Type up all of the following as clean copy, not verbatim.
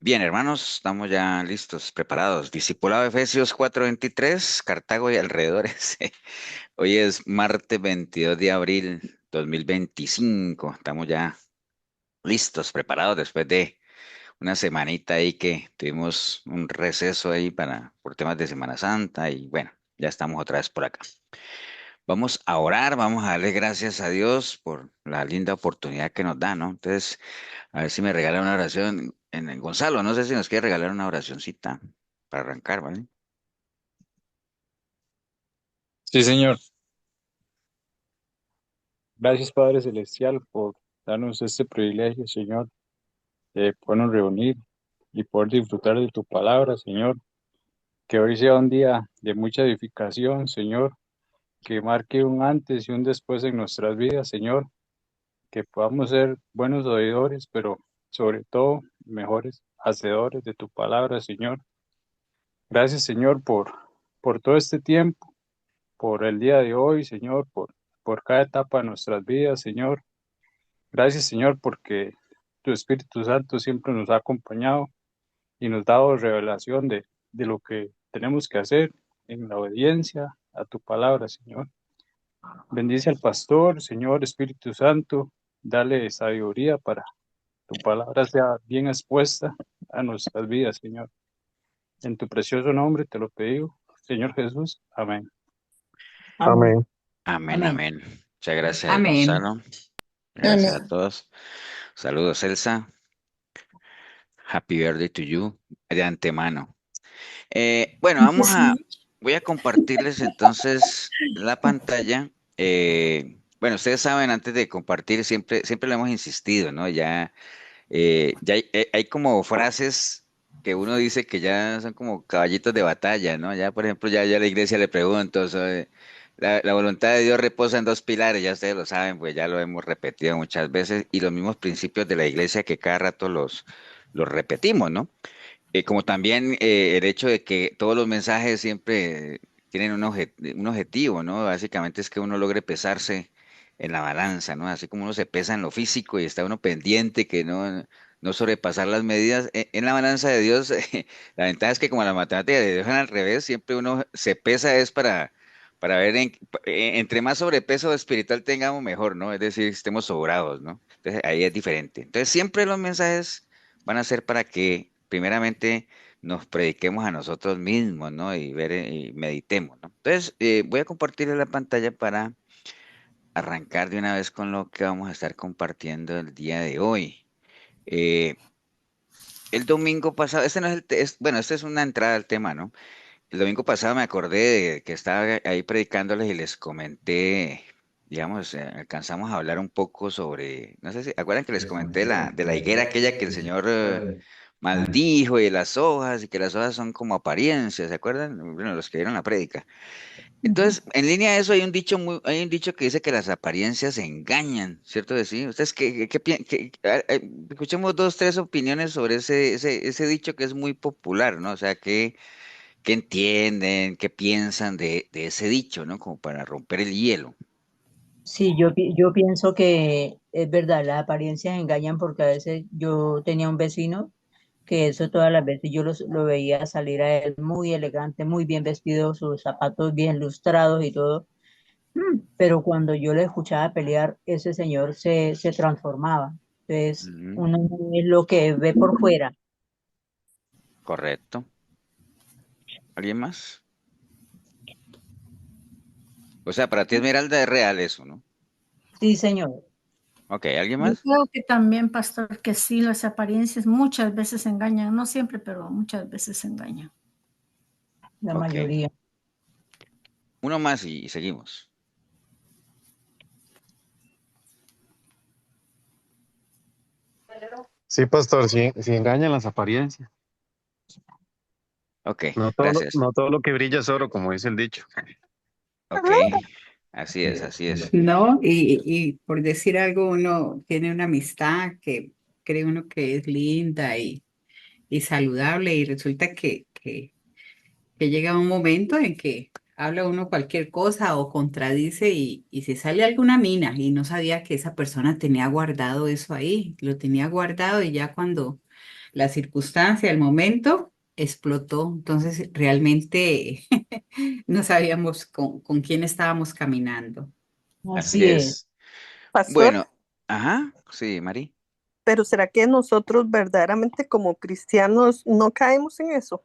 Bien, hermanos, estamos ya listos, preparados. Discipulado de Efesios 4:23, Cartago y alrededores. Hoy es martes 22 de abril 2025. Estamos ya listos, preparados después de una semanita ahí que tuvimos un receso ahí por temas de Semana Santa y bueno, ya estamos otra vez por acá. Vamos a orar, vamos a darle gracias a Dios por la linda oportunidad que nos da, ¿no? Entonces, a ver si me regala una oración. Gonzalo, no sé si nos quiere regalar una oracioncita para arrancar, ¿vale? Sí, señor. Gracias, Padre Celestial, por darnos este privilegio, Señor, de podernos reunir y poder disfrutar de tu palabra, Señor. Que hoy sea un día de mucha edificación, Señor, que marque un antes y un después en nuestras vidas, Señor, que podamos ser buenos oidores, pero sobre todo mejores hacedores de tu palabra, Señor. Gracias, Señor, por todo este tiempo, por el día de hoy, Señor, por cada etapa de nuestras vidas, Señor. Gracias, Señor, porque tu Espíritu Santo siempre nos ha acompañado y nos ha dado revelación de lo que tenemos que hacer en la obediencia a tu palabra, Señor. Bendice al pastor, Señor Espíritu Santo, dale sabiduría para tu palabra sea bien expuesta a nuestras vidas, Señor. En tu precioso nombre te lo pedimos, Señor Jesús. Amén. Amén. Amén, Amén. amén. Muchas gracias, Amén. Gonzalo. Gracias a Amén. todos. Saludos, Elsa. Happy birthday to you de antemano. Bueno, voy a compartirles entonces la pantalla. Bueno, ustedes saben, antes de compartir, siempre lo hemos insistido, ¿no? Ya hay como frases que uno dice que ya son como caballitos de batalla, ¿no? Ya, por ejemplo, ya la iglesia le pregunto, la voluntad de Dios reposa en dos pilares, ya ustedes lo saben, pues ya lo hemos repetido muchas veces, y los mismos principios de la iglesia que cada rato los repetimos, ¿no? Como también el hecho de que todos los mensajes siempre tienen un objetivo, ¿no? Básicamente es que uno logre pesarse en la balanza, ¿no? Así como uno se pesa en lo físico y está uno pendiente que no sobrepasar las medidas. En la balanza de Dios, la ventaja es que como la matemática de Dios es al revés, siempre uno se pesa es para ver entre más sobrepeso espiritual tengamos mejor, ¿no? Es decir, estemos sobrados, ¿no? Entonces ahí es diferente. Entonces siempre los mensajes van a ser para que primeramente nos prediquemos a nosotros mismos, ¿no? Y meditemos, ¿no? Entonces, voy a compartirle la pantalla para arrancar de una vez con lo que vamos a estar compartiendo el día de hoy. Eh, el domingo pasado, este no es bueno, esta es una entrada al tema, ¿no? El domingo pasado me acordé de que estaba ahí predicándoles y les comenté, digamos, alcanzamos a hablar un poco sobre, no sé si, ¿acuerdan que les comenté de la higuera aquella que el Señor maldijo y de las hojas y que las hojas son como apariencias? ¿Se acuerdan? Bueno, los que vieron la prédica. Ujú. Entonces, en línea a eso hay un dicho que dice que las apariencias engañan, ¿cierto que sí? Ustedes escuchemos dos, tres opiniones sobre ese dicho que es muy popular, ¿no? O sea, qué entienden, qué piensan de ese dicho, ¿no? Como para romper el hielo. Sí, yo pienso que es verdad, las apariencias engañan porque a veces yo tenía un vecino que eso todas las veces yo lo veía salir a él muy elegante, muy bien vestido, sus zapatos bien lustrados y todo. Pero cuando yo le escuchaba pelear, ese señor se transformaba. Entonces, Ujú, uno no es lo que ve por fuera. correcto. ¿Alguien más? O sea, para ti Esmeralda es real eso, ¿no? Sí, señor, Ok, ¿alguien Yo más? creo que también, pastor, que sí, las apariencias muchas veces engañan, no siempre, pero muchas veces engañan. la Ok. mayoría. Uno más y seguimos. Sí, pastor, sí, sí engañan las apariencias. Ok, No todo lo, gracias. no todo lo que brilla es oro, como dice el dicho. Ok, así es, así es. ¿No? Y por decir algo, uno tiene una amistad que cree uno que es linda y saludable y resulta que llega un momento en que habla uno cualquier cosa o contradice y se sale alguna mina y no sabía que esa persona tenía guardado eso ahí, lo tenía guardado y ya cuando la circunstancia, el momento, explotó. Entonces, realmente no sabíamos con quién estábamos caminando. Así Así es. es. Pastor, Bueno, ajá, sí, Mari. pero ¿será que nosotros verdaderamente como cristianos no caemos en eso?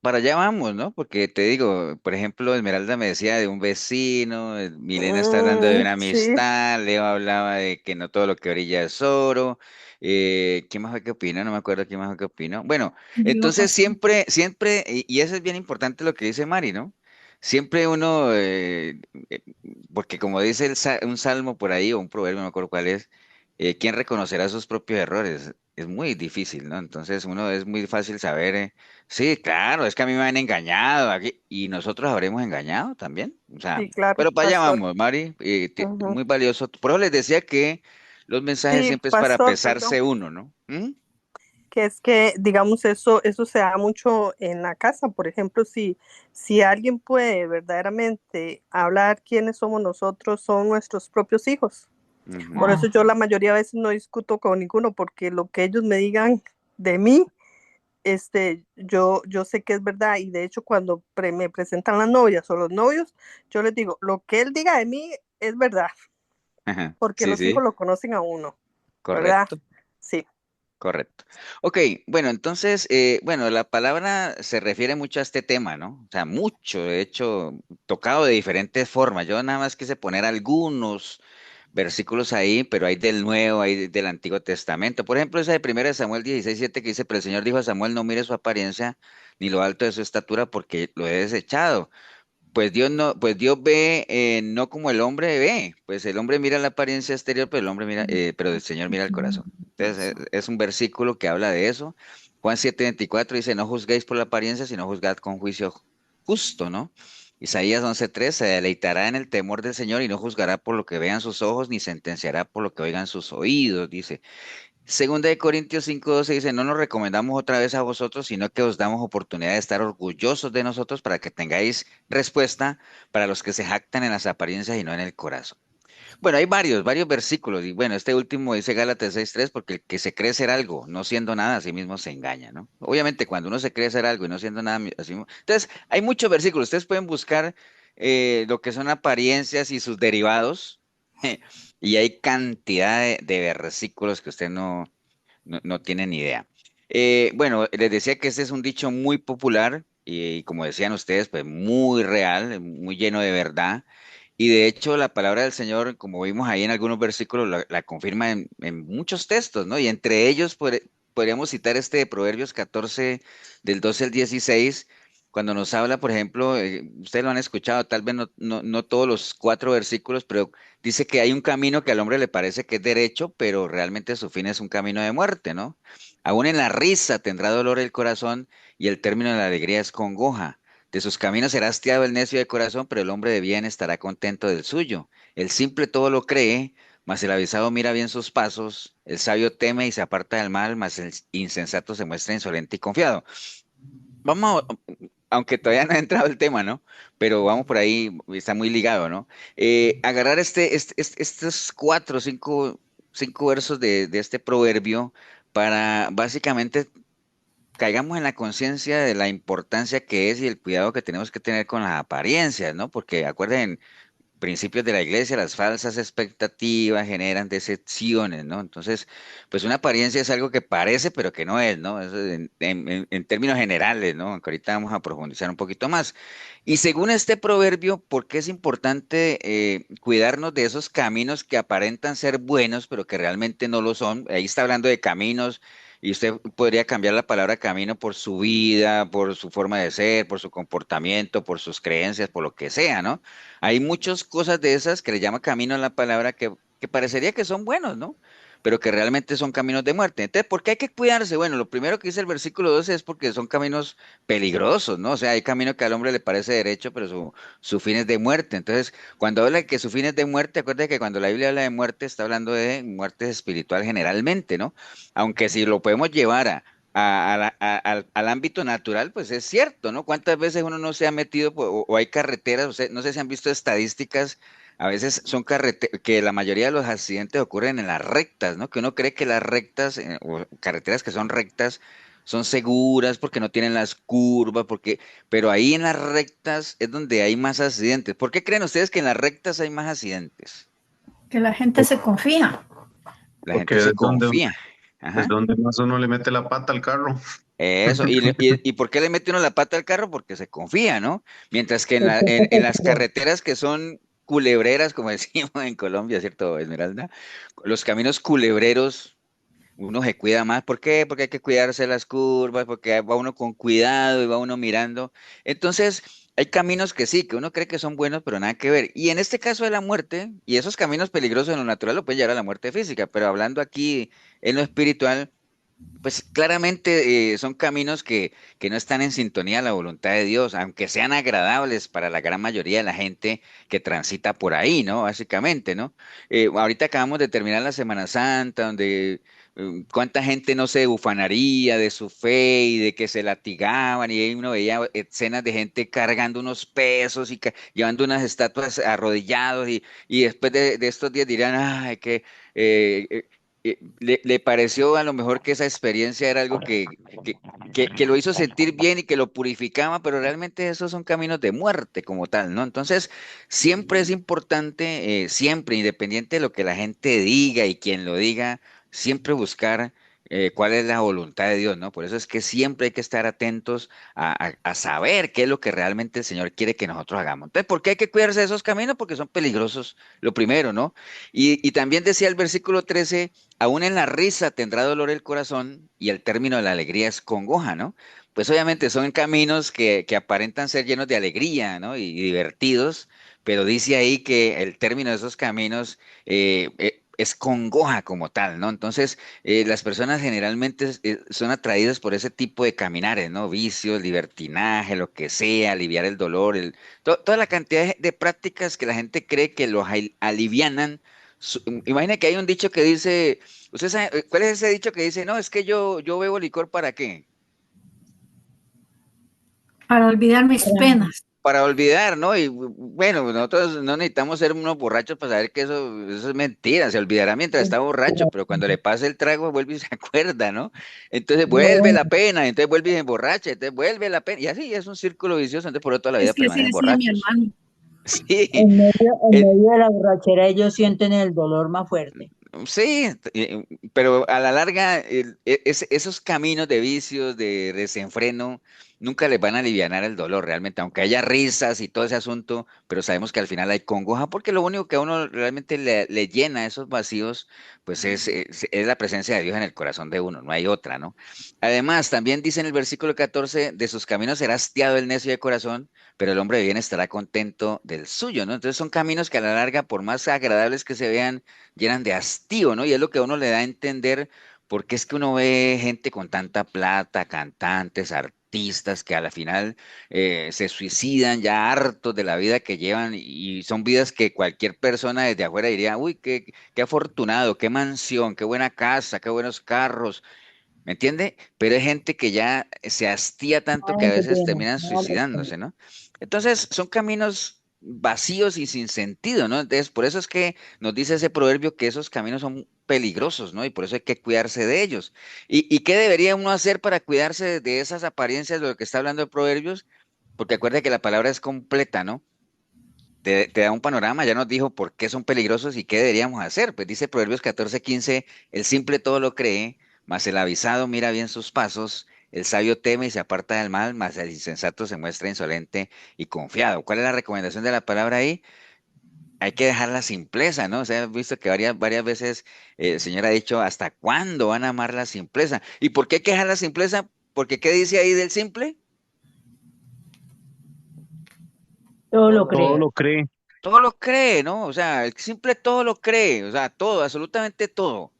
Para allá vamos, ¿no? Porque te digo, por ejemplo, Esmeralda me decía de un vecino, Milena está hablando de una Sí, amistad, Leo hablaba de que no todo lo que brilla es oro, ¿quién más fue que opinó? No me acuerdo quién más fue que opinó. Bueno, Yo, entonces pastor. siempre, y eso es bien importante lo que dice Mari, ¿no? Siempre uno, eh, porque como dice un salmo por ahí, o un proverbio, no me acuerdo cuál es, ¿quién reconocerá sus propios errores? Es muy difícil, ¿no? Entonces uno es muy fácil saber. Sí, claro, es que a mí me han engañado aquí y nosotros habremos engañado también. O sea, sí, claro, pero para allá pastor. vamos, Mari, Ujú. muy valioso. Por eso les decía que los mensajes Sí, siempre es para pastor, perdón. pesarse uno, ¿no? ¿Mm? Que es que, digamos, eso se da mucho en la casa. Por ejemplo, si alguien puede verdaderamente hablar quiénes somos nosotros, son nuestros propios hijos. Por Ujú. eso Ah, yo la mayoría de veces no discuto con ninguno, porque lo que ellos me digan de mí, yo sé que es verdad. Y de hecho, cuando me presentan las novias o los novios, yo les digo, lo que él diga de mí es verdad, Ajá. porque Sí, los hijos sí, lo conocen a uno, ¿verdad? correcto, Sí, correcto. Ok, bueno, entonces, bueno, la palabra se refiere mucho a este tema, ¿no? O sea, mucho, de hecho, tocado de diferentes formas. Yo nada más quise poner algunos versículos ahí, pero hay del Nuevo, hay del Antiguo Testamento. Por ejemplo, esa de 1 Samuel 16:7 que dice, pero el Señor dijo a Samuel, no mire su apariencia ni lo alto de su estatura porque lo he desechado. Pues Dios no, pues Dios ve no como el hombre ve, pues el hombre mira la apariencia exterior, pero el hombre mira, pero el Señor mira el corazón. Entonces es un versículo que habla de eso. Juan 7:24 dice, no juzguéis por la apariencia, sino juzgad con juicio justo, ¿no? Isaías 11:3 se deleitará en el temor del Señor y no juzgará por lo que vean sus ojos, ni sentenciará por lo que oigan sus oídos, dice. Segunda de Corintios 5:12 dice, no nos recomendamos otra vez a vosotros, sino que os damos oportunidad de estar orgullosos de nosotros para que tengáis respuesta para los que se jactan en las apariencias y no en el corazón. Bueno, hay varios versículos, y bueno, este último dice Gálatas 6:3, porque el que se cree ser algo, no siendo nada, a sí mismo se engaña, ¿no? Obviamente, cuando uno se cree ser algo y no siendo nada, así mismo. Entonces, hay muchos versículos, ustedes pueden buscar lo que son apariencias y sus derivados, y hay cantidad de versículos que usted no tienen ni idea. Bueno, les decía que este es un dicho muy popular y, como decían ustedes, pues muy real, muy lleno de verdad. Y de hecho, la palabra del Señor, como vimos ahí en algunos versículos, la confirma en muchos textos, ¿no? Y entre ellos podríamos citar este de Proverbios 14, del 12 al 16, cuando nos habla, por ejemplo, ustedes lo han escuchado, tal vez no todos los 4 versículos, pero dice que hay un camino que al hombre le parece que es derecho, pero realmente su fin es un camino de muerte, ¿no? Aún en la risa tendrá dolor el corazón y el término de la alegría es congoja. De sus caminos será hastiado el necio de corazón, pero el hombre de bien estará contento del suyo. El simple todo lo cree, mas el avisado mira bien sus pasos. El sabio teme y se aparta del mal, mas el insensato se muestra insolente y confiado. Vamos, aunque todavía no ha entrado el tema, ¿no? Pero vamos por ahí, está muy ligado, ¿no? Agarrar estos 5 versos de este proverbio para básicamente caigamos en la conciencia de la importancia que es y el cuidado que tenemos que tener con las apariencias, ¿no? Porque acuerden, principios de la iglesia, las falsas expectativas generan decepciones, ¿no? Entonces, pues una apariencia es algo que parece, pero que no es, ¿no? Eso en términos generales, ¿no? Aunque ahorita vamos a profundizar un poquito más. Y según este proverbio, ¿por qué es importante cuidarnos de esos caminos que aparentan ser buenos, pero que realmente no lo son? Ahí está hablando de caminos. Y usted podría cambiar la palabra camino por su vida, por su forma de ser, por su comportamiento, por sus creencias, por lo que sea, ¿no? Hay muchas cosas de esas que le llama camino a la palabra que parecería que son buenos, ¿no? Pero que realmente son caminos de muerte. Entonces, ¿por qué hay que cuidarse? Bueno, lo primero que dice el versículo 12 es porque son caminos peligrosos, ¿no? O sea, hay camino que al hombre le parece derecho, pero su fin es de muerte. Entonces, cuando habla de que su fin es de muerte, acuérdate que cuando la Biblia habla de muerte, está hablando de muerte espiritual generalmente, ¿no? Aunque si lo podemos llevar al ámbito natural, pues es cierto, ¿no? ¿Cuántas veces uno no se ha metido o hay carreteras, no sé si han visto estadísticas A veces son que la mayoría de los accidentes ocurren en las rectas, ¿no? Que uno cree que las rectas, o carreteras que son rectas, son seguras porque no tienen las curvas, pero ahí en las rectas es donde hay más accidentes. ¿Por qué creen ustedes que en las rectas hay más accidentes? Que la gente se confía. La gente Porque se confía. es Ajá. donde más uno le mete la pata al carro. Eso, y ¿por qué le mete uno la pata al carro? Porque se confía, ¿no? Mientras que en las carreteras que son culebreras, como decimos en Colombia, ¿cierto, Esmeralda? Los caminos culebreros, uno se cuida más. ¿Por qué? Porque hay que cuidarse las curvas, porque va uno con cuidado y va uno mirando. Entonces, hay caminos que sí, que uno cree que son buenos, pero nada que ver. Y en este caso de la muerte, y esos caminos peligrosos en lo natural lo pueden llevar a la muerte física, pero hablando aquí en lo espiritual, pues claramente son caminos que no están en sintonía a la voluntad de Dios, aunque sean agradables para la gran mayoría de la gente que transita por ahí, ¿no? Básicamente, ¿no? Ahorita acabamos de terminar la Semana Santa, donde cuánta gente no se ufanaría de su fe y de que se latigaban, y ahí uno veía escenas de gente cargando unos pesos y llevando unas estatuas arrodillados, y después de estos días dirán, ay, que... le pareció a lo mejor que esa experiencia era algo que lo hizo sentir bien y que lo purificaba, pero realmente esos son caminos de muerte como tal, ¿no? Entonces, siempre es importante, siempre, independiente de lo que la gente diga y quien lo diga, siempre buscar cuál es la voluntad de Dios, ¿no? Por eso es que siempre hay que estar atentos a saber qué es lo que realmente el Señor quiere que nosotros hagamos. Entonces, ¿por qué hay que cuidarse de esos caminos? Porque son peligrosos, lo primero, ¿no? Y también decía el versículo 13: aún en la risa tendrá dolor el corazón y el término de la alegría es congoja, ¿no? Pues obviamente son caminos que aparentan ser llenos de alegría, ¿no? Y divertidos, pero dice ahí que el término de esos caminos es congoja como tal, ¿no? Entonces, las personas generalmente son atraídas por ese tipo de caminares, ¿no? Vicios, libertinaje, lo que sea, aliviar el dolor, toda la cantidad de prácticas que la gente cree que los alivianan. Imagina que hay un dicho que dice, ¿usted sabe cuál es ese dicho que dice, no, es que yo bebo licor ¿para qué? Para olvidar mis penas. Para olvidar, ¿no? Y bueno, nosotros no necesitamos ser unos borrachos para saber que eso es mentira, se olvidará mientras está borracho, pero cuando le pase el trago vuelve y se acuerda, ¿no? Entonces vuelve la pena, entonces vuelve y se emborracha, entonces vuelve la pena, y así es un círculo vicioso, entonces por eso toda la vida Es que así permanecen decía mi borrachos. hermano. Sí, En medio de la borrachera ellos sienten el dolor más fuerte. sí, pero a la larga esos caminos de vicios, de desenfreno, nunca les van a aliviar el dolor realmente, aunque haya risas y todo ese asunto, pero sabemos que al final hay congoja, porque lo único que a uno realmente le llena esos vacíos, pues es la presencia de Dios en el corazón de uno, no hay otra, ¿no? Además, también dice en el versículo 14, de sus caminos será hastiado el necio de corazón, pero el hombre de bien estará contento del suyo, ¿no? Entonces son caminos que a la larga, por más agradables que se vean, llenan de hastío, ¿no? Y es lo que a uno le da a entender porque es que uno ve gente con tanta plata, cantantes, artistas, que a la final se suicidan ya hartos de la vida que llevan, y son vidas que cualquier persona desde afuera diría, uy, qué afortunado, qué mansión, qué buena casa, qué buenos carros, ¿me entiende? Pero hay gente que ya se hastía tanto que a Ay, qué veces pena. terminan No, suicidándose, ¿no? Entonces, son caminos vacíos y sin sentido, ¿no? Entonces, por eso es que nos dice ese proverbio que esos caminos son peligrosos, ¿no? Y por eso hay que cuidarse de ellos. ¿Y qué debería uno hacer para cuidarse de esas apariencias de lo que está hablando de Proverbios? Porque acuérdate que la palabra es completa, ¿no? Te da un panorama, ya nos dijo por qué son peligrosos y qué deberíamos hacer. Pues dice Proverbios 14:15, el simple todo lo cree, mas el avisado mira bien sus pasos, el sabio teme y se aparta del mal, mas el insensato se muestra insolente y confiado. ¿Cuál es la recomendación de la palabra ahí? Hay que dejar la simpleza, ¿no? O sea, he visto que varias veces el Señor ha dicho, ¿hasta cuándo van a amar la simpleza? ¿Y por qué hay que dejar la simpleza? Porque ¿qué dice ahí del simple? todo lo Todo cree. lo cree. Todo lo cree, ¿no? O sea, el simple todo lo cree, o sea, todo, absolutamente todo.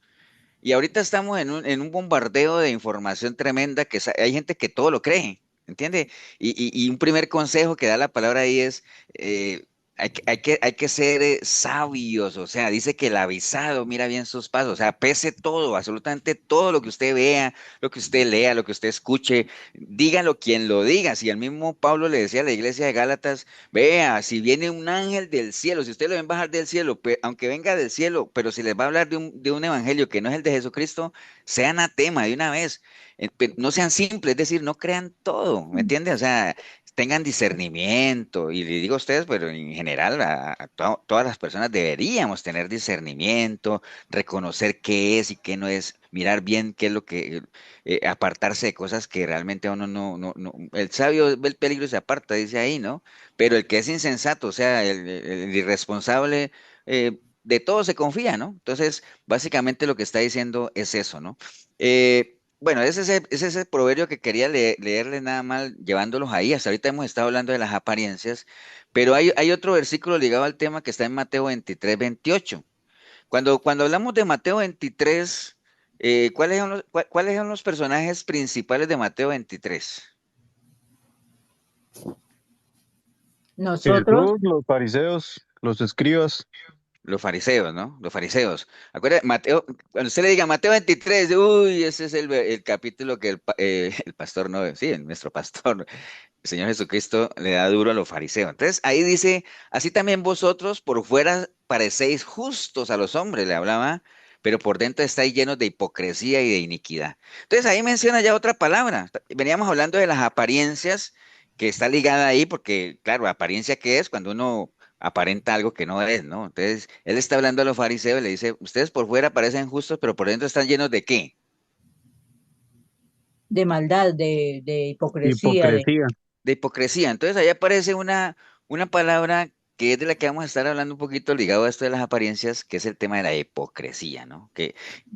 Y ahorita estamos en un bombardeo de información tremenda que hay gente que todo lo cree, ¿entiende? Y un primer consejo que da la palabra ahí es, hay que ser sabios, o sea, dice que el avisado mira bien sus pasos, o sea, pese todo, absolutamente todo lo que usted vea, lo que usted lea, lo que usted escuche, dígalo quien lo diga. Si el mismo Pablo le decía a la iglesia de Gálatas, vea, si viene un ángel del cielo, si usted lo ven bajar del cielo, aunque venga del cielo, pero si les va a hablar de un evangelio que no es el de Jesucristo, sea anatema de una vez. No sean simples, es decir, no crean todo, ¿me entiende? O sea, tengan discernimiento, y le digo a ustedes, pero en general todas las personas deberíamos tener discernimiento, reconocer qué es y qué no es, mirar bien qué es lo que, apartarse de cosas que realmente a uno el sabio ve el peligro y se aparta, dice ahí, ¿no? Pero el que es insensato, o sea, el irresponsable, de todo se confía, ¿no? Entonces, básicamente lo que está diciendo es eso, ¿no? Bueno, ese es el proverbio que quería leerle nada más, llevándolos ahí. Hasta ahorita hemos estado hablando de las apariencias, pero hay otro versículo ligado al tema que está en Mateo 23, 28. Cuando hablamos de Mateo 23, ¿cuáles son los personajes principales de Mateo 23? Nosotros, Jesús, los fariseos, los escribas. Los fariseos, ¿no? Los fariseos. Acuérdate, Mateo, cuando usted le diga Mateo 23, uy, ese es el capítulo que el pastor, no, sí, nuestro pastor, el Señor Jesucristo le da duro a los fariseos. Entonces ahí dice, así también vosotros por fuera parecéis justos a los hombres, le hablaba, pero por dentro estáis llenos de hipocresía y de iniquidad. Entonces ahí menciona ya otra palabra. Veníamos hablando de las apariencias, que está ligada ahí, porque claro, apariencia qué es cuando uno aparenta algo que no es, ¿no? Entonces él está hablando a los fariseos y le dice, ustedes por fuera parecen justos, pero por dentro están llenos ¿de qué? de maldad, de hipocresía, Hipocresía. De hipocresía. Entonces ahí aparece una palabra que es de la que vamos a estar hablando un poquito ligado a esto de las apariencias, que es el tema de la hipocresía, ¿no?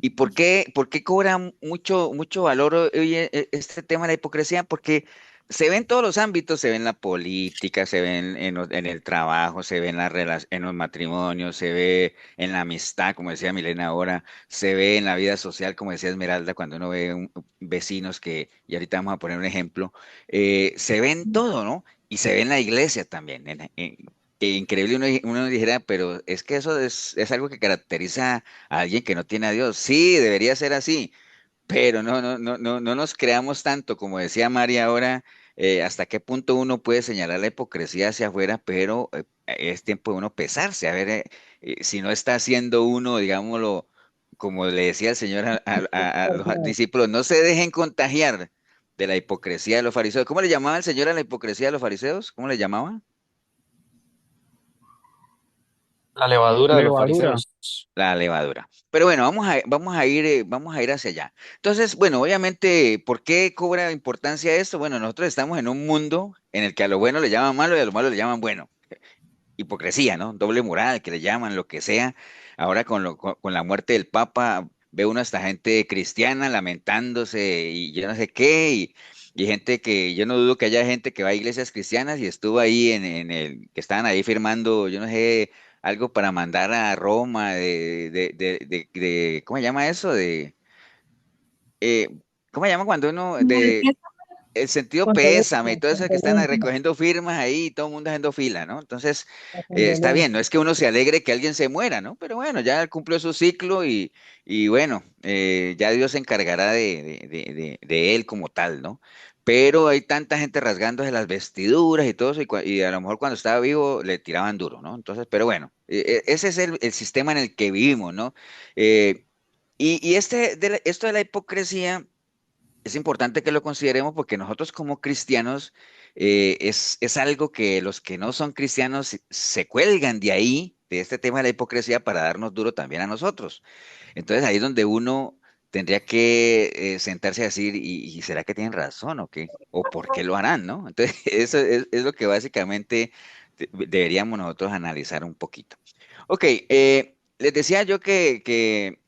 ¿Y por qué cobra mucho valor hoy este tema de la hipocresía? Porque se ve en todos los ámbitos, se ve en la política, se ve en el trabajo, se ve en los matrimonios, se ve en la amistad, como decía Milena ahora, se ve en la vida social, como decía Esmeralda, cuando uno ve vecinos y ahorita vamos a poner un ejemplo, se ve en todo, ¿no? Y se ve en la iglesia también. Que increíble uno dijera, pero es que eso es algo que caracteriza a alguien que no tiene a Dios. Sí, debería ser así, pero no nos creamos tanto, como decía María ahora, hasta qué punto uno puede señalar la hipocresía hacia afuera, pero es tiempo de uno pesarse, a ver si no está haciendo uno, digámoslo, como le decía el Señor a los discípulos, no se dejen contagiar de la hipocresía de los fariseos. ¿Cómo le llamaba el Señor a la hipocresía de los fariseos? ¿Cómo le llamaba? La levadura de los Levadura. fariseos. La levadura. Pero bueno, vamos a ir hacia allá. Entonces, bueno, obviamente, ¿por qué cobra importancia esto? Bueno, nosotros estamos en un mundo en el que a lo bueno le llaman malo y a lo malo le llaman bueno. Hipocresía, ¿no? Doble moral, que le llaman, lo que sea. Ahora con la muerte del Papa, ve uno a esta gente cristiana lamentándose y yo no sé qué, y gente que, yo no dudo que haya gente que va a iglesias cristianas y estuvo ahí que estaban ahí firmando, yo no sé, algo para mandar a Roma ¿cómo se llama eso? Eh, ¿Cómo se llama cuando uno, Como de que el sentido pésame y condolencias, todo eso que están ahí condolencias, recogiendo firmas ahí y todo el mundo haciendo fila, ¿no? Entonces, las está bien, no condolencias. es que uno se alegre que alguien se muera, ¿no? Pero bueno, ya cumplió su ciclo y bueno, ya Dios se encargará de él como tal, ¿no? Pero hay tanta gente rasgándose las vestiduras y todo eso, y a lo mejor cuando estaba vivo le tiraban duro, ¿no? Entonces, pero bueno, ese es el sistema en el que vivimos, ¿no? Eh, y esto de la hipocresía es importante que lo consideremos porque nosotros como cristianos es algo que los que no son cristianos se cuelgan de ahí, de este tema de la hipocresía, para darnos duro también a nosotros. Entonces ahí es donde uno tendría que sentarse a decir, ¿y será que tienen razón o qué? ¿O por qué lo harán, no? Entonces eso es lo que básicamente deberíamos nosotros analizar un poquito. Ok, les decía yo que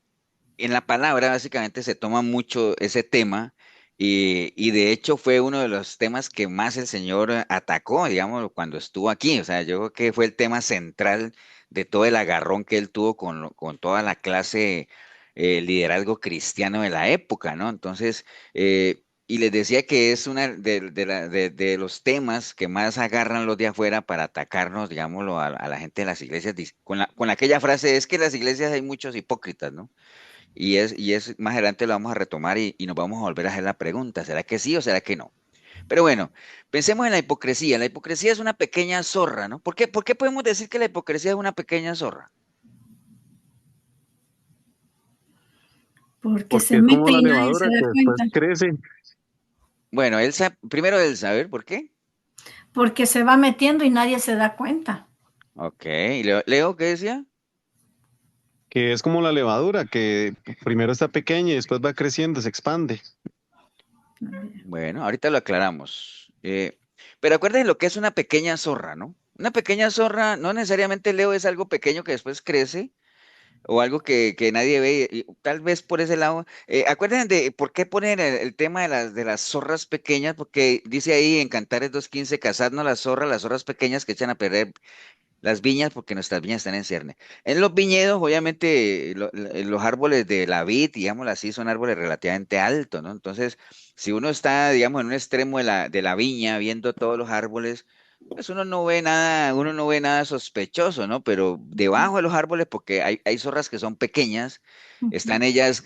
en la palabra básicamente se toma mucho ese tema y de hecho fue uno de los temas que más el Señor atacó, digamos, cuando estuvo aquí. O sea, yo creo que fue el tema central de todo el agarrón que él tuvo con toda la clase liderazgo cristiano de la época, ¿no? Entonces, y les decía que es una de los temas que más agarran los de afuera para atacarnos, digámoslo, a la gente de las iglesias, con aquella frase, es que en las iglesias hay muchos hipócritas, ¿no? Más adelante lo vamos a retomar y nos vamos a volver a hacer la pregunta, ¿será que sí o será que no? Pero bueno, pensemos en la hipocresía. La hipocresía es una pequeña zorra, ¿no? Por qué podemos decir que la hipocresía es una pequeña zorra? Porque se Porque es como mete la y nadie se levadura da que después cuenta. crece. Bueno, Elsa, primero Elsa, a ver, ¿por qué? Porque se va metiendo y nadie se da cuenta. Ok, ¿y Leo, qué decía? Que es como la levadura que primero está pequeña y después va creciendo, se expande. Bueno, ahorita lo aclaramos. Pero acuérdense lo que es una pequeña zorra, ¿no? Una pequeña zorra, no necesariamente Leo es algo pequeño que después crece o algo que nadie ve, y tal vez por ese lado. Acuérdense de por qué ponen el tema de las zorras pequeñas, porque dice ahí en Cantares 2:15, cazadnos las zorras pequeñas que echan a perder las viñas porque nuestras viñas están en cierne. En los viñedos, obviamente, los árboles de la vid, digámoslo así, son árboles relativamente altos, ¿no? Entonces, si uno está, digamos, en un extremo de la viña, viendo todos los árboles, pues uno no ve nada sospechoso, ¿no? Pero debajo de los árboles, porque hay zorras que son pequeñas, están ellas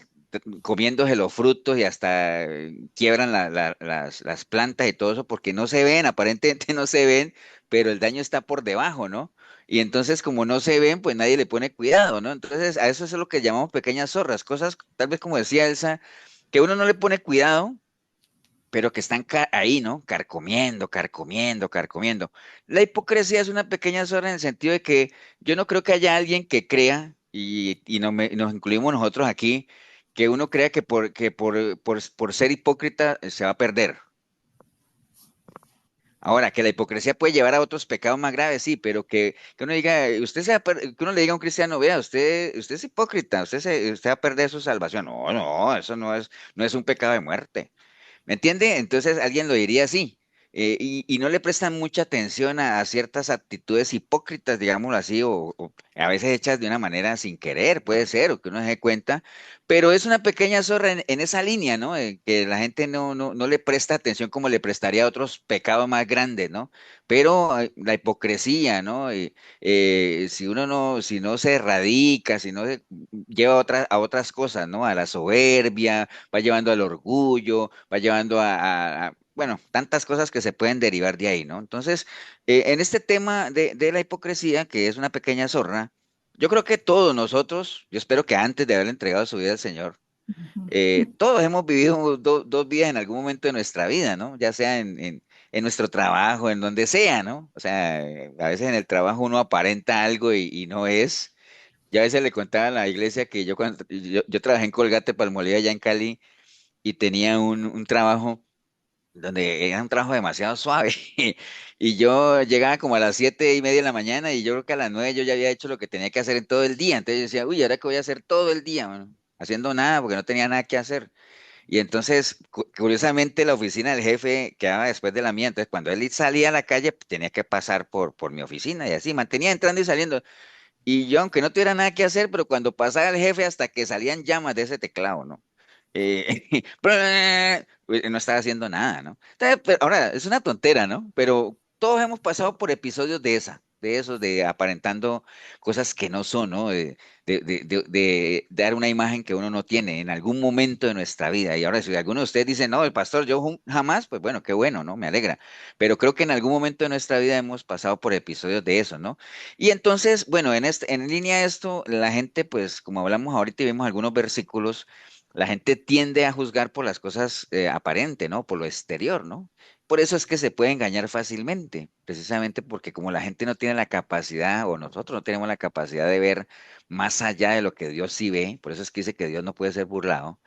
comiéndose los frutos y hasta quiebran las plantas y todo eso porque no se ven, aparentemente no se ven, pero el daño está por debajo, ¿no? Y entonces, como no se ven, pues nadie le pone cuidado, ¿no? Entonces, a eso es lo que llamamos pequeñas zorras, cosas, tal vez como decía Elsa, que uno no le pone cuidado, pero que están ahí, ¿no? Carcomiendo, carcomiendo, carcomiendo. La hipocresía es una pequeña zorra en el sentido de que yo no creo que haya alguien que crea, y nos incluimos nosotros aquí, que uno crea que por ser hipócrita se va a perder. Ahora, que la hipocresía puede llevar a otros pecados más graves, sí, pero que uno diga, que uno le diga a un cristiano, vea, usted es hipócrita, usted va a perder su salvación. No, no, eso no es un pecado de muerte. ¿Me entiende? Entonces alguien lo diría así. Y no le prestan mucha atención a ciertas actitudes hipócritas, digámoslo así, o a veces hechas de una manera sin querer, puede ser, o que uno se dé cuenta, pero es una pequeña zorra en esa línea, ¿no? Que la gente no le presta atención como le prestaría a otros pecados más grandes, ¿no? Pero la hipocresía, ¿no? Si no se erradica, si no se lleva a otras cosas, ¿no? A la soberbia, va llevando al orgullo, va llevando bueno, tantas cosas que se pueden derivar de ahí, ¿no? Entonces, en este tema de la hipocresía, que es una pequeña zorra, yo creo que todos nosotros, yo espero que antes de haber entregado su vida al Señor, todos hemos vivido dos vidas en algún momento de nuestra vida, ¿no? Ya sea en nuestro trabajo, en donde sea, ¿no? O sea, a veces en el trabajo uno aparenta algo y no es. Ya a veces le contaba a la iglesia que yo trabajé en Colgate Palmolive allá en Cali y tenía un trabajo donde era un trabajo demasiado suave. Y yo llegaba como a las 7:30 de la mañana y yo creo que a las 9 yo ya había hecho lo que tenía que hacer en todo el día. Entonces yo decía, uy, ¿ahora qué voy a hacer todo el día, mano? Haciendo nada porque no tenía nada que hacer. Y entonces, curiosamente, la oficina del jefe quedaba después de la mía. Entonces, cuando él salía a la calle, pues, tenía que pasar por mi oficina y así, mantenía entrando y saliendo. Y yo, aunque no tuviera nada que hacer, pero cuando pasaba el jefe, hasta que salían llamas de ese teclado, ¿no? No estaba haciendo nada, ¿no? Entonces, pero ahora, es una tontera, ¿no? Pero todos hemos pasado por episodios de esos, de aparentando cosas que no son, ¿no? De dar una imagen que uno no tiene en algún momento de nuestra vida. Y ahora, si alguno de ustedes dice, no, el pastor, yo jamás, pues bueno, qué bueno, ¿no? Me alegra. Pero creo que en algún momento de nuestra vida hemos pasado por episodios de eso, ¿no? Y entonces, bueno, en línea a esto, la gente, pues, como hablamos ahorita y vemos algunos versículos, la gente tiende a juzgar por las cosas aparentes, ¿no? Por lo exterior, ¿no? Por eso es que se puede engañar fácilmente, precisamente porque como la gente no tiene la capacidad, o nosotros no tenemos la capacidad de ver más allá de lo que Dios sí ve, por eso es que dice que Dios no puede ser burlado.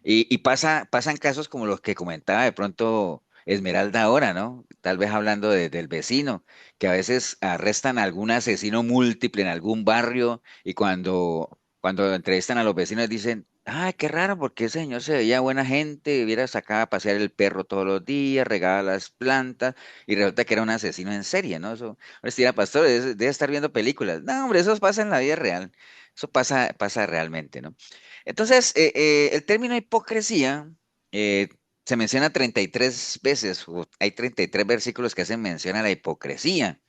Y pasan casos como los que comentaba de pronto Esmeralda ahora, ¿no? Tal vez hablando del vecino, que a veces arrestan a algún asesino múltiple en algún barrio y cuando entrevistan a los vecinos dicen, ay, qué raro, porque ese señor se veía buena gente, hubiera sacado a pasear el perro todos los días, regaba las plantas y resulta que era un asesino en serie, ¿no? Eso, ahora pastor, debe estar viendo películas. No, hombre, eso pasa en la vida real, eso pasa realmente, ¿no? Entonces, el término hipocresía eh, se menciona 33 veces, o hay 33 versículos que hacen mención a la hipocresía.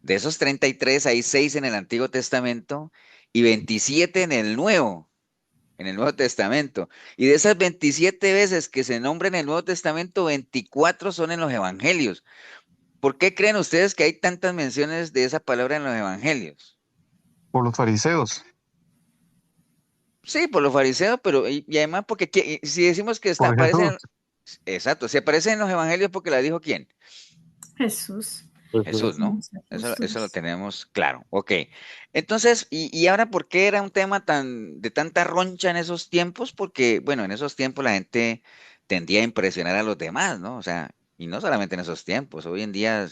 De esos 33 hay 6 en el Antiguo Testamento y 27 en el Nuevo Testamento. Y de esas 27 veces que se nombra en el Nuevo Testamento, 24 son en los Evangelios. ¿Por qué creen ustedes que hay tantas menciones de esa palabra en los Evangelios? Por los fariseos, Sí, por los fariseos, pero y además porque si decimos que por Jesús. exacto, si aparece en los Evangelios porque la dijo ¿quién? Jesús. Jesús, Jesús. ¿no? Los Eso lo apóstoles. tenemos claro. Ok. Entonces, y ahora, ¿por qué era un tema de tanta roncha en esos tiempos? Porque, bueno, en esos tiempos la gente tendía a impresionar a los demás, ¿no? O sea, y no solamente en esos tiempos, hoy en día,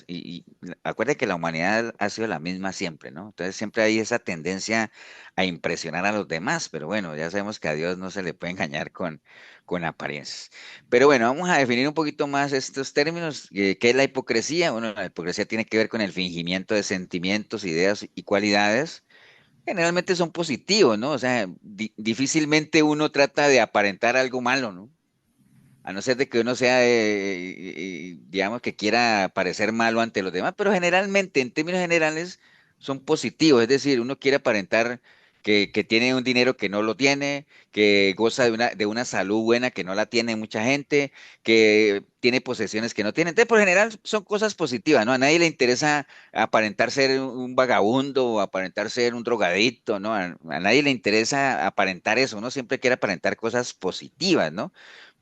acuérdate que la humanidad ha sido la misma siempre, ¿no? Entonces siempre hay esa tendencia a impresionar a los demás, pero bueno, ya sabemos que a Dios no se le puede engañar con apariencias. Pero bueno, vamos a definir un poquito más estos términos. ¿Qué es la hipocresía? Bueno, la hipocresía tiene que ver con el fingimiento de sentimientos, ideas y cualidades. Generalmente son positivos, ¿no? O sea, difícilmente uno trata de aparentar algo malo, ¿no? A no ser de que uno sea, digamos, que quiera parecer malo ante los demás, pero generalmente, en términos generales, son positivos. Es decir, uno quiere aparentar que tiene un dinero que no lo tiene, que goza de una salud buena que no la tiene mucha gente, que tiene posesiones que no tiene. Entonces, por general, son cosas positivas, ¿no? A nadie le interesa aparentar ser un vagabundo o aparentar ser un drogadicto, ¿no? A nadie le interesa aparentar eso, uno siempre quiere aparentar cosas positivas, ¿no?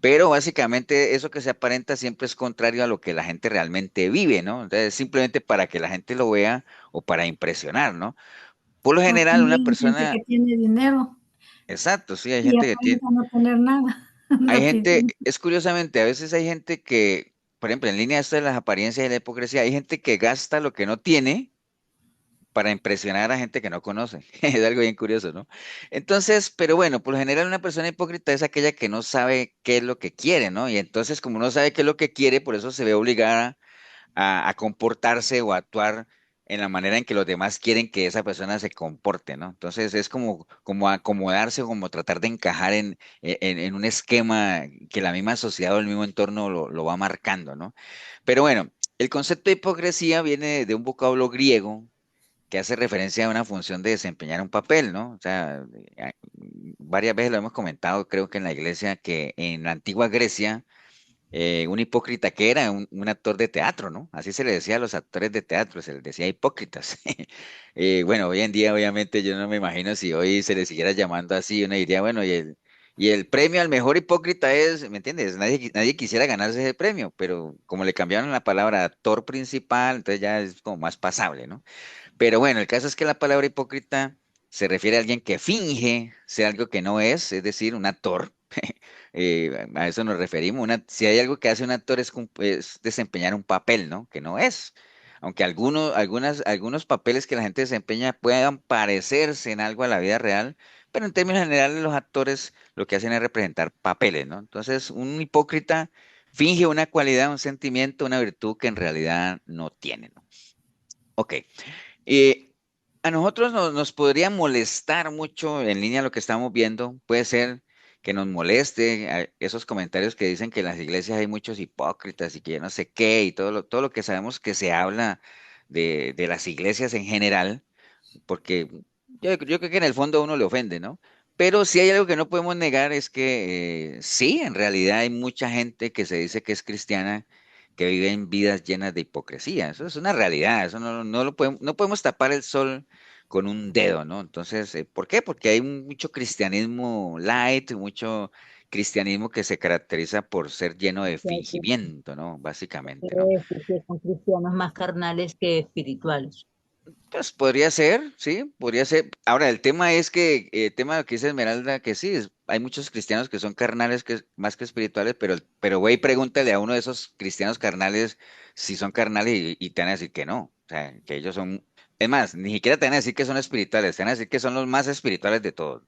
Pero básicamente eso que se aparenta siempre es contrario a lo que la gente realmente vive, ¿no? Entonces, simplemente para que la gente lo vea o para impresionar, ¿no? Por lo O general, una también gente persona, que tiene dinero exacto, sí, hay y gente que tiene, aparenta no tener nada. hay Lo que gente, es curiosamente, a veces hay gente que, por ejemplo, en línea esto de las apariencias y la hipocresía, hay gente que gasta lo que no tiene para impresionar a gente que no conoce. Es algo bien curioso, ¿no? Entonces, pero bueno, por lo general una persona hipócrita es aquella que no sabe qué es lo que quiere, ¿no? Y entonces, como no sabe qué es lo que quiere, por eso se ve obligada a comportarse o a actuar en la manera en que los demás quieren que esa persona se comporte, ¿no? Entonces es como acomodarse o como tratar de encajar en un esquema que la misma sociedad o el mismo entorno lo va marcando, ¿no? Pero bueno, el concepto de hipocresía viene de un vocablo griego que hace referencia a una función de desempeñar un papel, ¿no? O sea, varias veces lo hemos comentado, creo que en la iglesia, que en la antigua Grecia, un hipócrita que era un actor de teatro, ¿no? Así se le decía a los actores de teatro, se les decía hipócritas. Bueno, hoy en día, obviamente, yo no me imagino si hoy se le siguiera llamando así, uno diría, bueno, y el premio al mejor hipócrita es, ¿me entiendes? Nadie quisiera ganarse ese premio, pero como le cambiaron la palabra actor principal, entonces ya es como más pasable, ¿no? Pero bueno, el caso es que la palabra hipócrita se refiere a alguien que finge ser algo que no es decir, un actor. A eso nos referimos. Si hay algo que hace un actor es desempeñar un papel, ¿no? Que no es. Aunque algunos papeles que la gente desempeña puedan parecerse en algo a la vida real, pero en términos generales los actores lo que hacen es representar papeles, ¿no? Entonces, un hipócrita finge una cualidad, un sentimiento, una virtud que en realidad no tiene, ¿no? Ok. Eh, a nosotros nos podría molestar mucho en línea lo que estamos viendo. Puede ser que nos moleste esos comentarios que dicen que en las iglesias hay muchos hipócritas y que yo no sé qué y todo lo que sabemos que se habla de las iglesias en general, porque yo creo que en el fondo a uno le ofende, ¿no? Pero sí hay algo que no podemos negar es que sí, en realidad hay mucha gente que se dice que es cristiana que vive en vidas llenas de hipocresía. Eso es una realidad, eso no podemos tapar el sol con un dedo, ¿no? Entonces, ¿por qué? Porque hay mucho cristianismo light, mucho cristianismo que se caracteriza por ser lleno de fingimiento, ¿no? Básicamente, ¿no? Que son cristianos más carnales que espirituales. Pues podría ser, sí, podría ser. Ahora, el tema es que, el tema que dice Esmeralda, que sí, hay muchos cristianos que son carnales más que espirituales, pero güey, pregúntale a uno de esos cristianos carnales si son carnales y te van a decir que no. O sea, que ellos son, es más, ni siquiera te van a decir que son espirituales, te van a decir que son los más espirituales de todos.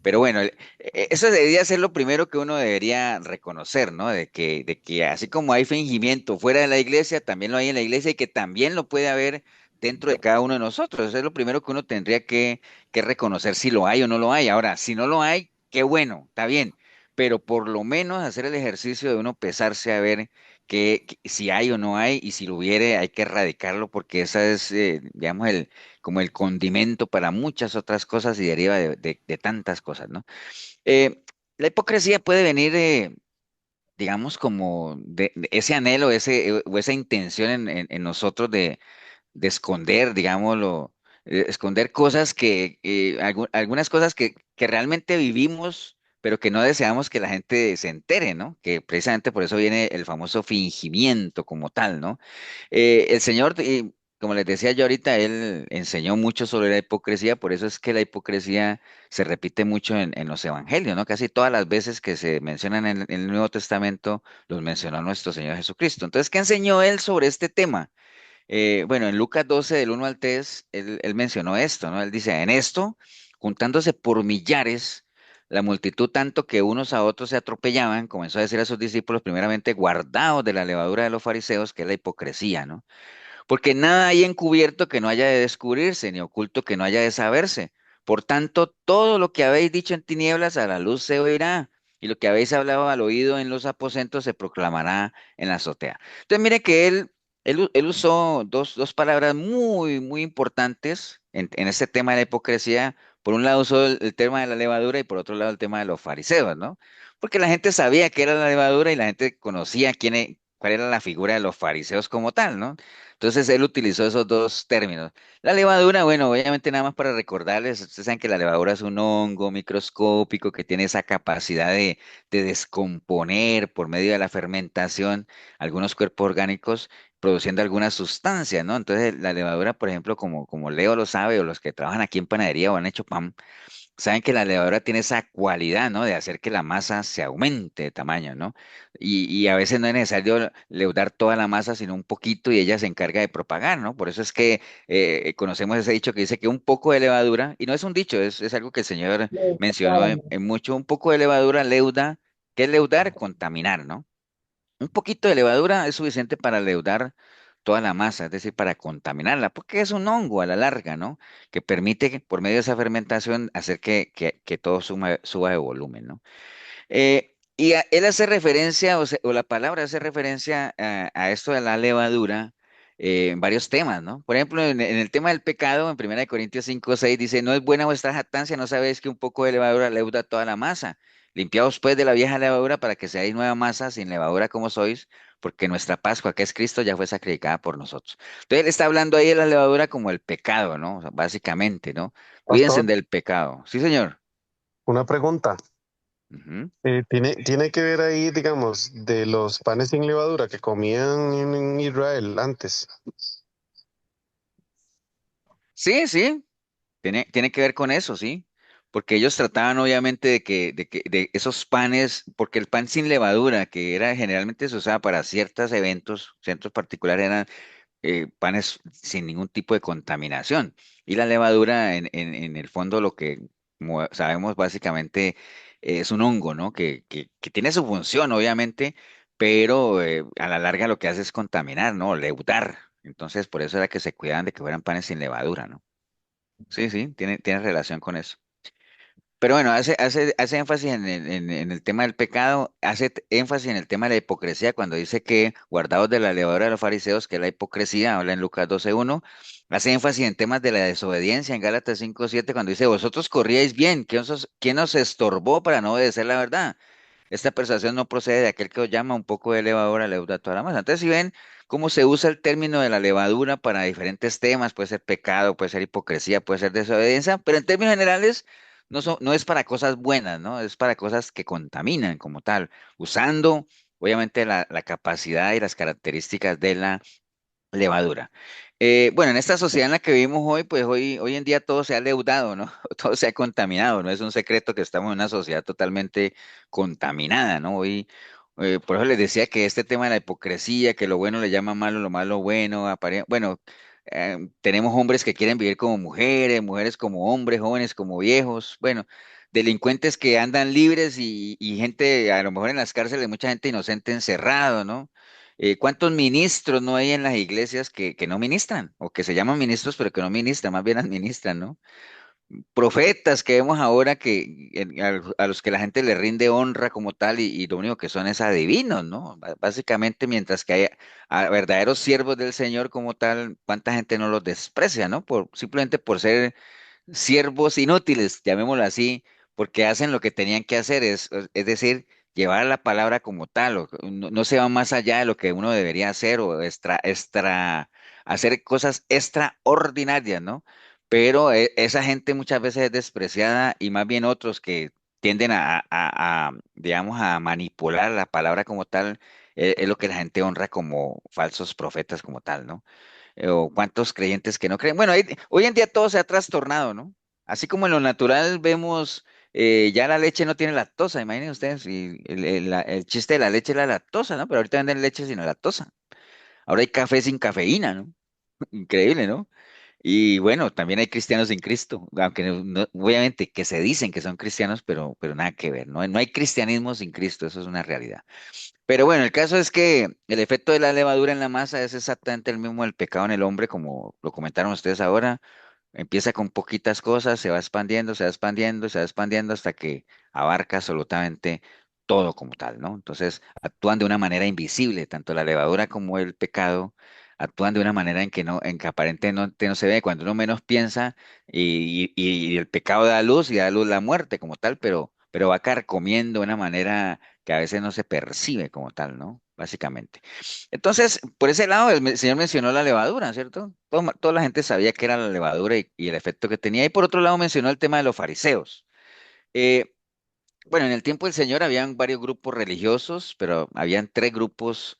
Pero bueno, eso debería ser lo primero que uno debería reconocer, ¿no? De que así como hay fingimiento fuera de la iglesia, también lo hay en la iglesia y que también lo puede haber dentro de cada uno de nosotros. Eso es lo primero que uno tendría que reconocer si lo hay o no lo hay. Ahora, si no lo hay, qué bueno, está bien. pero por lo menos hacer el ejercicio de uno pesarse a ver si hay o no hay, y si lo hubiere hay que erradicarlo, porque esa es, digamos, como el condimento para muchas otras cosas y deriva de tantas cosas, ¿no? La hipocresía puede venir, digamos, como de ese anhelo, o esa intención en nosotros de esconder, digámoslo, esconder cosas algunas cosas que realmente vivimos, pero que no deseamos que la gente se entere, ¿no? Que precisamente por eso viene el famoso fingimiento como tal, ¿no? El Señor, como les decía yo ahorita, Él enseñó mucho sobre la hipocresía, por eso es que la hipocresía se repite mucho en los evangelios, ¿no? Casi todas las veces que se mencionan en el Nuevo Testamento, los mencionó nuestro Señor Jesucristo. Entonces, ¿qué enseñó Él sobre este tema? Bueno, en Lucas 12, del 1 al 3, él mencionó esto, ¿no? Él dice, en esto, juntándose por millares, la multitud tanto que unos a otros se atropellaban, comenzó a decir a sus discípulos, primeramente, guardaos de la levadura de los fariseos, que es la hipocresía, ¿no? Porque nada hay encubierto que no haya de descubrirse, ni oculto que no haya de saberse. Por tanto, todo lo que habéis dicho en tinieblas a la luz se oirá, y lo que habéis hablado al oído en los aposentos se proclamará en la azotea. Entonces, mire que él usó dos palabras muy, muy importantes en este tema de la hipocresía. Por un lado usó el tema de la levadura y por otro lado el tema de los fariseos, ¿no? Porque la gente sabía que era la levadura y la gente conocía cuál era la figura de los fariseos como tal, ¿no? Entonces él utilizó esos dos términos. La levadura, bueno, obviamente nada más para recordarles, ustedes saben que la levadura es un hongo microscópico que tiene esa capacidad de descomponer por medio de la fermentación algunos cuerpos orgánicos, produciendo alguna sustancia, ¿no? Entonces la levadura, por ejemplo, como Leo lo sabe, o los que trabajan aquí en panadería o han hecho pan, saben que la levadura tiene esa cualidad, ¿no? De hacer que la masa se aumente de tamaño, ¿no? Y a veces no es necesario leudar toda la masa, sino un poquito, y ella se encarga de propagar, ¿no? Por eso es que conocemos ese dicho que dice que un poco de levadura, y no es un dicho, es algo que el Señor mencionó en mucho, un poco de levadura leuda. ¿Qué es leudar? Contaminar, ¿no? Un poquito de levadura es suficiente para leudar toda la masa, es decir, para contaminarla, porque es un hongo a la larga, ¿no? Que permite, por medio de esa fermentación, hacer que todo suba de volumen, ¿no? Él hace referencia, o la palabra hace referencia a esto de la levadura en varios temas, ¿no? Por ejemplo, en el tema del pecado, en 1 Corintios 5:6 dice, no es buena vuestra jactancia, no sabéis que un poco de levadura leuda toda la masa. Limpiaos pues de la vieja levadura para que seáis nueva masa, sin levadura como sois, porque nuestra Pascua, que es Cristo, ya fue sacrificada por nosotros. Entonces él está hablando ahí de la levadura como el pecado, ¿no? O sea, básicamente, ¿no? Cuídense Pastor, del pecado. Sí, señor. una pregunta. Ujú. ¿Tiene que ver ahí, digamos, de los panes sin levadura que comían en Israel antes? Sí, sí, tiene que ver con eso, sí, porque ellos trataban obviamente de esos panes, porque el pan sin levadura, que era generalmente se usaba para ciertos eventos, centros particulares, eran panes sin ningún tipo de contaminación. Y la levadura, en el fondo, lo que como sabemos básicamente es un hongo, ¿no? Que tiene su función, obviamente, pero a la larga lo que hace es contaminar, ¿no? Leudar. Entonces, por eso era que se cuidaban de que fueran panes sin levadura, ¿no? Sí, sí, tiene relación con eso. Pero bueno, hace énfasis en el tema del pecado, énfasis en el tema de la hipocresía cuando dice que guardados de la levadura de los fariseos, que es la hipocresía, habla en Lucas 12:1. Hace énfasis en temas de la desobediencia en Gálatas 5:7 cuando dice, vosotros corríais bien, ¿quién os estorbó para no obedecer la verdad? Esta persuasión no procede de aquel que os llama un poco de levadura, leuda toda la masa. Entonces, si ven cómo se usa el término de la levadura para diferentes temas, puede ser pecado, puede ser hipocresía, puede ser desobediencia, pero en términos generales no es para cosas buenas, ¿no? Es para cosas que contaminan como tal, usando obviamente la capacidad y las características de la levadura. Bueno, en esta sociedad en la que vivimos hoy, pues hoy en día todo se ha leudado, ¿no? Todo se ha contaminado, no es un secreto que estamos en una sociedad totalmente contaminada, ¿no? Por eso les decía que este tema de la hipocresía, que lo bueno le llama malo, lo malo bueno, bueno, tenemos hombres que quieren vivir como mujeres, mujeres como hombres, jóvenes como viejos, bueno, delincuentes que andan libres y gente, a lo mejor en las cárceles, mucha gente inocente encerrado, ¿no? ¿Cuántos ministros no hay en las iglesias que no ministran? O que se llaman ministros, pero que no ministran, más bien administran, ¿no? profetas que vemos ahora que a los que la gente le rinde honra como tal y lo único que son es adivinos, ¿no? Básicamente, mientras que hay a verdaderos siervos del Señor como tal, cuánta gente no los desprecia, ¿no? Simplemente por ser siervos inútiles, llamémoslo así, porque hacen lo que tenían que hacer, es decir, llevar la palabra como tal, no se va más allá de lo que uno debería hacer o hacer cosas extraordinarias, ¿no? Pero esa gente muchas veces es despreciada y más bien otros que tienden digamos, a manipular la palabra como tal, es lo que la gente honra como falsos profetas como tal, ¿no? O cuántos creyentes que no creen. Bueno, hoy en día todo se ha trastornado, ¿no? Así como en lo natural vemos, ya la leche no tiene lactosa, imaginen ustedes, y el chiste de la leche es la lactosa, ¿no? Pero ahorita venden leche sin lactosa. Ahora hay café sin cafeína, ¿no? Increíble, ¿no? Y bueno, también hay cristianos sin Cristo, aunque obviamente que se dicen que son cristianos, pero nada que ver, ¿no? No hay cristianismo sin Cristo, eso es una realidad. Pero bueno, el caso es que el efecto de la levadura en la masa es exactamente el mismo del pecado en el hombre, como lo comentaron ustedes ahora. Empieza con poquitas cosas, se va expandiendo, se va expandiendo, se va expandiendo hasta que abarca absolutamente todo como tal, ¿no? Entonces, actúan de una manera invisible, tanto la levadura como el pecado, actúan de una manera en que aparentemente no se ve, cuando uno menos piensa, y el pecado da luz y da luz la muerte como tal, pero va carcomiendo de una manera que a veces no se percibe como tal, ¿no? Básicamente. Entonces, por ese lado, Señor mencionó la levadura, ¿cierto? Toda la gente sabía que era la levadura y el efecto que tenía. Y por otro lado, mencionó el tema de los fariseos. Eh, bueno, en el tiempo del Señor habían varios grupos religiosos, pero habían tres grupos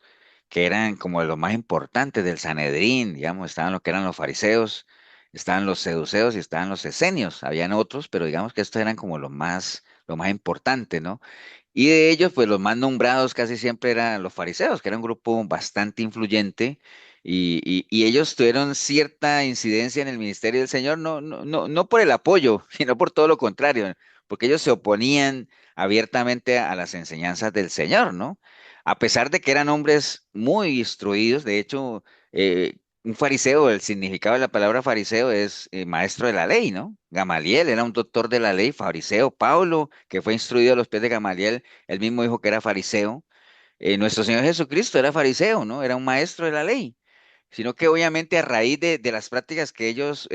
que eran como de los más importantes del Sanedrín, digamos, estaban lo que eran los fariseos, estaban los seduceos y estaban los esenios. Habían otros, pero digamos que estos eran como lo más importante, ¿no? Y de ellos, pues los más nombrados casi siempre eran los fariseos, que era un grupo bastante influyente, y ellos tuvieron cierta incidencia en el ministerio del Señor, no por el apoyo, sino por todo lo contrario, porque ellos se oponían abiertamente a las enseñanzas del Señor, ¿no? A pesar de que eran hombres muy instruidos, de hecho, un fariseo, el significado de la palabra fariseo es maestro de la ley, ¿no? Gamaliel era un doctor de la ley, fariseo. Pablo, que fue instruido a los pies de Gamaliel, él mismo dijo que era fariseo. Nuestro Señor Jesucristo era fariseo, ¿no? Era un maestro de la ley. Sino que obviamente a raíz de las prácticas que ellos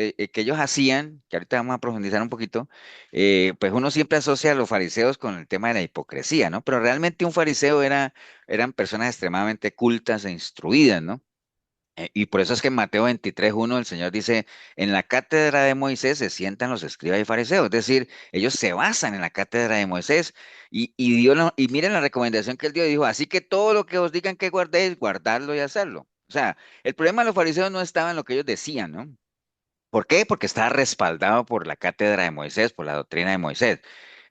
hacían, que ahorita vamos a profundizar un poquito, pues uno siempre asocia a los fariseos con el tema de la hipocresía, ¿no? Pero realmente un fariseo eran personas extremadamente cultas e instruidas, ¿no? Y por eso es que en Mateo 23:1 el Señor dice, en la cátedra de Moisés se sientan los escribas y fariseos, es decir, ellos se basan en la cátedra de Moisés y miren la recomendación que él dio, dijo, así que todo lo que os digan que guardéis, guardadlo y hacerlo. O sea, el problema de los fariseos no estaba en lo que ellos decían, ¿no? ¿Por qué? Porque estaba respaldado por la cátedra de Moisés, por la doctrina de Moisés.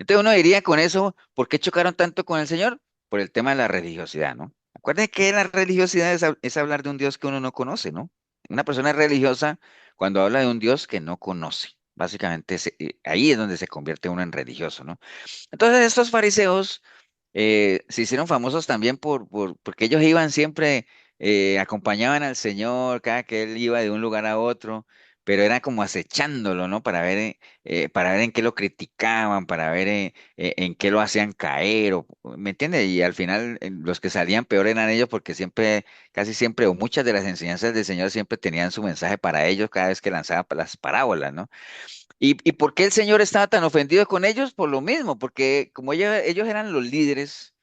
Entonces uno diría con eso, ¿por qué chocaron tanto con el Señor? Por el tema de la religiosidad, ¿no? Acuérdense que la religiosidad es hablar de un Dios que uno no conoce, ¿no? Una persona religiosa cuando habla de un Dios que no conoce. Básicamente ahí es donde se convierte uno en religioso, ¿no? Entonces estos fariseos se hicieron famosos también porque ellos iban siempre, acompañaban al Señor cada que él iba de un lugar a otro, pero era como acechándolo, ¿no? Para ver en qué lo criticaban, para ver en qué lo hacían caer, ¿me entiendes? Y al final los que salían peor eran ellos porque siempre, casi siempre, o muchas de las enseñanzas del Señor siempre tenían su mensaje para ellos cada vez que lanzaba las parábolas, ¿no? ¿Y por qué el Señor estaba tan ofendido con ellos? Por lo mismo, porque como ellos eran los líderes,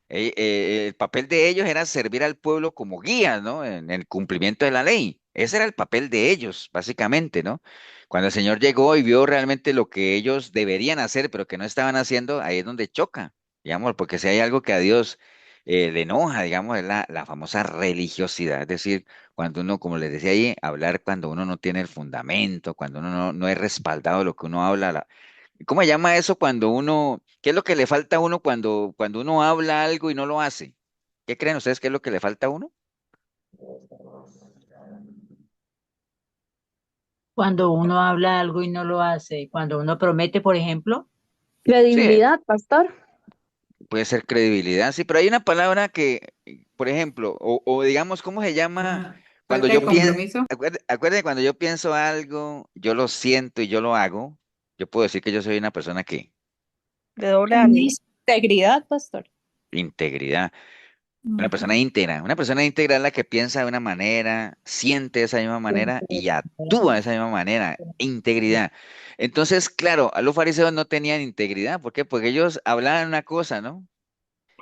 el papel de ellos era servir al pueblo como guías, ¿no? En el cumplimiento de la ley. Ese era el papel de ellos, básicamente, ¿no? Cuando el Señor llegó y vio realmente lo que ellos deberían hacer, pero que no estaban haciendo, ahí es donde choca, digamos, porque si hay algo que a Dios le enoja, digamos, es la famosa religiosidad. Es decir, cuando uno, como les decía ahí, hablar cuando uno no tiene el fundamento, cuando uno no es respaldado de lo que uno habla. ¿Cómo se llama eso cuando qué es lo que le falta a uno cuando uno habla algo y no lo hace? ¿Qué creen ustedes que es lo que le falta a uno? Cuando uno habla algo y no lo hace, cuando uno promete, por ejemplo, Sí, Credibilidad, pastor. puede ser credibilidad, sí, pero hay una palabra que, por ejemplo, o digamos, ¿cómo se llama Ajá. cuando Falta de yo pienso, compromiso. acuérdense, cuando yo pienso algo, yo lo siento y yo lo hago, yo puedo decir que yo soy una persona que, De doble ánimo. Integridad, pastor. integridad, una persona íntegra es la que piensa de una manera, siente de esa misma manera y actúa de esa misma manera, integridad. Entonces, claro, a los fariseos no tenían integridad, ¿por qué? Porque ellos hablaban una cosa, ¿no?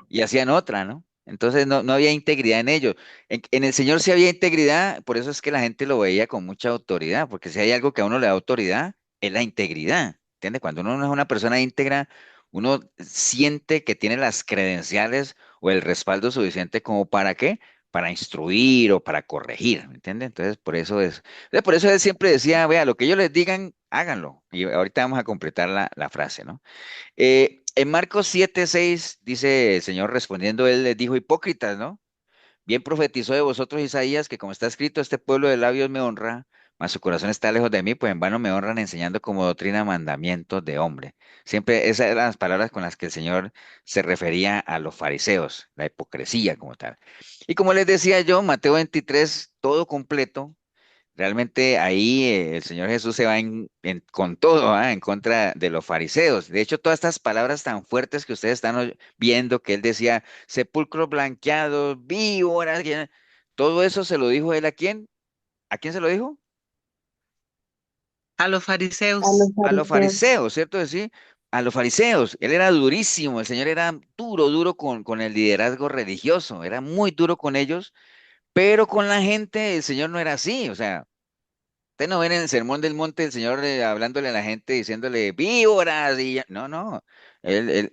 Y hacían otra, ¿no? Entonces no había integridad en ellos. En el Señor sí había integridad, por eso es que la gente lo veía con mucha autoridad, porque si hay algo que a uno le da autoridad, es la integridad, ¿entiendes? Cuando uno no es una persona íntegra, uno siente que tiene las credenciales o el respaldo suficiente como para qué, para instruir o para corregir, ¿me entiendes? Entonces, por eso es. Entonces, por eso él siempre decía, vea, lo que ellos les digan, háganlo. Y ahorita vamos a completar la frase, ¿no? En Marcos 7:6 dice el Señor respondiendo, él les dijo, hipócritas, ¿no? Bien profetizó de vosotros Isaías que como está escrito, este pueblo de labios me honra, mas su corazón está lejos de mí, pues en vano me honran enseñando como doctrina mandamientos de hombre. Siempre esas eran las palabras con las que el Señor se refería a los fariseos, la hipocresía como tal. Y como les decía yo, Mateo 23, todo completo. Realmente ahí el Señor Jesús se va con todo, ¿ah? En contra de los fariseos. De hecho, todas estas palabras tan fuertes que ustedes están viendo, que él decía, sepulcros blanqueados, víboras, todo eso se lo dijo él a quién? ¿A quién se lo dijo? A los A fariseos. los A los fariseos. fariseos, ¿cierto? Sí, a los fariseos. Él era durísimo, el Señor era duro, duro con el liderazgo religioso, era muy duro con ellos, pero con la gente el Señor no era así, o sea. Usted no ven en el Sermón del Monte el Señor hablándole a la gente, diciéndole víboras y no, no. Él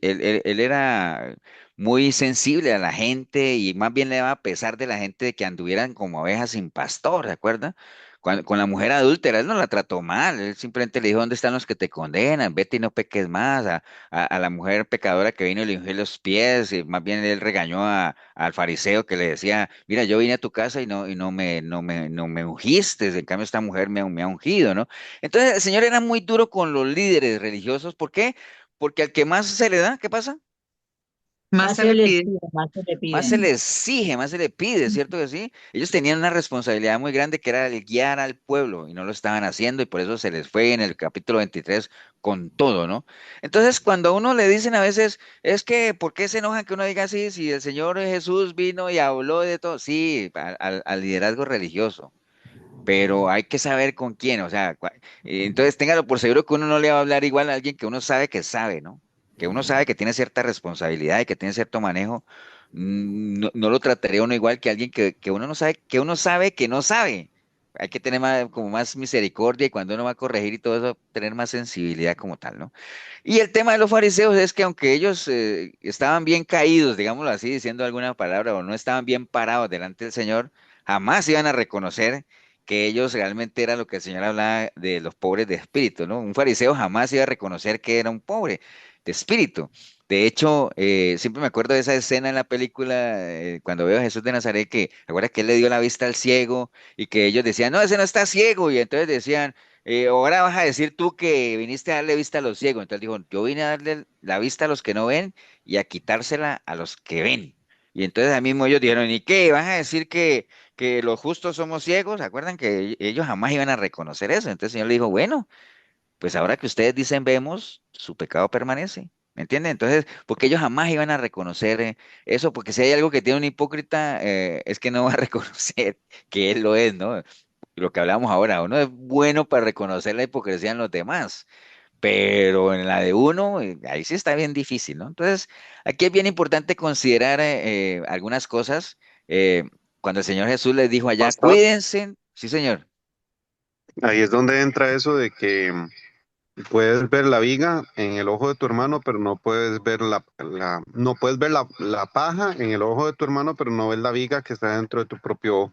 era muy sensible a la gente y más bien le daba pesar de la gente de que anduvieran como ovejas sin pastor, ¿de acuerdo? Con la mujer adúltera, él no la trató mal, él simplemente le dijo, ¿dónde están los que te condenan? Vete y no peques más. A la mujer pecadora que vino y le ungió los pies, y más bien él regañó al fariseo que le decía, mira, yo vine a tu casa y no me ungiste, en cambio esta mujer me ha ungido, ¿no? Entonces el Señor era muy duro con los líderes religiosos, ¿por qué? Porque al que más se le da, ¿qué pasa? Más Más se se le les pide. pide, más se le Más se piden. le exige, más se le pide, ¿cierto que sí? Ellos tenían una responsabilidad muy grande que era el guiar al pueblo y no lo estaban haciendo y por eso se les fue en el capítulo 23 con todo, ¿no? Entonces, cuando a uno le dicen a veces, es que, ¿por qué se enojan que uno diga así si el Señor Jesús vino y habló de todo? Sí, al liderazgo religioso, pero hay que saber con quién, o sea, entonces téngalo por seguro que uno no le va a hablar igual a alguien que uno sabe, ¿no? Que uno sabe que tiene cierta responsabilidad y que tiene cierto manejo, no lo trataría uno igual que alguien que uno no sabe, que uno sabe que no sabe. Hay que tener como más misericordia y cuando uno va a corregir y todo eso, tener más sensibilidad como tal, ¿no? Y el tema de los fariseos es que aunque ellos estaban bien caídos, digámoslo así, diciendo alguna palabra, o no estaban bien parados delante del Señor, jamás iban a reconocer que ellos realmente eran lo que el Señor hablaba de los pobres de espíritu, ¿no? Un fariseo jamás iba a reconocer que era un pobre de espíritu. De hecho, siempre me acuerdo de esa escena en la película, cuando veo a Jesús de Nazaret, que recuerda que él le dio la vista al ciego y que ellos decían, no, ese no está ciego, y entonces decían, ahora vas a decir tú que viniste a darle vista a los ciegos. Entonces dijo, yo vine a darle la vista a los que no ven y a quitársela a los que ven. Y entonces ahí mismo ellos dijeron, ¿y qué? ¿Vas a decir que los justos somos ciegos? ¿Se acuerdan que ellos jamás iban a reconocer eso? Entonces el Señor le dijo, bueno, pues ahora que ustedes dicen vemos, su pecado permanece. ¿Me entienden? Entonces, porque ellos jamás iban a reconocer eso, porque si hay algo que tiene un hipócrita, es que no va a reconocer que él lo es, ¿no? Lo que hablamos ahora, uno es bueno para reconocer la hipocresía en los demás, pero en la de uno, ahí sí está bien difícil, ¿no? Entonces, aquí es bien importante considerar algunas cosas. eh, Cuando el Señor Jesús les dijo allá, Pastor, cuídense, sí, señor. ahí es donde entra eso de que puedes ver la viga en el ojo de tu hermano, pero no puedes ver no puedes ver la paja en el ojo de tu hermano, pero no ves la viga que está dentro de tu propio ojo.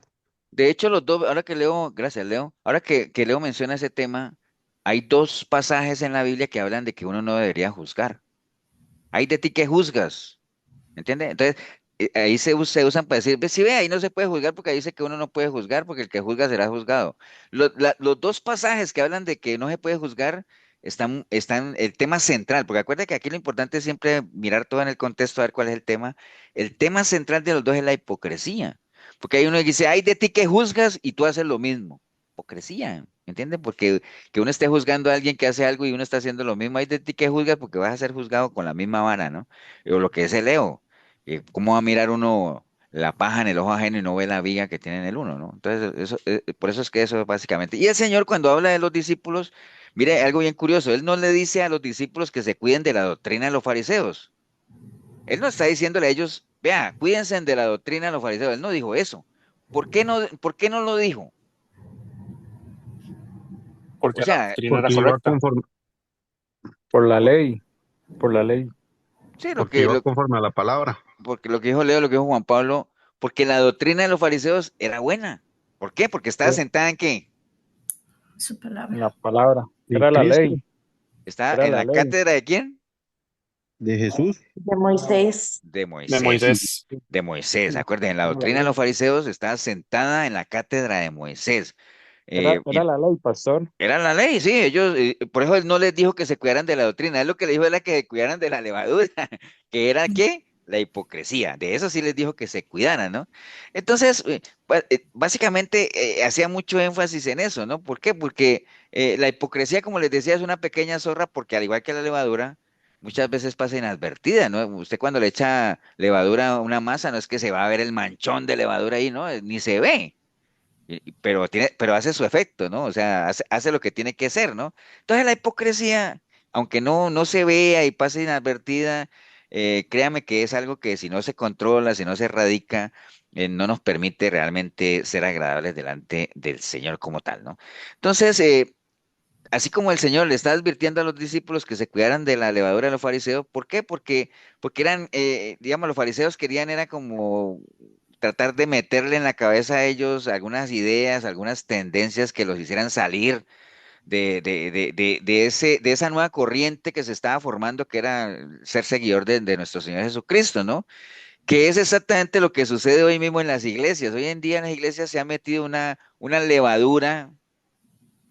De hecho, los dos, ahora que Leo, gracias, Leo, ahora que Leo menciona ese tema, hay dos pasajes en la Biblia que hablan de que uno no debería juzgar. Hay de ti que juzgas. ¿Me entiende? Entonces, ahí se usan para decir, si ve, ahí no se puede juzgar porque ahí dice que uno no puede juzgar porque el que juzga será juzgado. Los dos pasajes que hablan de que no se puede juzgar están el tema central, porque acuérdate que aquí lo importante es siempre mirar todo en el contexto, a ver cuál es el tema. El tema central de los dos es la hipocresía, porque hay uno que dice, ay de ti que juzgas y tú haces lo mismo. Hipocresía. ¿me entiende? Porque que uno esté juzgando a alguien que hace algo y uno está haciendo lo mismo, hay de ti que juzgas porque vas a ser juzgado con la misma vara, ¿no? O lo que es el ego. ¿Cómo va a mirar uno la paja en el ojo ajeno y no ve la viga que tiene en el uno, ¿no? Entonces, eso, por eso es que eso es básicamente. Y el Señor cuando habla de los discípulos, mire, algo bien curioso, Él no le dice a los discípulos que se cuiden de la doctrina de los fariseos. Él no está diciéndole a ellos, vea, cuídense de la doctrina de los fariseos. Él no dijo eso. Por qué no lo dijo? O Porque la sea, doctrina era porque iba correcta. conforme, Por la por- ley, por la ley. sí, porque iba conforme a la palabra. porque lo que dijo Leo, lo que dijo Juan Pablo, porque la doctrina de los fariseos era buena. ¿Por qué? Porque estaba Era sentada en qué? Su en la palabra. palabra. En Era la Cristo, ley. Está Era en la la ley. cátedra de quién? de Jesús. De Moisés. De De Moisés. Moisés. De Moisés. Acuérdense, la Era la doctrina de los ley. fariseos está sentada en la cátedra de Moisés. Era la ley, pastor. Era la ley, sí, ellos, por eso él no les dijo que se cuidaran de la doctrina, él lo que le dijo era que se cuidaran de la levadura, que era ¿qué? La hipocresía, de eso sí les dijo que se cuidaran, ¿no? Entonces, básicamente hacía mucho énfasis en eso, ¿no? ¿Por qué? Porque la hipocresía, como les decía, es una pequeña zorra, porque al igual que la levadura, muchas veces pasa inadvertida, ¿no? Usted cuando le echa levadura a una masa, no es que se va a ver el manchón de levadura ahí, ¿no? Ni se ve. Pero pero hace su efecto, ¿no? O sea, hace lo que tiene que hacer, ¿no? Entonces la hipocresía, aunque no se vea y pase inadvertida, créame que es algo que si no se controla, si no se erradica, no nos permite realmente ser agradables delante del Señor como tal, ¿no? Entonces, así como el Señor le está advirtiendo a los discípulos que se cuidaran de la levadura de los fariseos, ¿por qué? Porque eran, digamos, los fariseos querían, era como tratar de meterle en la cabeza a ellos algunas ideas, algunas tendencias que los hicieran salir de esa nueva corriente que se estaba formando, que era ser seguidor de nuestro Señor Jesucristo, ¿no? Que es exactamente lo que sucede hoy mismo en las iglesias. Hoy en día en las iglesias se ha metido una levadura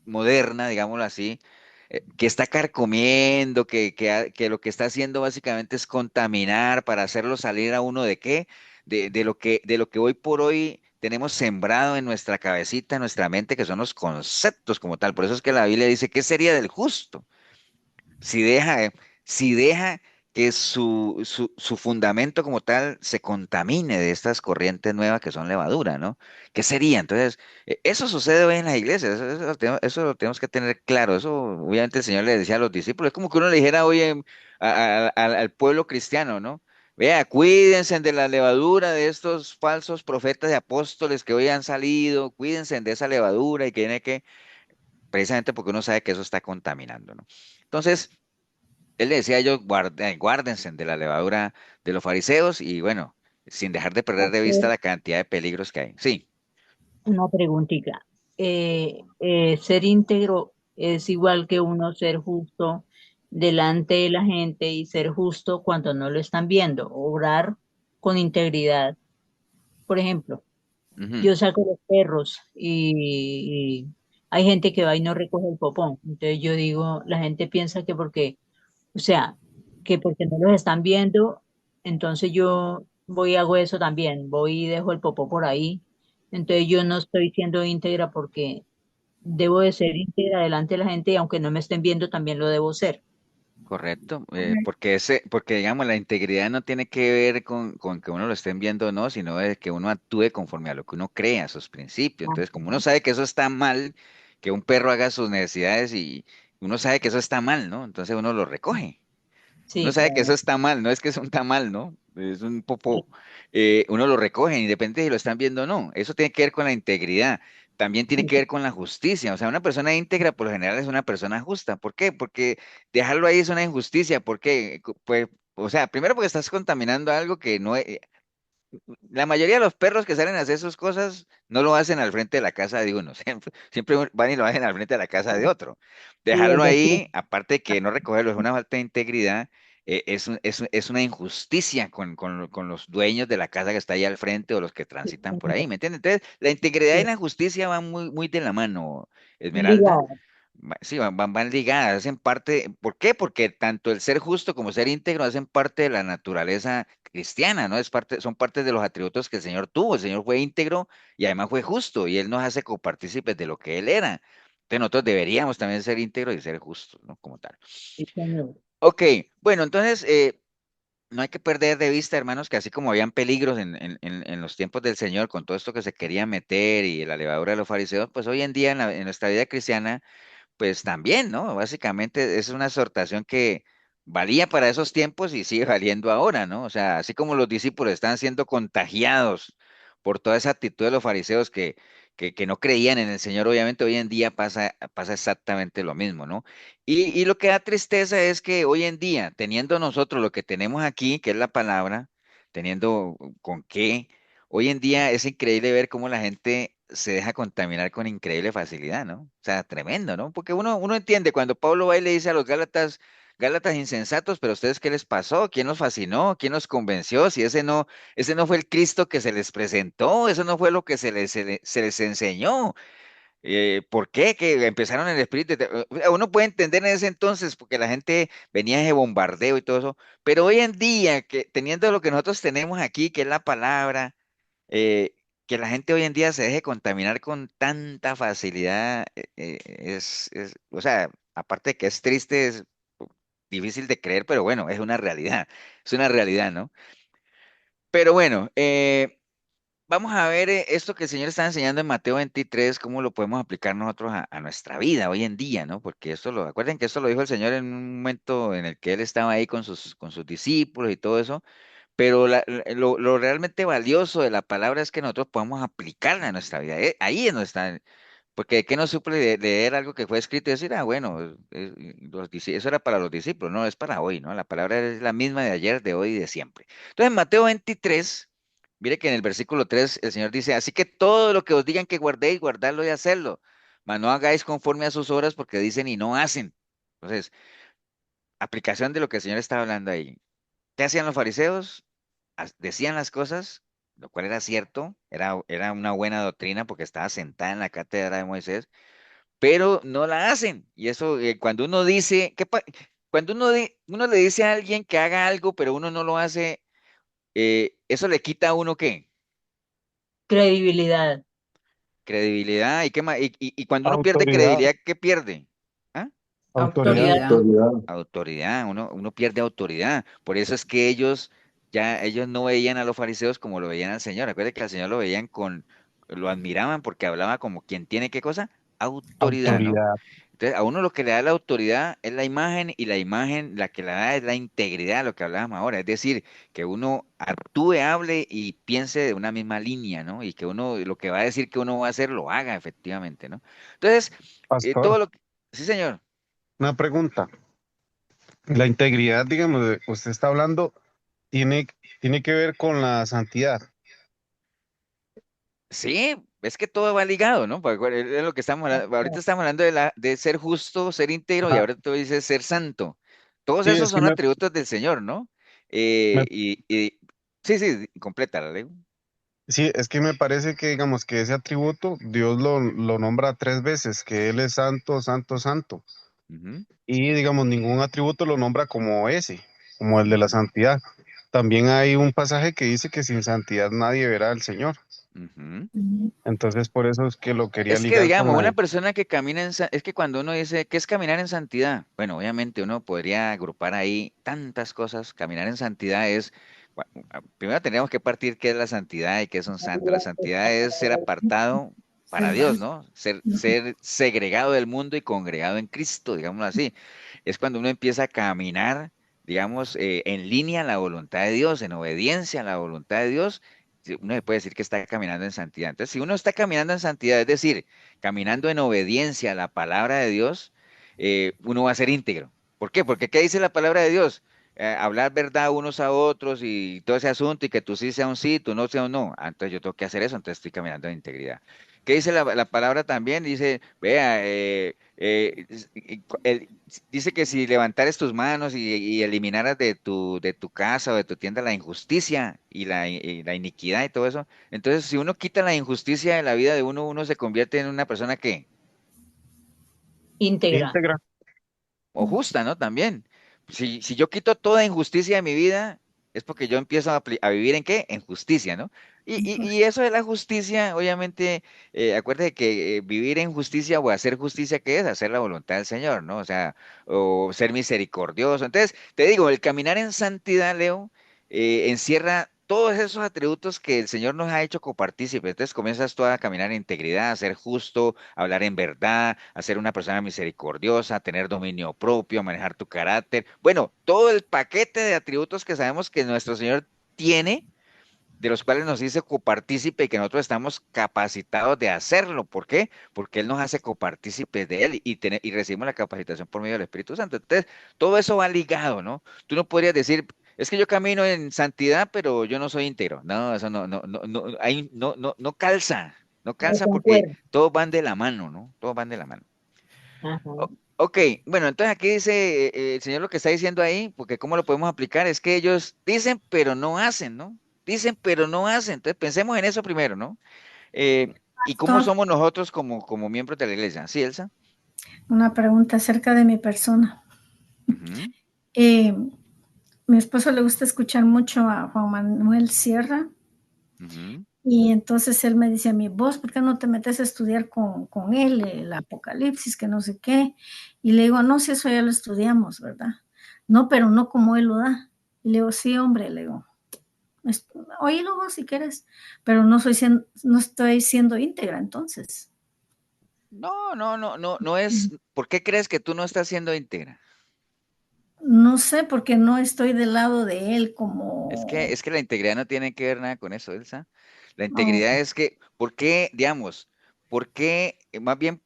moderna, digámoslo así, que está carcomiendo, que lo que está haciendo básicamente es contaminar para hacerlo salir a uno de qué, de lo que hoy por hoy tenemos sembrado en nuestra cabecita, en nuestra mente, que son los conceptos como tal. Por eso es que la Biblia dice, ¿qué sería del justo? Si deja, si deja que su fundamento como tal se contamine de estas corrientes nuevas que son levadura, ¿no? ¿Qué sería? Entonces, eso sucede hoy en las iglesias, eso lo tenemos que tener claro, eso obviamente el Señor le decía a los discípulos, es como que uno le dijera hoy al pueblo cristiano, ¿no? Vea, cuídense de la levadura de estos falsos profetas y apóstoles que hoy han salido, cuídense de esa levadura y que tiene que, precisamente porque uno sabe que eso está contaminando, ¿no? Entonces, él le decía a ellos, guárdense de la levadura de los fariseos y bueno, sin dejar de perder de vista Hacer la cantidad de peligros que hay. Sí. una preguntita. Ser íntegro es igual que uno ser justo delante de la gente y ser justo cuando no lo están viendo, obrar con integridad. Por ejemplo, Ujú. yo saco los perros y hay gente que va y no recoge el popón. Entonces yo digo, la gente piensa que porque, o sea, que porque no los están viendo, entonces yo voy y hago eso también, voy y dejo el popó por ahí. Entonces yo no estoy siendo íntegra porque debo de ser íntegra delante de la gente y aunque no me estén viendo, también lo debo ser. Correcto, porque digamos la integridad no tiene que ver con que uno lo estén viendo o no, sino de que uno actúe conforme a lo que uno crea, a sus principios. Entonces, como uno sabe que eso está mal, que un perro haga sus necesidades y uno sabe que eso está mal, ¿no? Entonces uno lo recoge. Uno Sí, sabe que eso está mal, no es que es un tamal, ¿no? Es un popó. Uno lo recoge, independiente de si lo están viendo o no. Eso tiene que ver con la integridad. También tiene que ver con la justicia. O sea, una persona íntegra por lo general es una persona justa. ¿Por qué? Porque dejarlo ahí es una injusticia. ¿Por qué? Pues, o sea, primero porque estás contaminando algo que no es. La mayoría de los perros que salen a hacer sus cosas no lo hacen al frente de la casa de uno, siempre van y lo hacen al frente de la casa de otro. y el Dejarlo vecino. ahí, aparte de que no recogerlo es una falta de integridad, es una injusticia con los dueños de la casa que está ahí al frente o los que transitan por ahí, ¿me entiendes? Entonces, la integridad y la justicia van muy de la mano, Esmeralda. Ligado. Sí, van ligadas, hacen parte. ¿Por qué? Porque tanto el ser justo como ser íntegro hacen parte de la naturaleza cristiana, ¿no? Son parte de los atributos que el Señor tuvo. El Señor fue íntegro y además fue justo, y Él nos hace copartícipes de lo que Él era. Entonces nosotros deberíamos también ser íntegros y ser justos, ¿no? Como tal. Sí, señor. Ok, bueno, entonces no hay que perder de vista, hermanos, que así como habían peligros en los tiempos del Señor con todo esto que se quería meter y la levadura de los fariseos, pues hoy en día en nuestra vida cristiana pues también, ¿no? Básicamente es una exhortación que valía para esos tiempos y sigue valiendo ahora, ¿no? O sea, así como los discípulos están siendo contagiados por toda esa actitud de los fariseos que no creían en el Señor, obviamente hoy en día pasa exactamente lo mismo, ¿no? Y lo que da tristeza es que hoy en día, teniendo nosotros lo que tenemos aquí, que es la palabra, teniendo con qué, hoy en día es increíble ver cómo la gente se deja contaminar con increíble facilidad, ¿no? O sea, tremendo, ¿no? Porque uno entiende cuando Pablo va y le dice a los Gálatas, Gálatas insensatos, pero ustedes ¿qué les pasó? ¿Quién los fascinó? ¿Quién los convenció? Si ese no fue el Cristo que se les presentó, eso no fue lo que se les enseñó. ¿Por qué? Que empezaron en el espíritu. Uno puede entender en ese entonces, porque la gente venía de bombardeo y todo eso, pero hoy en día, que teniendo lo que nosotros tenemos aquí, que es la palabra, que la gente hoy en día se deje contaminar con tanta facilidad, o sea, aparte de que es triste, es difícil de creer, pero bueno, es una realidad, ¿no? Pero bueno, vamos a ver esto que el Señor está enseñando en Mateo 23, cómo lo podemos aplicar nosotros a nuestra vida hoy en día, ¿no? Porque acuerden que esto lo dijo el Señor en un momento en el que Él estaba ahí con sus discípulos y todo eso, pero lo realmente valioso de la palabra es que nosotros podamos aplicarla a nuestra vida. Ahí es donde está. Porque ¿de qué nos suple leer algo que fue escrito y decir, bueno, eso era para los discípulos, no, es para hoy, ¿no? La palabra es la misma de ayer, de hoy y de siempre. Entonces, en Mateo 23, mire que en el versículo 3 el Señor dice, así que todo lo que os digan que guardéis, guardadlo y hacedlo, mas no hagáis conforme a sus obras porque dicen y no hacen. Entonces, aplicación de lo que el Señor estaba hablando ahí. ¿Qué hacían los fariseos? Decían las cosas, lo cual era cierto, era una buena doctrina porque estaba sentada en la cátedra de Moisés, pero no la hacen. Y eso, cuando uno dice, cuando uno le dice a alguien que haga algo, pero uno no lo hace, eso le quita a uno ¿qué? Credibilidad. Credibilidad. ¿Y qué más? Y cuando uno pierde Autoridad, credibilidad, ¿qué pierde? ¿Ah? autoridad. Autoridad. Autoridad, uno pierde autoridad. Por eso es que ellos no veían a los fariseos como lo veían al Señor. Acuérdense que al Señor lo admiraban porque hablaba como quien tiene qué cosa, autoridad, ¿no? Autoridad. Entonces, a uno lo que le da la autoridad es la imagen y la imagen, la que le da es la integridad, lo que hablábamos ahora. Es decir, que uno actúe, hable y piense de una misma línea, ¿no? Y que uno, lo que va a decir que uno va a hacer, lo haga efectivamente, ¿no? Entonces, Pastor, todo lo que... Sí, señor. Una pregunta. La integridad, digamos, usted está hablando, tiene, tiene que ver con la santidad. Sí, es que todo va ligado, ¿no? Porque es lo que estamos hablando. Ahorita estamos hablando de ser justo, ser íntegro y Ajá. ahora tú dices ser santo. Todos Sí, esos es que son atributos del Señor, ¿no? me- Sí, sí, complétala, Leo. sí, es que me parece que, digamos, que ese atributo Dios lo nombra tres veces, que Él es santo, santo, santo. Ujú, Y, digamos, ningún atributo lo nombra como ese, como el de la ujú, santidad. También hay un pasaje que dice que sin santidad nadie verá al Señor. ujú. Entonces, por eso es que lo quería Es que, ligar con digamos, la una de... persona que camina es que cuando uno dice, ¿qué es caminar en santidad? Bueno, obviamente uno podría agrupar ahí tantas cosas. Caminar en santidad primero tendríamos que partir qué es la santidad y qué es un santo. La santidad es ser apartado para Dios, ¿no? Ser segregado del mundo y congregado en Cristo, digámoslo así. Es cuando uno empieza a caminar, digamos, en línea a la voluntad de Dios, en obediencia a la voluntad de Dios, uno le puede decir que está caminando en santidad. Entonces, si uno está caminando en santidad, es decir, caminando en obediencia a la palabra de Dios, uno va a ser íntegro. ¿Por qué? Porque ¿qué dice la palabra de Dios? Hablar verdad unos a otros y todo ese asunto y que tú sí sea un sí, tú no sea un no. Entonces yo tengo que hacer eso, entonces estoy caminando en integridad. ¿Qué dice la palabra también? Dice, vea, dice que si levantares tus manos y eliminaras de tu casa o de tu tienda la injusticia y la iniquidad y todo eso, entonces si uno quita la injusticia de la vida de uno, uno se convierte en una persona que, Íntegra. íntegra. o justa, ¿no? También. Si yo quito toda injusticia de mi vida, es porque yo empiezo a vivir en qué? En justicia, ¿no? Y eso de la justicia, obviamente, acuérdate que vivir en justicia o hacer justicia, ¿qué es? Hacer la voluntad del Señor, ¿no? O sea, o ser misericordioso. Entonces, te digo, el caminar en santidad, Leo, encierra todos esos atributos que el Señor nos ha hecho copartícipes. Entonces comienzas tú a caminar en integridad, a ser justo, a hablar en verdad, a ser una persona misericordiosa, a tener dominio propio, a manejar tu carácter. Bueno, todo el paquete de atributos que sabemos que nuestro Señor tiene, de los cuales nos dice copartícipe y que nosotros estamos capacitados de hacerlo. ¿Por qué? Porque Él nos hace copartícipes de Él y recibimos la capacitación por medio del Espíritu Santo. Entonces, todo eso va ligado, ¿no? Tú no podrías decir, es que yo camino en santidad, pero yo no soy íntegro. No, eso ahí no calza, no No calza porque concuerdo. todos van de la mano, ¿no? Todos van de la mano. Ajá. Ok, bueno, entonces aquí dice el Señor lo que está diciendo ahí, porque cómo lo podemos aplicar, es que ellos dicen pero no hacen, ¿no? Dicen pero no hacen. Entonces pensemos en eso primero, ¿no? ¿Y cómo Pastor, somos nosotros como miembros de la iglesia? ¿Sí, Elsa? una pregunta acerca de mi persona. Ujú, Eh, mi esposo le gusta escuchar mucho a Juan Manuel Sierra ujú. y entonces él me dice a mí, vos, ¿por qué no te metes a estudiar con él el Apocalipsis, que no sé qué? Y le digo, no, si eso ya lo estudiamos, ¿verdad? No, pero no como él lo da. Y le digo, sí, hombre, le digo, oílo vos si quieres, pero no estoy siendo íntegra entonces. No es. ¿Por qué crees que tú no estás siendo íntegra? No sé, porque no estoy del lado de él Es como... que la integridad no tiene que ver nada con eso, Elsa. La Oh, integridad es que, ¿por qué, digamos, por qué, más bien,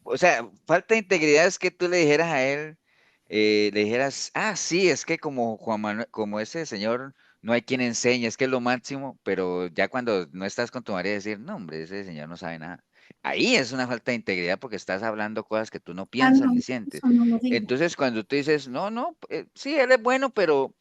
o sea, falta de integridad es que tú le dijeras a él, le dijeras, ah, sí, es que como Juan Manuel, como ese señor, no hay quien enseñe, es que es lo máximo, pero ya cuando no estás con tu marido decir, no, hombre, ese señor no sabe nada. Ahí es una falta de integridad porque estás hablando cosas que tú no piensas no, ni sientes. eso no lo digo. Entonces, cuando tú dices, no, sí, él es bueno, pero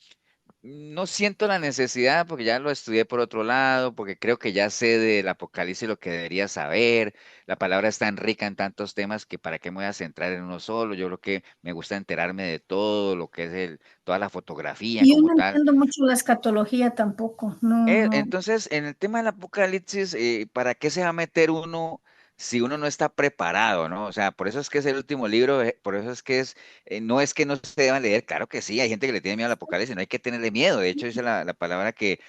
no siento la necesidad porque ya lo estudié por otro lado, porque creo que ya sé del Apocalipsis lo que debería saber. La palabra es tan rica en tantos temas que para qué me voy a centrar en uno solo. Yo creo que me gusta enterarme de todo lo que es toda la fotografía Y yo como no tal. entiendo mucho la escatología tampoco, no, no. Entonces, en el tema del Apocalipsis, ¿para qué se va a meter uno si uno no está preparado, ¿no? O sea, por eso es que es el último libro, por eso es que no es que no se deban leer, claro que sí, hay gente que le tiene miedo al Apocalipsis, no hay que tenerle miedo, de hecho dice la palabra que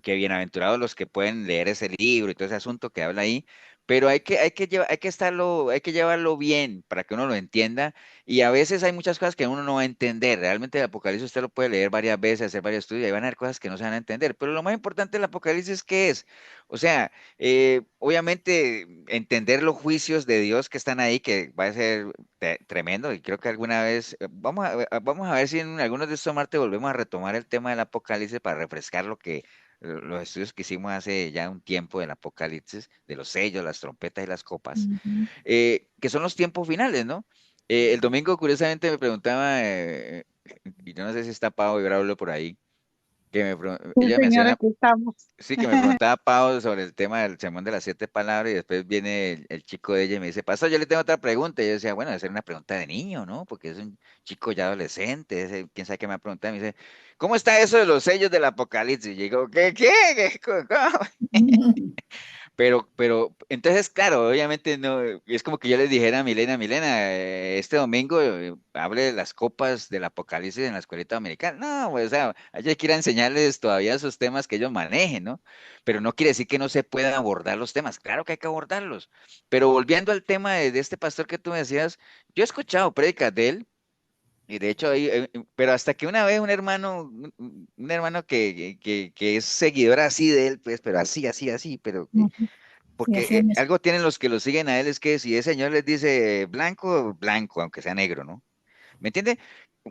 bienaventurados los que pueden leer ese libro y todo ese asunto que habla ahí, pero hay que llevarlo bien para que uno lo entienda y a veces hay muchas cosas que uno no va a entender. Realmente el Apocalipsis usted lo puede leer varias veces, hacer varios estudios, y van a haber cosas que no se van a entender. Pero lo más importante del Apocalipsis, ¿qué es? O sea, obviamente entender los juicios de Dios que están ahí, que va a ser tremendo. Y creo que alguna vez, vamos a ver si en algunos de estos martes volvemos a retomar el tema del Apocalipsis para refrescar los estudios que hicimos hace ya un tiempo del Apocalipsis, de los sellos, las trompetas y las copas Ujú. que son los tiempos finales, ¿no? El domingo, curiosamente, me preguntaba, y yo no sé si está Pau y Braulio por ahí, Sí, ella señora, menciona, aquí estamos. sí, que me preguntaba Pau sobre el tema del sermón de las 7 palabras, y después viene el chico de ella y me dice, pastor, yo le tengo otra pregunta, y yo decía, bueno, debe ser una pregunta de niño, ¿no? Porque es un chico ya adolescente, quién sabe qué me va a preguntar, me dice, ¿cómo está eso de los sellos del Apocalipsis? Y yo digo, ¿Qué? ¿Cómo? Entonces, claro, obviamente no, es como que yo les dijera a Milena, este domingo hable de las copas del Apocalipsis en la escuelita americana. No, pues, o sea, hay que ir a enseñarles todavía esos temas que ellos manejen, ¿no? Pero no quiere decir que no se puedan abordar los temas, claro que hay que abordarlos. Pero volviendo al tema de este pastor que tú me decías, yo he escuchado prédicas de él. Y de hecho, pero hasta que una vez un hermano que es seguidor así de él, pues, pero así, pero Y porque así es algo tienen los que lo siguen a él, es que si el señor les dice blanco, blanco, aunque sea negro, ¿no? ¿Me entiende?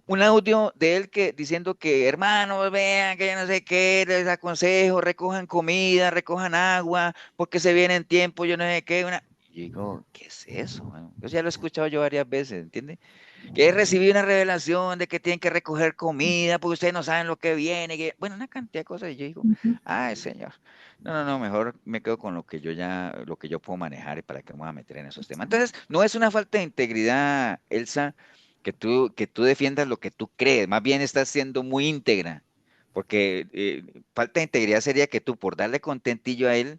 Un audio de él diciendo que, hermanos, vean que yo no sé qué, les aconsejo, recojan comida, recojan agua, porque se viene en tiempo, yo no sé qué. Y yo digo, ¿qué es eso, mano? Yo ya lo he escuchado yo varias veces, ¿entiende? Que he recibido una revelación de que tienen que recoger comida porque ustedes no saben lo que viene. Bueno, una cantidad de cosas. Y yo digo, Ujú. ay, señor. No, mejor me quedo con lo que yo puedo manejar y para qué me voy a meter en esos temas. Entonces, no es una falta de integridad, Elsa, que tú defiendas lo que tú crees. Más bien estás siendo muy íntegra. Porque falta de integridad sería que tú, por darle contentillo a él,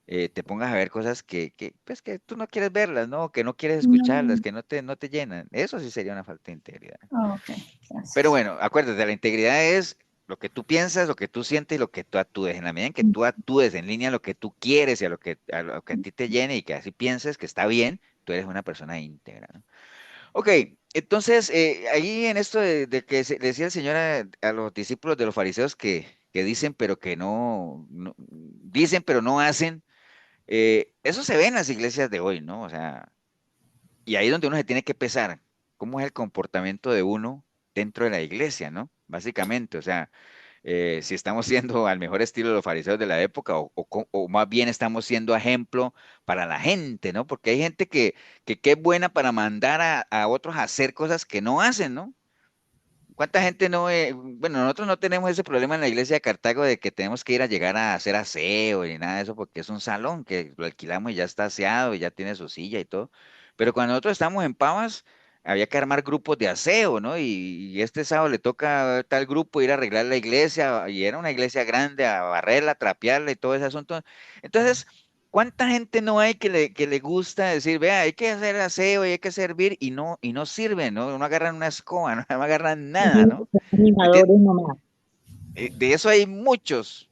te pongas a ver cosas pues, que tú no quieres verlas, ¿no? Que no quieres escucharlas, No. que no te llenan. Eso sí sería una falta de integridad. Ok, Pero gracias. bueno, acuérdate, la integridad es lo que tú piensas, lo que tú sientes y lo que tú actúes. En la medida en que tú actúes en línea a lo que tú quieres y a lo que a ti te llene y que así pienses que está bien, tú eres una persona íntegra, ¿no? Ok, entonces ahí en esto de que le decía el Señor a los discípulos de los fariseos que dicen pero que dicen pero no hacen, eso se ve en las iglesias de hoy, ¿no? O sea, y ahí es donde uno se tiene que pesar, cómo es el comportamiento de uno dentro de la iglesia, ¿no? Básicamente, o sea, si estamos siendo al mejor estilo de los fariseos de la época o más bien estamos siendo ejemplo para la gente, ¿no? Porque hay gente que es buena para mandar a otros a hacer cosas que no hacen, ¿no? ¿Cuánta gente no? Bueno, nosotros no tenemos ese problema en la iglesia de Cartago de que tenemos que ir a llegar a hacer aseo y nada de eso porque es un salón que lo alquilamos y ya está aseado y ya tiene su silla y todo. Pero cuando nosotros estamos en Pavas, había que armar grupos de aseo, ¿no? Y este sábado le toca a tal grupo ir a arreglar la iglesia y era una iglesia grande, a barrerla, trapearla y todo ese asunto. Entonces, ¿cuánta gente no hay que le gusta decir, vea, hay que hacer aseo y hay que servir y no sirven, ¿no? No agarran una escoba, no, no agarran nada, ¿no? ¿Me entiendes? Animadores nomás. De eso hay muchos.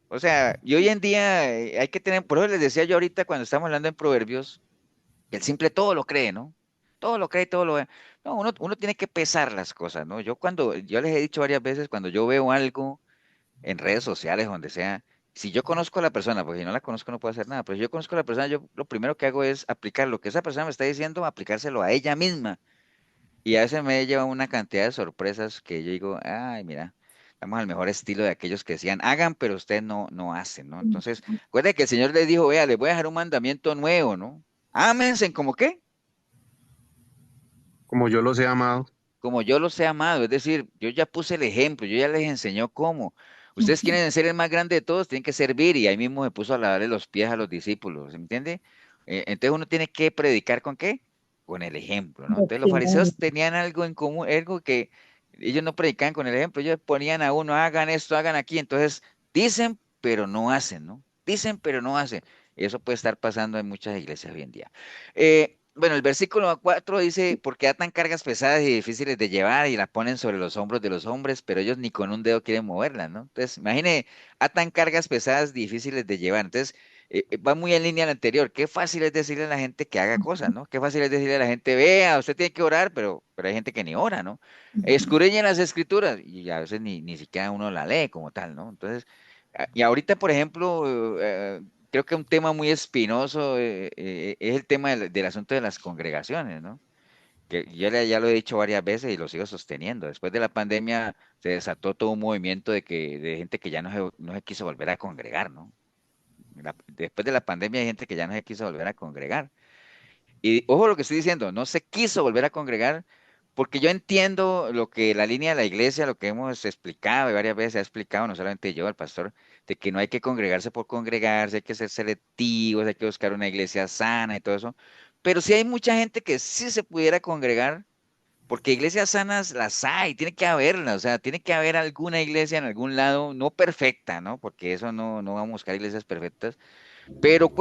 O sea, y hoy en día hay que tener, por eso les decía yo ahorita cuando estamos hablando en Proverbios, que el simple todo lo cree, ¿no? Todo lo cree, todo lo ve. No, uno tiene que pesar las cosas, ¿no? Yo les he dicho varias veces, cuando yo veo algo en redes sociales, donde sea, si yo conozco a la persona, porque si no la conozco no puedo hacer nada, pero si yo conozco a la persona, yo lo primero que hago es aplicar lo que esa persona me está diciendo, aplicárselo a ella misma. Y a veces me lleva una cantidad de sorpresas que yo digo, ay, mira, estamos al mejor estilo de aquellos que decían, hagan, pero ustedes no hacen, ¿no? Entonces, recuerda que el Señor les dijo, vea, les voy a dejar un mandamiento nuevo, ¿no? Ámense, ¿como qué? Como yo los he amado. Como yo los he amado, es decir, yo ya puse el ejemplo, yo ya les enseñó cómo. Ustedes quieren ser el más grande de todos, tienen que servir, y ahí mismo se puso a lavarle los pies a los discípulos, ¿se entiende? Entonces uno tiene que predicar ¿con qué? Con el ejemplo, ¿no? Entonces los Testimonio. fariseos tenían algo en común, algo que ellos no predicaban con el ejemplo, ellos ponían a uno, hagan esto, hagan aquí, entonces dicen, pero no hacen, ¿no? Dicen, pero no hacen. Eso puede estar pasando en muchas iglesias hoy en día. Bueno, el versículo 4 dice, porque atan cargas pesadas y difíciles de llevar y las ponen sobre los hombros de los hombres, pero ellos ni con un dedo quieren moverlas, ¿no? Entonces, imagine, atan cargas pesadas difíciles de llevar. Entonces, va muy en línea al anterior. Qué fácil es decirle a la gente que haga cosas, ¿no? Qué fácil es decirle a la gente, vea, usted tiene que orar, pero hay gente que ni ora, ¿no? Escudriñen las escrituras y a veces ni siquiera uno la lee como tal, ¿no? Entonces, y ahorita, por ejemplo, creo que un tema muy espinoso es el tema del asunto de las congregaciones, ¿no? Que ya lo he dicho varias veces y lo sigo sosteniendo. Después de la pandemia se desató todo un movimiento de gente que ya no se quiso volver a congregar, ¿no? Después de la pandemia hay gente que ya no se quiso volver a congregar. Y ojo lo que estoy diciendo, no se quiso volver a congregar porque yo entiendo lo que la línea de la iglesia, lo que hemos explicado y varias veces ha explicado, no solamente yo, el pastor, de que no hay que congregarse por congregarse, hay que ser selectivos, hay que buscar una iglesia sana y todo eso. Pero sí hay mucha gente que sí se pudiera congregar, porque iglesias sanas las hay, tiene que haberlas, o sea, tiene que haber alguna iglesia en algún lado, no perfecta, ¿no? Porque eso no vamos a buscar iglesias perfectas, pero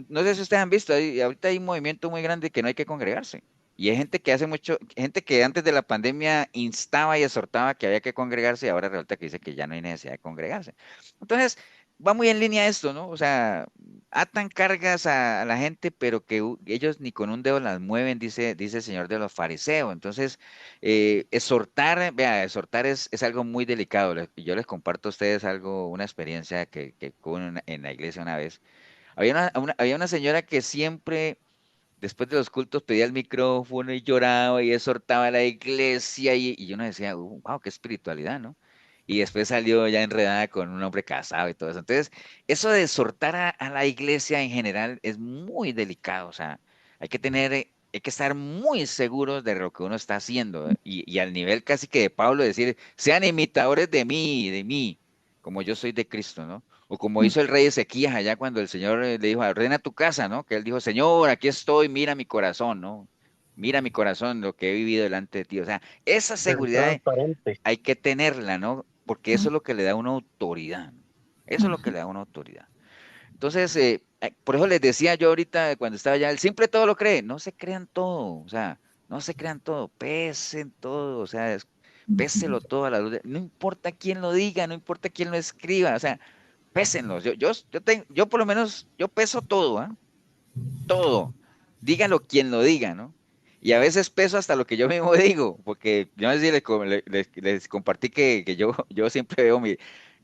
no sé si ustedes han visto, ahorita hay un movimiento muy grande que no hay que congregarse. Y hay gente que hace mucho, gente que antes de la pandemia instaba y exhortaba que había que congregarse y ahora resulta que dice que ya no hay necesidad de congregarse. Entonces, va muy en línea esto, ¿no? O sea, atan cargas a la gente, pero que ellos ni con un dedo las mueven, dice el Señor de los fariseos. Entonces, exhortar, vea, exhortar es algo muy delicado. Yo les comparto a ustedes algo, una experiencia que hubo en la iglesia una vez. Había una señora que siempre, después de los cultos, pedía el micrófono y lloraba y exhortaba a la iglesia y yo no decía, wow, qué espiritualidad, ¿no? Y después salió ya enredada con un hombre casado y todo eso. Entonces, eso de exhortar a la iglesia en general es muy delicado, o sea, hay que estar muy seguros de lo que uno está haciendo y al nivel casi que de Pablo decir, sean imitadores de mí, como yo soy de Cristo, ¿no? O como hizo el rey Ezequías allá cuando el Señor le dijo, ordena tu casa, ¿no? Que él dijo, Señor, aquí estoy, mira mi corazón, ¿no? mira mi corazón, lo que he vivido delante de ti. O sea, esa Ser seguridad transparente. hay que tenerla, ¿no? Porque eso es lo que le da una autoridad, ¿no? Eso es lo que le da una autoridad. Entonces, por eso les decía yo ahorita cuando estaba allá, el simple todo lo cree, no se crean todo, o sea, no se crean todo, pesen todo, o sea, péselo todo a la luz, no importa quién lo diga, no importa quién lo escriba, o sea, pésenlos. Yo por lo menos, yo peso todo, ¿ah? Todo. Dígalo quien lo diga, ¿no? Y a veces peso hasta lo que yo mismo digo, porque yo no sé si les compartí que yo siempre veo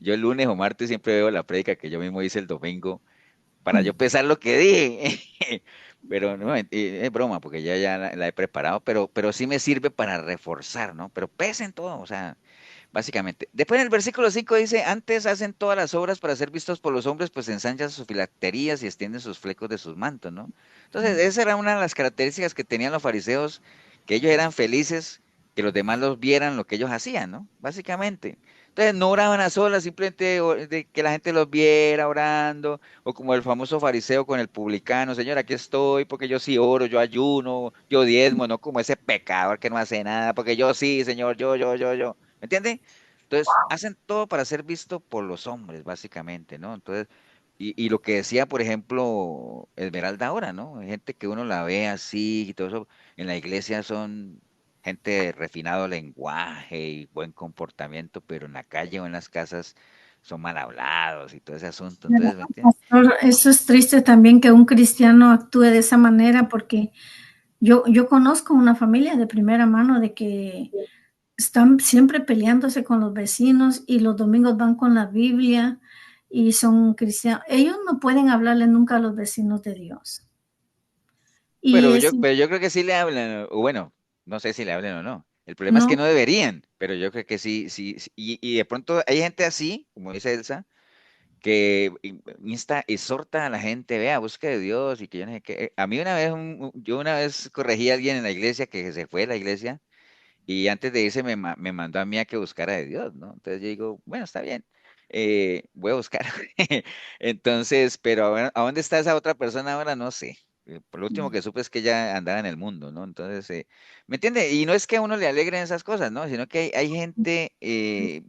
yo el lunes o martes siempre veo la prédica que yo mismo hice el domingo para yo pesar lo que dije. Pero no, es broma, porque ya la he preparado, pero sí me sirve para reforzar, ¿no? Pero pesen todo, o sea, básicamente. Después en el versículo 5 dice, antes hacen todas las obras para ser vistos por los hombres, pues ensanchan sus filacterías y extienden sus flecos de sus mantos, ¿no? Entonces, esa era una de las características que tenían los fariseos, que ellos eran felices, que los demás los vieran lo que ellos hacían, ¿no? Básicamente. Entonces, no oraban a solas, simplemente de que la gente los viera orando, o como el famoso fariseo con el publicano, Señor, aquí estoy, porque yo sí oro, yo ayuno, yo diezmo, no como ese pecador que no hace nada, porque yo sí, Señor, yo. ¿Me entiende? Entonces, hacen todo para ser visto por los hombres, básicamente, ¿no? Entonces, y lo que decía, por ejemplo, Esmeralda ahora, ¿no? Hay gente que uno la ve así y todo eso, en la iglesia son gente de refinado lenguaje y buen comportamiento, pero en la calle o en las casas son mal hablados y todo ese asunto. Entonces, ¿me entiendes? Pastor, eso es triste también que un cristiano actúe de esa manera, porque yo conozco una familia de primera mano de que están siempre peleándose con los vecinos y los domingos van con la Biblia y son cristianos. Ellos no pueden hablarle nunca a los vecinos de Dios. Y es, Pero yo creo que sí le hablan, o bueno, no sé si le hablan o no. El problema es que no, no deberían, pero yo creo que sí, sí, y de pronto hay gente así, como dice Elsa, que exhorta a la gente, vea, busque de Dios y que yo no sé qué. A mí una vez, yo una vez corregí a alguien en la iglesia que se fue de la iglesia y antes de irse me mandó a mí a que buscara de Dios, ¿no? Entonces yo digo, bueno, está bien, voy a buscar. Entonces, pero ¿a dónde está esa otra persona ahora? No sé. Por lo último que supe es que ella andaba en el mundo, ¿no? Entonces, ¿me entiende? Y no es que a uno le alegren esas cosas, ¿no? Sino que hay gente,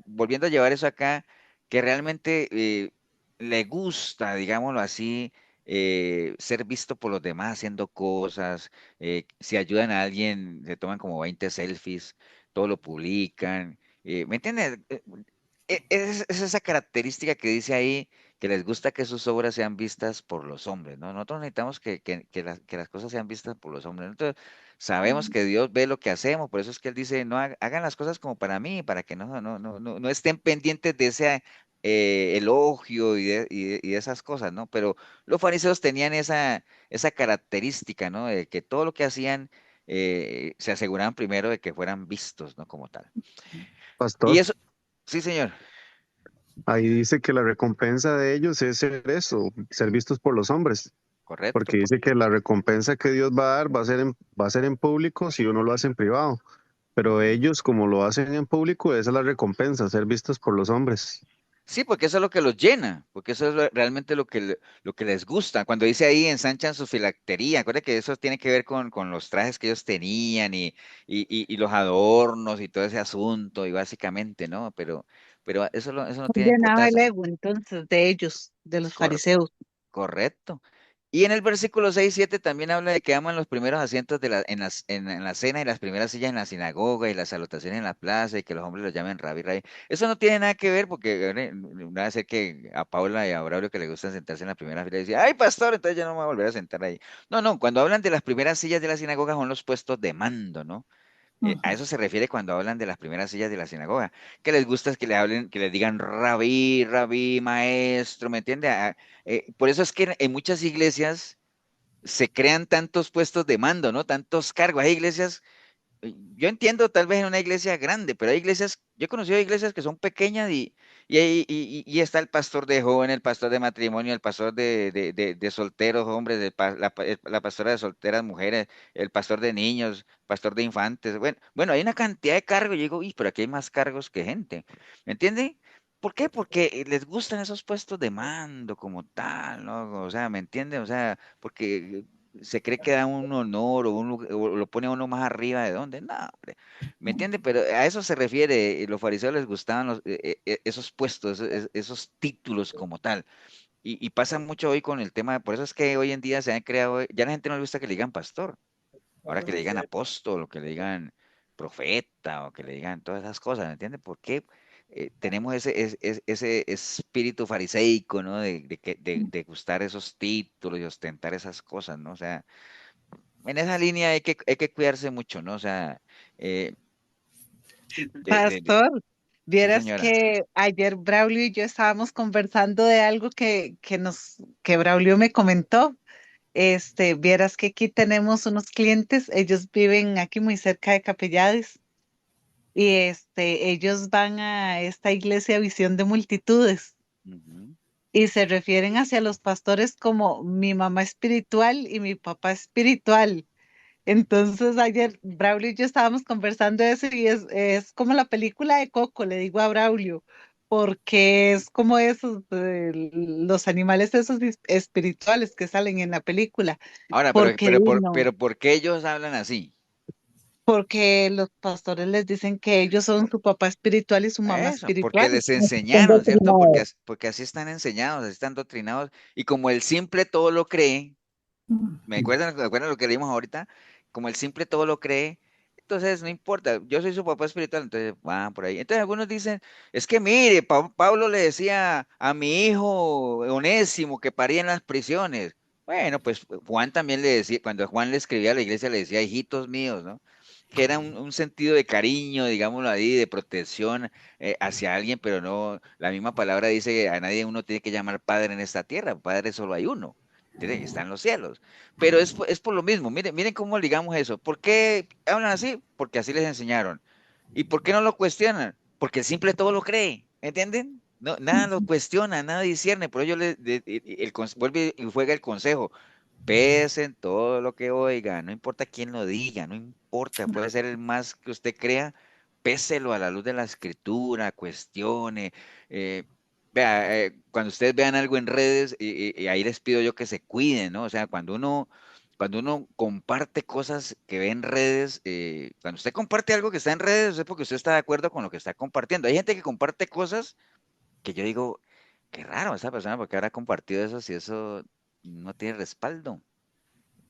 volviendo a llevar eso acá, que realmente le gusta, digámoslo así, ser visto por los demás haciendo cosas, si ayudan a alguien, se toman como 20 selfies, todo lo publican. ¿Me entiendes? Es esa característica que dice ahí, que les gusta que sus obras sean vistas por los hombres, ¿no? Nosotros necesitamos que las cosas sean vistas por los hombres. Nosotros sabemos que Dios ve lo que hacemos, por eso es que Él dice, no hagan las cosas como para mí, para que no estén pendientes de ese elogio y de esas cosas, ¿no? Pero los fariseos tenían esa característica, ¿no? De que todo lo que hacían se aseguraban primero de que fueran vistos, ¿no? Como tal. Y Pastor, eso, sí, señor, ahí dice que la recompensa de ellos es ser eso, ser vistos por los hombres, correcto. porque dice que la recompensa que Dios va a dar va a ser en público si uno lo hace en privado, pero ellos como lo hacen en público, esa es la recompensa, ser vistos por los hombres. Sí, porque eso es lo que los llena, porque eso es realmente lo que les gusta. Cuando dice ahí ensanchan su filactería, acuérdate que eso tiene que ver con los trajes que ellos tenían y los adornos y todo ese asunto, y básicamente, ¿no? Pero eso no tiene Llenaba el importancia. ego entonces de ellos, de los Cor- fariseos. Correcto. Y en el versículo 6 7 también habla de que aman los primeros asientos en la cena y las primeras sillas en la sinagoga y las salutaciones en la plaza y que los hombres los llamen rabí, rabí. Eso no tiene nada que ver porque no va a ser que a Paula y a Braulio que les gusta sentarse en la primera fila y decir, ay, pastor, entonces yo no me voy a volver a sentar ahí. No, cuando hablan de las primeras sillas de la sinagoga son los puestos de mando, ¿no? A eso se refiere cuando hablan de las primeras sillas de la sinagoga. Que les gusta es que le hablen, que les digan rabí, rabí, maestro, ¿me entiende? Por eso es que en muchas iglesias se crean tantos puestos de mando, ¿no? Tantos cargos. Hay iglesias, yo entiendo tal vez en una iglesia grande, pero hay iglesias, yo he conocido iglesias que son pequeñas y está el pastor de joven, el pastor de matrimonio, el pastor de solteros hombres, la pastora de solteras mujeres, el pastor de niños, pastor de infantes. Bueno, hay una cantidad de cargos. Yo digo, uy, pero aquí hay más cargos que gente. ¿Me entiende? ¿Por qué? Porque les gustan esos puestos de mando como tal, ¿no? O sea, ¿me entiende? O sea, porque se cree que da un honor o lo pone a uno más arriba de dónde, no, hombre, ¿me entiende? Pero a eso se refiere, los fariseos les gustaban esos puestos, esos títulos como tal. Y pasa mucho hoy con el tema, por eso es que hoy en día se han creado, ya la gente no le gusta que le digan pastor, ahora que le digan apóstol, o que le digan profeta, o que le digan todas esas cosas, ¿me entiende? Porque tenemos ese espíritu fariseico, ¿no? De gustar esos títulos y ostentar esas cosas, ¿no? O sea, en esa línea hay que cuidarse mucho, ¿no? O sea, eh, Pastor, sí, vieras señora. que ayer Braulio y yo estábamos conversando de algo que Braulio me comentó. Vieras que aquí tenemos unos clientes, ellos viven aquí muy cerca de Capellades y ellos van a esta iglesia Visión de Multitudes Ujú. y se refieren hacia los pastores como mi mamá espiritual y mi papá espiritual. Entonces ayer Braulio y yo estábamos conversando de eso y es como la película de Coco, le digo a Braulio, porque es como esos, los animales esos espirituales que salen en la película, Ahora, porque no, pero ¿por qué ellos hablan así? porque los pastores les dicen que ellos son su papá espiritual y su mamá Eso, porque espiritual. les Están enseñaron, ¿cierto? doctrinados. Porque así están enseñados, así están doctrinados. Y como el simple todo lo cree, me acuerdan lo que leímos ahorita? Como el simple todo lo cree, entonces no importa, yo soy su papá espiritual, entonces van por ahí. Entonces algunos dicen, es que mire, Pablo le decía a mi hijo Onésimo que paría en las prisiones. Bueno, pues Juan también le decía, cuando Juan le escribía a la iglesia, le decía, hijitos míos, ¿no? Que era un sentido de cariño, digámoslo ahí, de protección hacia alguien, pero no, la misma palabra dice que a nadie uno tiene que llamar padre en esta tierra, padre solo hay uno, ¿entiende? Y está en los cielos. Pero es por lo mismo, miren cómo ligamos eso. ¿Por qué hablan así? Porque así les enseñaron. ¿Y por qué no lo cuestionan? Porque el simple todo lo cree, ¿entienden? No, nada lo cuestiona, nada discierne, por ello vuelve y juega el consejo. Pesen todo lo que oiga, no importa quién lo diga, no importa, puede ser el más que usted crea, péselo a la luz de la escritura, cuestione. Vea, cuando ustedes vean algo en redes, y ahí les pido yo que se cuiden, ¿no? O sea, cuando uno comparte cosas que ve en redes, cuando usted comparte algo que está en redes, es porque usted está de acuerdo con lo que está compartiendo. Hay gente que comparte cosas que yo digo, qué raro esa persona porque habrá compartido eso si eso no tiene respaldo.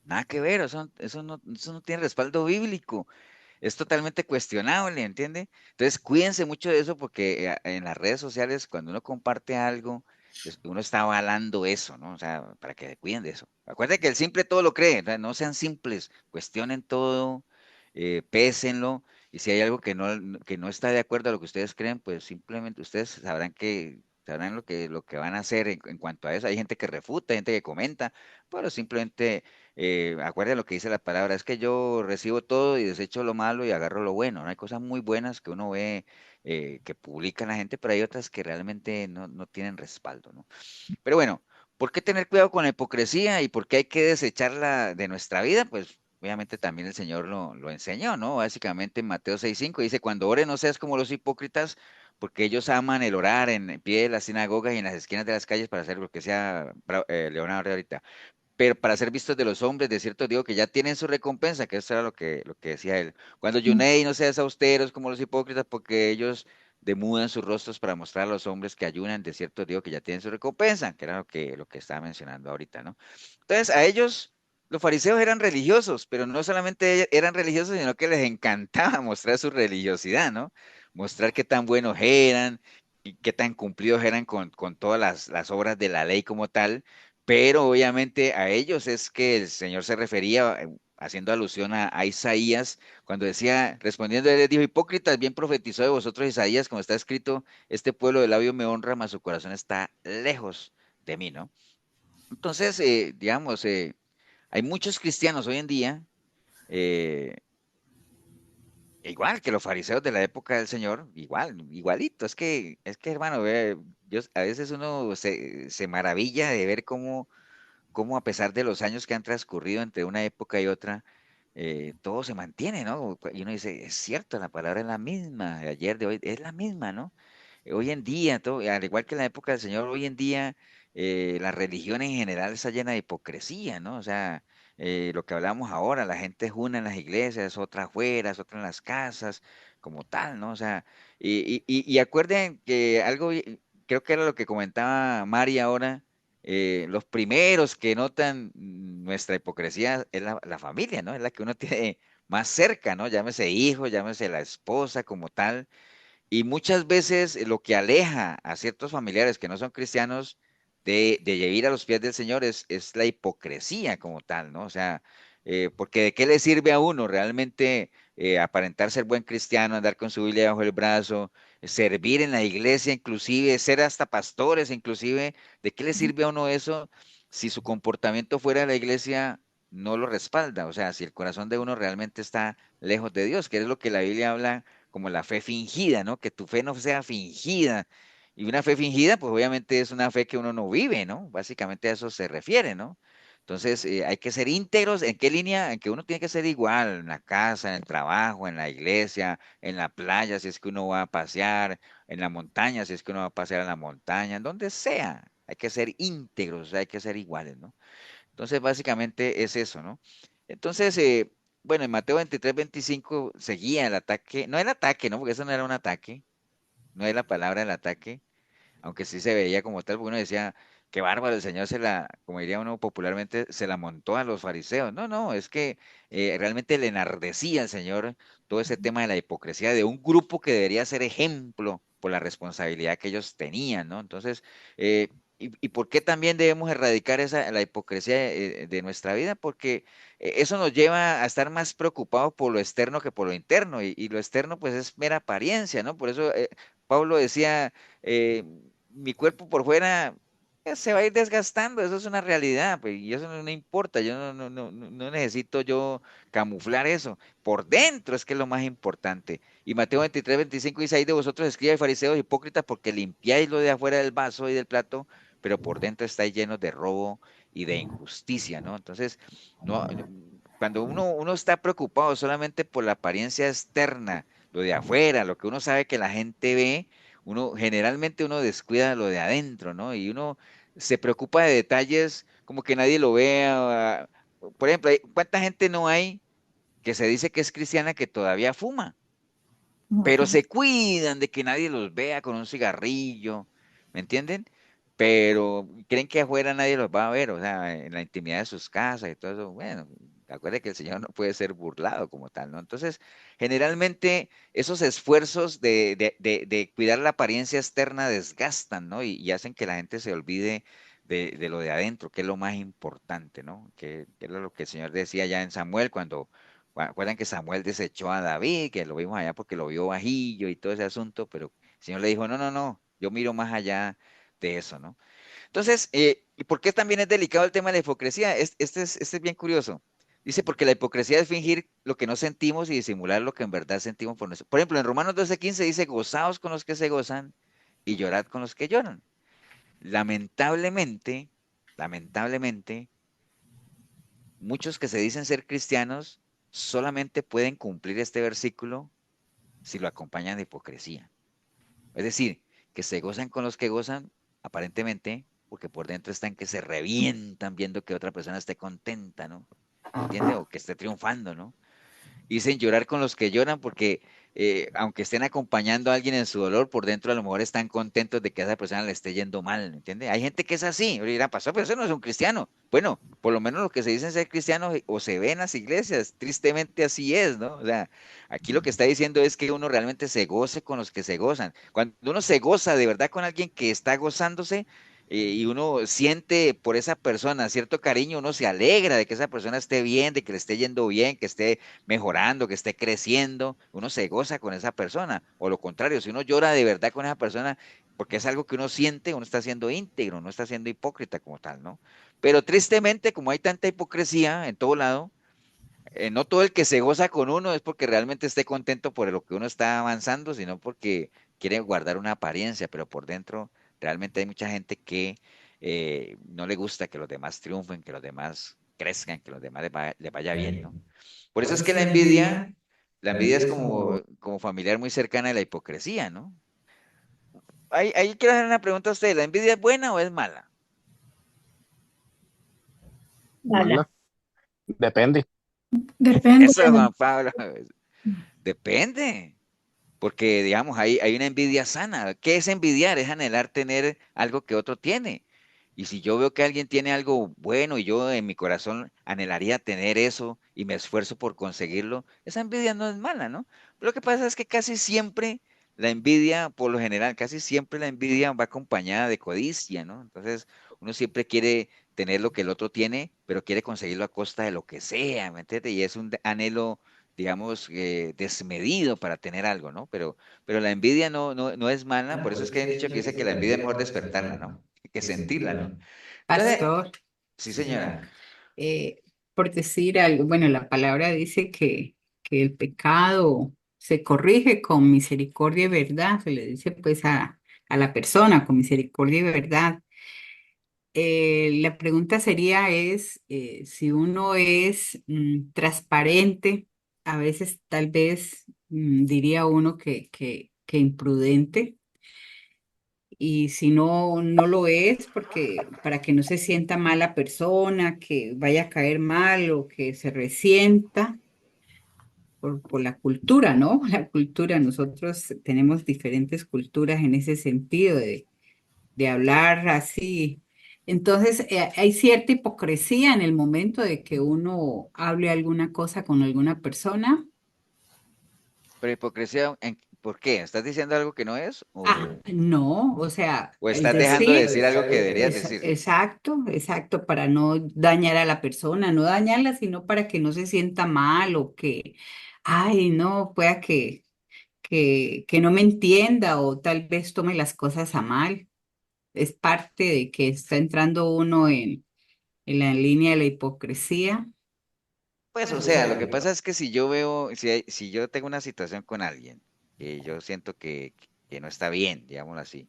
Nada que ver, eso no tiene respaldo bíblico, es totalmente cuestionable, ¿entiende? Entonces, cuídense mucho de eso porque en las redes sociales, cuando uno comparte algo, uno está avalando eso, ¿no? O sea, para que se cuiden de eso. Acuérdense que el simple todo lo cree, o sea, no sean simples, cuestionen todo, pésenlo, y si hay algo que no está de acuerdo a lo que ustedes creen, pues simplemente ustedes sabrán lo que van a hacer en cuanto a eso. Hay gente que refuta, hay gente que comenta, pero simplemente acuérdense lo que dice la palabra, es que yo recibo todo y desecho lo malo y agarro lo bueno, ¿no? Hay cosas muy buenas que uno ve que publica la gente, pero hay otras que realmente no tienen respaldo, ¿no? Pero bueno, ¿por qué tener cuidado con la hipocresía y por qué hay que desecharla de nuestra vida? Pues obviamente también el Señor lo enseñó, ¿no? Básicamente en Mateo 6:5 dice, cuando ores no seas como los hipócritas, porque ellos aman el orar en pie de las sinagogas y en las esquinas de las calles para hacer lo que sea Leonardo ahorita, pero para ser vistos de los hombres, de cierto digo que ya tienen su recompensa, que eso era lo que decía él. Cuando ayunéis, no seas austeros como los hipócritas, porque ellos demudan sus rostros para mostrar a los hombres que ayunan, de cierto digo que ya tienen su recompensa, que era lo que estaba mencionando ahorita, ¿no? Entonces, a ellos, los fariseos eran religiosos, pero no solamente eran religiosos, sino que les encantaba mostrar su religiosidad, ¿no? Mostrar qué tan buenos eran y qué tan cumplidos eran con todas las obras de la ley como tal, pero obviamente a ellos es que el Señor se refería, haciendo alusión a Isaías, cuando decía, respondiendo él les dijo, hipócritas, bien profetizó de vosotros Isaías, como está escrito, este pueblo de labio me honra, mas su corazón está lejos de mí, ¿no? Entonces, digamos, hay muchos cristianos hoy en día, eh, igual que los fariseos de la época del Señor, igualito, es que hermano, a veces uno se maravilla de ver cómo a pesar de los años que han transcurrido entre una época y otra, todo se mantiene, ¿no? Y uno dice, es cierto, la palabra es la misma, de ayer, de hoy, es la misma, ¿no? Hoy en día, todo, al igual que en la época del Señor, hoy en día la religión en general está llena de hipocresía, ¿no? O sea, lo que hablamos ahora, la gente es una en las iglesias, otra afuera, es otra en las casas, como tal, ¿no? O sea, y acuerden que algo, creo que era lo que comentaba Mari ahora, los primeros que notan nuestra hipocresía es la familia, ¿no? Es la que uno tiene más cerca, ¿no? Llámese hijo, llámese la esposa como tal. Y muchas veces lo que aleja a ciertos familiares que no son cristianos de ir a los pies del Señor es la hipocresía como tal, ¿no? O sea, porque ¿de qué le sirve a uno realmente aparentar ser buen cristiano, andar con su Biblia bajo el brazo, servir en la iglesia, inclusive ser hasta pastores, inclusive? ¿De qué le sirve a uno eso si su comportamiento fuera de la iglesia no lo respalda? O sea, si el corazón de uno realmente está lejos de Dios, que es lo que la Biblia habla como la fe fingida, ¿no? Que tu fe no sea fingida. Y una fe fingida, pues obviamente es una fe que uno no vive, ¿no? Básicamente a eso se refiere, ¿no? Entonces, hay que ser íntegros. ¿En qué línea? En que uno tiene que ser igual, en la casa, en el trabajo, en la iglesia, en la playa, si es que uno va a pasear, en la montaña, si es que uno va a pasear en la montaña, en donde sea. Hay que ser íntegros, o sea, hay que ser iguales, ¿no? Entonces, básicamente es eso, ¿no? Entonces, bueno, en Mateo 23, 25 seguía el ataque, no el ataque, ¿no? Porque eso no era un ataque, no es la palabra del ataque, aunque sí se veía como tal, porque uno decía, qué bárbaro, el Señor como diría uno popularmente, se la montó a los fariseos. No, no, es que realmente le enardecía al Señor todo ese tema de la hipocresía de un grupo que debería ser ejemplo por la responsabilidad que ellos tenían, ¿no? Entonces, y por qué también debemos erradicar la hipocresía de nuestra vida? Porque eso nos lleva a estar más preocupados por lo externo que por lo interno, y lo externo pues es mera apariencia, ¿no? Por eso Pablo decía, eh, mi cuerpo por fuera se va a ir desgastando, eso es una realidad, pues, y eso no importa, yo no necesito yo camuflar eso. Por dentro es que es lo más importante. Y Mateo 23, 25 dice, ahí de vosotros escribas fariseos hipócritas, porque limpiáis lo de afuera del vaso y del plato, pero por dentro estáis llenos de robo y de injusticia, ¿no? Entonces, no, cuando uno está preocupado solamente por la apariencia externa, lo de afuera, lo que uno sabe que la gente ve, generalmente uno descuida lo de adentro, ¿no? Y uno se preocupa de detalles como que nadie lo vea. Por ejemplo, ¿cuánta gente no hay que se dice que es cristiana que todavía fuma? Pero Ujú. se cuidan de que nadie los vea con un cigarrillo, ¿me entienden? Pero creen que afuera nadie los va a ver, o sea, en la intimidad de sus casas y todo eso. Bueno, acuérdense que el Señor no puede ser burlado como tal, ¿no? Entonces, generalmente esos esfuerzos de cuidar la apariencia externa desgastan, ¿no? Y hacen que la gente se olvide de lo de adentro, que es lo más importante, ¿no? Que es lo que el Señor decía ya en Samuel cuando acuerdan que Samuel desechó a David, que lo vimos allá porque lo vio bajillo y todo ese asunto, pero el Señor le dijo, no, no, no, yo miro más allá de eso, ¿no? Entonces, ¿y por qué también es delicado el tema de la hipocresía? Este es bien curioso. Dice, porque la hipocresía es fingir lo que no sentimos y disimular lo que en verdad sentimos por nosotros. Por ejemplo, en Romanos 12:15 dice, gozaos con los que se gozan y llorad con los que lloran. Lamentablemente, lamentablemente, muchos que se dicen ser cristianos solamente pueden cumplir este versículo si lo acompañan de hipocresía. Es decir, que se gozan con los que gozan, aparentemente, porque por dentro están que se revientan viendo que otra persona esté contenta, ¿no? ¿Entiende? O que esté triunfando, ¿no? Dicen llorar con los que lloran porque aunque estén acompañando a alguien en su dolor, por dentro a lo mejor están contentos de que a esa persona le esté yendo mal, ¿me entiende? Hay gente que es así, y dirá, pasó, pero eso no es un cristiano. Bueno, por lo menos los que se dicen ser cristianos o se ven en las iglesias, tristemente así es, ¿no? O sea, aquí lo que está diciendo es que uno realmente se goce con los que se gozan. Cuando uno se goza de verdad con alguien que está gozándose, y uno siente por esa persona cierto cariño, uno se alegra de que esa persona esté bien, de que le esté yendo bien, que esté mejorando, que esté creciendo, uno se goza con esa persona. O lo contrario, si uno llora de verdad con esa persona, porque es algo que uno siente, uno está siendo íntegro, no está siendo hipócrita como tal, ¿no? Pero tristemente, como hay tanta hipocresía en todo lado, no todo el que se goza con uno es porque realmente esté contento por lo que uno está avanzando, sino porque quiere guardar una apariencia, pero por dentro realmente hay mucha gente que no le gusta que los demás triunfen, que los demás crezcan, que los demás les vaya bien, ¿no? Por eso es que la envidia es como familiar muy cercana a la hipocresía, ¿no? Ahí quiero hacer una pregunta a usted, ¿la envidia es buena o es mala? Mala. Mala. Depende. Depende. Eso, Juan Pablo, depende. Porque, digamos, hay una envidia sana. ¿Qué es envidiar? Es anhelar tener algo que otro tiene. Y si yo veo que alguien tiene algo bueno y yo en mi corazón anhelaría tener eso y me esfuerzo por conseguirlo, esa envidia no es mala, ¿no? Pero lo que pasa es que casi siempre la envidia, por lo general, casi siempre la envidia va acompañada de codicia, ¿no? Entonces, uno siempre quiere tener lo que el otro tiene, pero quiere conseguirlo a costa de lo que sea, ¿me entiendes? Y es un anhelo, digamos, desmedido para tener algo, ¿no? Pero la envidia no es mala, por eso es que hay un dicho que dice que la envidia es mejor despertarla, ¿no? Que sentirla, ¿no? Entonces, Pastor, sí, señora. eh, por decir algo, bueno, la palabra dice que el pecado se corrige con misericordia y verdad, se le dice pues a la persona con misericordia y verdad. La pregunta sería si uno es transparente, a veces tal vez diría uno que imprudente, y si no lo es, porque para que no se sienta mala persona, que vaya a caer mal o que se resienta por la cultura, ¿no? La cultura, nosotros tenemos diferentes culturas en ese sentido de hablar así. Entonces, hay cierta hipocresía en el momento de que uno hable alguna cosa con alguna persona. Pero hipocresía, ¿por qué? ¿Estás diciendo algo que no es? No, o sea, ¿O el estás dejando de decir, decir algo que deberías decir? exacto, exacto, para no dañar a la persona, no dañarla, sino para que no se sienta mal o que, ay, no, pueda que no me entienda o tal vez tome las cosas a mal. Es parte de que está entrando uno en la línea de la hipocresía. Pues, o sea, lo que pasa es que si yo veo, si yo tengo una situación con alguien que yo siento que no está bien, digámoslo así,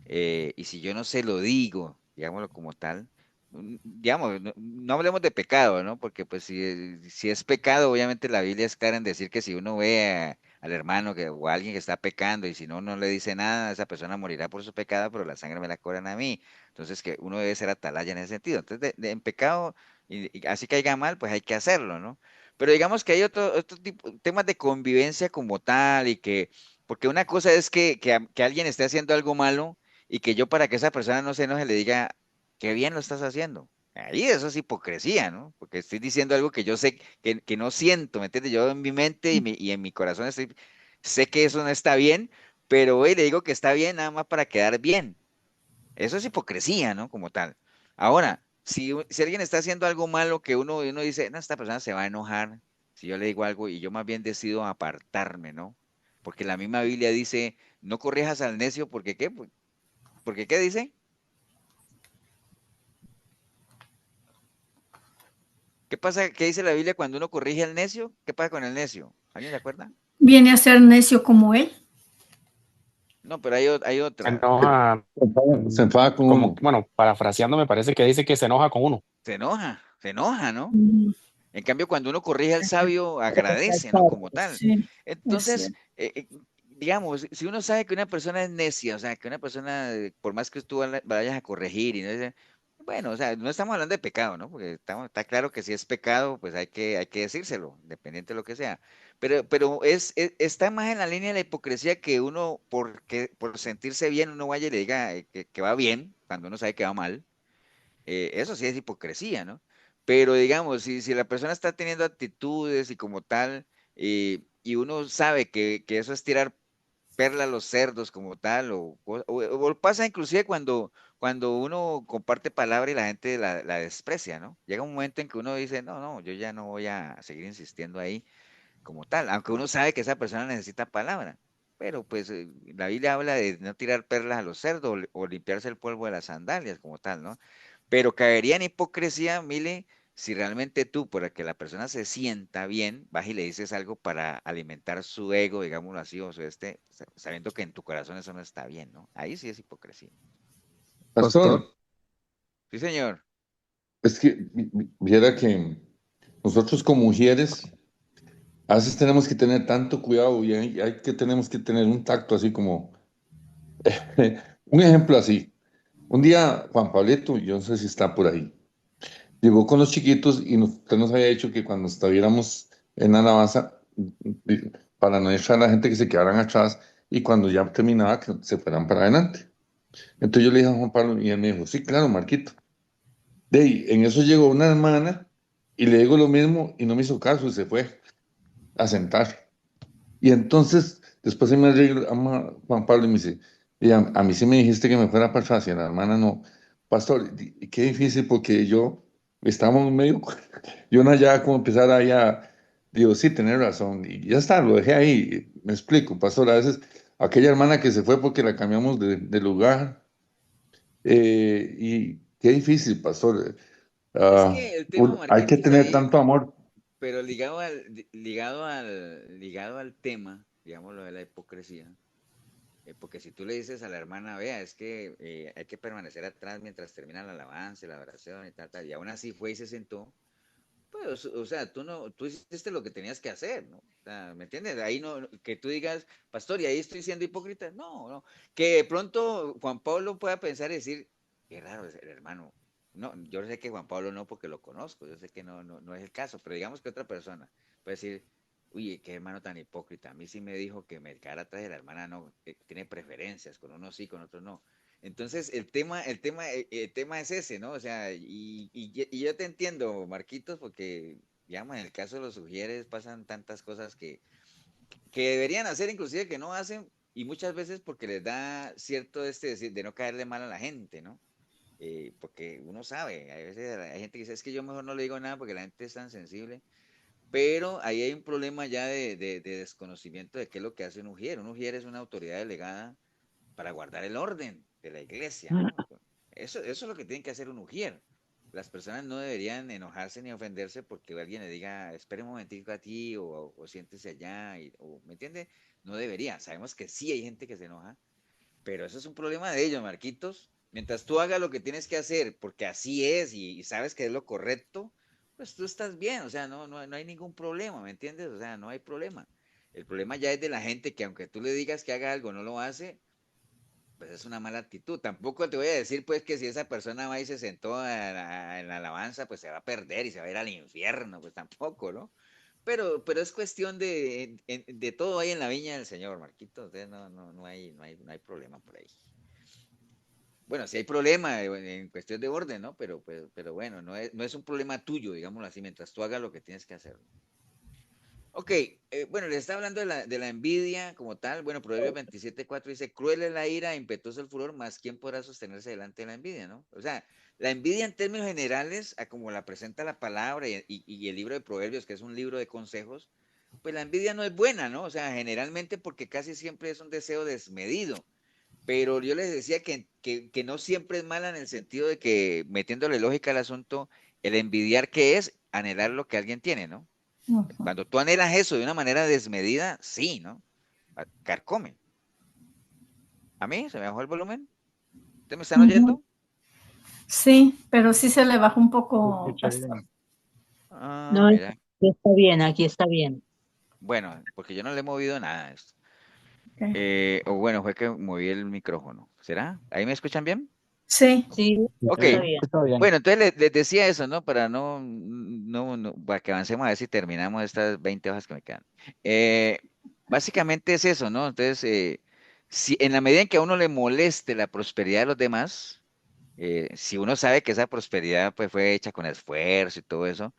y si yo no se lo digo, digámoslo como tal, digamos, no hablemos de pecado, ¿no? Porque pues si es pecado, obviamente la Biblia es clara en decir que si uno ve al hermano o a alguien que está pecando y si no le dice nada, esa persona morirá por su pecado, pero la sangre me la cobran a mí. Entonces que uno debe ser atalaya en ese sentido. Entonces, en pecado, y así caiga mal, pues hay que hacerlo, ¿no? Pero digamos que hay otro tipo, temas de convivencia como tal y que, porque una cosa es que alguien esté haciendo algo malo y que yo para que esa persona no se enoje le diga, qué bien lo estás haciendo. Ahí eso es hipocresía, ¿no? Porque estoy diciendo algo que yo sé que no siento, ¿me entiendes? Yo en mi mente y en mi corazón sé que eso no está bien, pero hoy le digo que está bien nada más para quedar bien. Eso es hipocresía, ¿no? Como tal. Ahora, si alguien está haciendo algo malo que uno dice, no, esta persona se va a enojar si yo le digo algo y yo más bien decido apartarme, ¿no? Porque la misma Biblia dice, no corrijas al necio porque ¿qué? Porque ¿qué dice? ¿Qué pasa? ¿Qué dice la Biblia cuando uno corrige al necio? ¿Qué pasa con el necio? ¿Alguien se acuerda? Viene a ser necio como él. No, pero hay Se otra. enoja, Se enfada con como, uno. bueno, parafraseando, me parece que dice que se enoja con uno. Se enoja, ¿no? Mm, En cambio, cuando uno corrige al sabio, agradece, ¿no? Como tal. sí, es Entonces, cierto. digamos, si uno sabe que una persona es necia, o sea, que una persona, por más que tú vayas a corregir y no dice, bueno, o sea, no estamos hablando de pecado, ¿no? Porque está claro que si es pecado, pues hay que decírselo, independiente de lo que sea. Pero está más en la línea de la hipocresía que uno, por sentirse bien, uno vaya y le diga que va bien, cuando uno sabe que va mal. Eso sí es hipocresía, ¿no? Pero digamos, si la persona está teniendo actitudes y como tal, y uno sabe que eso es tirar perla a los cerdos como tal, o pasa inclusive cuando uno comparte palabra y la gente la desprecia, ¿no? Llega un momento en que uno dice, no, yo ya no voy a seguir insistiendo ahí como tal, aunque uno sabe que esa persona necesita palabra. Pero pues la Biblia habla de no tirar perlas a los cerdos o limpiarse el polvo de las sandalias como tal, ¿no? Pero caería en hipocresía, Mile, si realmente tú, para que la persona se sienta bien, vas y le dices algo para alimentar su ego, digámoslo así, o sea, sabiendo que en tu corazón eso no está bien, ¿no? Ahí sí es hipocresía. Pastor, Sí, señor. es que viera que nosotros como mujeres a veces tenemos que tener tanto cuidado y tenemos que tener un tacto así como, un ejemplo así. Un día Juan Pablito, yo no sé si está por ahí, llegó con los chiquitos y usted nos había dicho que cuando estuviéramos en la alabanza, para no dejar a la gente que se quedaran atrás y cuando ya terminaba que se fueran para adelante. Entonces yo le dije a Juan Pablo y él me dijo, sí, claro, Marquito. De ahí, en eso llegó una hermana y le digo lo mismo y no me hizo caso y se fue a sentar. Y entonces, después se me llama Juan Pablo y me dice, y a mí sí me dijiste que me fuera para atrás y a la hermana no. Pastor, y qué difícil porque yo estábamos medio, yo no hallaba cómo empezar ahí a, digo, sí, tener razón. Y ya está, lo dejé ahí. Me explico, pastor, a veces aquella hermana que se fue porque la cambiamos de lugar, y qué difícil, pastor. Es Ah, que el tema, hay que Marquitos, tener ahí, tanto amor. pero ligado al tema, digamos, lo de la hipocresía. Porque si tú le dices a la hermana, vea, es que hay que permanecer atrás mientras termina la alabanza, la oración y tal, tal, y aún así fue y se sentó, pues, o sea, tú hiciste lo que tenías que hacer, ¿no? O sea, ¿me entiendes? Ahí no, que tú digas, pastor, y ahí estoy siendo hipócrita. No, no. Que de pronto Juan Pablo pueda pensar y decir, qué raro es el hermano. No, yo sé que Juan Pablo no porque lo conozco, yo sé que no es el caso, pero digamos que otra persona puede decir, oye, qué hermano tan hipócrita. A mí sí me dijo que me quedara atrás de la hermana, no, que tiene preferencias, con uno sí, con otro no. Entonces, el tema es ese, ¿no? O sea, y yo te entiendo, Marquitos, porque, digamos, en el caso de los sugieres pasan tantas cosas que deberían hacer, inclusive que no hacen, y muchas veces porque les da cierto decir, de no caerle mal a la gente, ¿no? Porque uno sabe, a veces hay gente que dice, es que yo mejor no le digo nada porque la gente es tan sensible, pero ahí hay un problema ya de desconocimiento de qué es lo que hace un ujier. Un ujier es una autoridad delegada para guardar el orden de la iglesia, ¿no? Eso es lo que tienen que hacer un ujier. Las personas no deberían enojarse ni ofenderse porque alguien le diga, espere un momentico a ti o siéntese allá, ¿me entiende? No debería. Sabemos que sí hay gente que se enoja, pero eso es un problema de ellos, Marquitos. Mientras tú hagas lo que tienes que hacer, porque así es y sabes que es lo correcto, pues tú estás bien, o sea, no hay ningún problema, ¿me entiendes? O sea, no hay problema. El problema ya es de la gente que aunque tú le digas que haga algo, no lo hace, pues es una mala actitud. Tampoco te voy a decir, pues, que si esa persona va y se sentó en la alabanza, pues se va a perder y se va a ir al infierno, pues tampoco, ¿no? Pero es cuestión de todo ahí en la viña del Señor, Marquito. Entonces no hay problema por ahí. Bueno, sí hay problema en cuestión de orden, ¿no? Pero bueno, no es un problema tuyo, digámoslo así, mientras tú hagas lo que tienes que hacer. Ok, bueno, les está hablando de la envidia como tal. Bueno, Proverbios 27:4 dice, cruel es la ira, impetuoso el furor, más quién podrá sostenerse delante de la envidia, ¿no? O sea, la envidia en términos generales, a como la presenta la palabra y el libro de Proverbios, que es un libro de consejos, pues la envidia no es buena, ¿no? O sea, generalmente porque casi siempre es un deseo desmedido. Pero yo les decía que no siempre es mala en el sentido de que, metiéndole lógica al asunto, el envidiar que es anhelar lo que alguien tiene, ¿no? Ujú. Cuando tú anhelas eso de una manera desmedida, sí, ¿no? Carcome. ¿A mí? ¿Se me bajó el volumen? ¿Ustedes me están Ujú. oyendo? Sí, pero sí se le bajó un Se poco, escucha pastor. bien. Ah, No, mira. aquí está bien, aquí está bien. Bueno, porque yo no le he movido nada a esto. Ok. O bueno, fue que moví el micrófono. ¿Será? ¿Ahí me escuchan bien? Sí, Sí, Ok. está bien. Está bien. Bueno, entonces les decía eso, ¿no? Para para que avancemos a ver si terminamos estas 20 hojas que me quedan. Eh, Básicamente es eso, ¿no? Entonces, si en la medida en que a uno le moleste la prosperidad de los demás, si uno sabe que esa prosperidad pues fue hecha con esfuerzo y todo eso,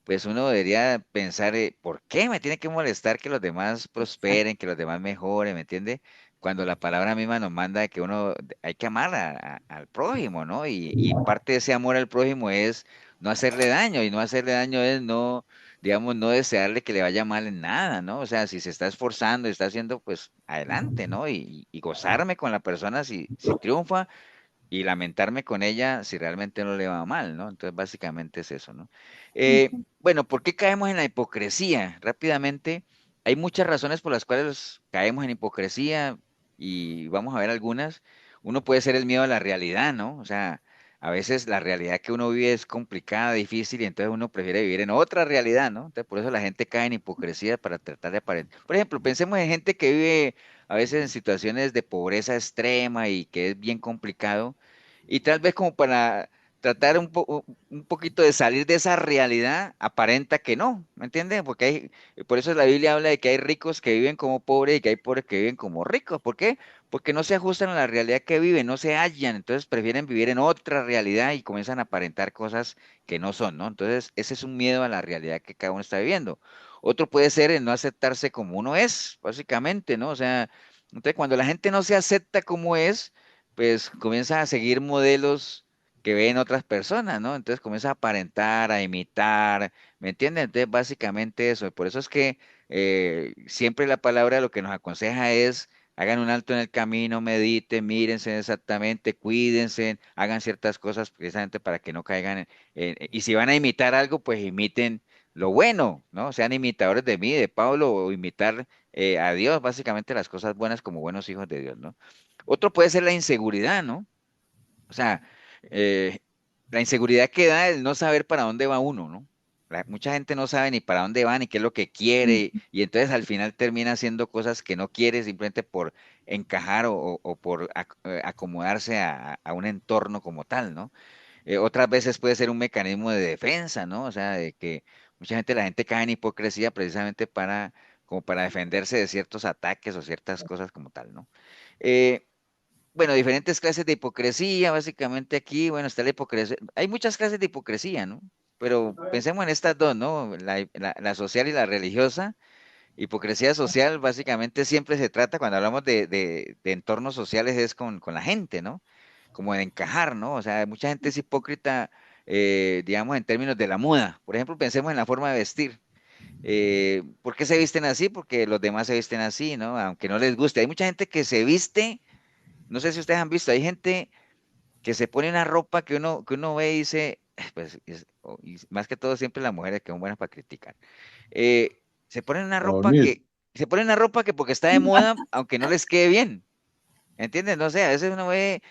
pues uno debería pensar, ¿por qué me tiene que molestar que los demás Exacto. prosperen, que los demás mejoren, ¿me entiende? Cuando la palabra misma nos manda de que uno hay que amar al prójimo, ¿no? Y parte de ese amor al prójimo es no hacerle daño, y no hacerle daño es no, digamos, no desearle que le vaya mal en nada, ¿no? O sea, si se está esforzando y está haciendo, pues adelante, ¿no? Y gozarme con la persona si triunfa y lamentarme con ella si realmente no le va mal, ¿no? Entonces, básicamente es eso, ¿no? Bueno, ¿por qué caemos en la hipocresía? Rápidamente, hay muchas razones por las cuales caemos en hipocresía y vamos a ver algunas. Uno puede ser el miedo a la realidad, ¿no? O sea, a veces la realidad que uno vive es complicada, difícil y entonces uno prefiere vivir en otra realidad, ¿no? Entonces, por eso la gente cae en hipocresía para tratar de aparentar. Por ejemplo, pensemos en gente que vive a veces en situaciones de pobreza extrema y que es bien complicado, y tal vez como para tratar un poquito de salir de esa realidad, aparenta que no, ¿me entiendes? Porque por eso la Biblia habla de que hay ricos que viven como pobres y que hay pobres que viven como ricos. ¿Por qué? Porque no se ajustan a la realidad que viven, no se hallan, entonces prefieren vivir en otra realidad y comienzan a aparentar cosas que no son, ¿no? Entonces, ese es un miedo a la realidad que cada uno está viviendo. Otro puede ser el no aceptarse como uno es, básicamente, ¿no? O sea, entonces cuando la gente no se acepta como es, pues comienza a seguir modelos que ven otras personas, ¿no? Entonces comienza a aparentar, a imitar, ¿me entiendes? Entonces básicamente eso, y por eso es que siempre la palabra lo que nos aconseja es hagan un alto en el camino, mediten, mírense exactamente, cuídense, hagan ciertas cosas precisamente para que no caigan y si van a imitar algo, pues imiten lo bueno, ¿no? Sean imitadores de mí, de Pablo, o imitar a Dios, básicamente las cosas buenas como buenos hijos de Dios, ¿no? Otro puede ser la inseguridad, ¿no? O sea, eh, la inseguridad que da el no saber para dónde va uno, ¿no? Mucha gente no sabe ni para dónde va ni qué es lo que quiere y entonces al final termina haciendo cosas que no quiere simplemente por encajar o por acomodarse a un entorno como tal, ¿no? Otras veces puede ser un mecanismo de defensa, ¿no? O sea, de que la gente cae en hipocresía precisamente como para defenderse de ciertos ataques o ciertas cosas como tal, ¿no? Eh, bueno, diferentes clases de hipocresía, básicamente aquí, bueno, está la hipocresía. Hay muchas clases de hipocresía, ¿no? Pero pensemos en estas dos, ¿no? La social y la religiosa. Hipocresía social, básicamente siempre se trata, cuando hablamos de entornos sociales, es con la gente, ¿no? Como de encajar, ¿no? O sea, mucha gente es hipócrita, digamos, en términos de la moda. Por ejemplo, pensemos en la forma de vestir. ¿Por qué se visten así? Porque los demás se visten así, ¿no? Aunque no les guste. Hay mucha gente que se viste, no sé si ustedes han visto, hay gente que se pone una ropa que uno ve y dice, pues, y más que todo siempre las mujeres que son buenas para criticar. Eh, se ponen una A ropa dormir. que porque está de moda, aunque no les quede bien, ¿entiendes? No sé, a veces uno ve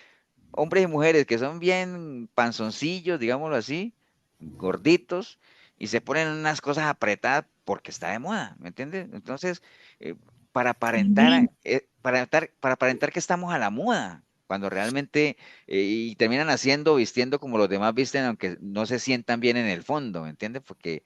hombres y mujeres que son bien panzoncillos, digámoslo así, gorditos, y se ponen unas cosas apretadas porque está de moda, ¿me entiendes? Entonces, eh, para aparentar que estamos a la moda, cuando realmente, y terminan haciendo, vistiendo como los demás visten, aunque no se sientan bien en el fondo, ¿me entiendes? Porque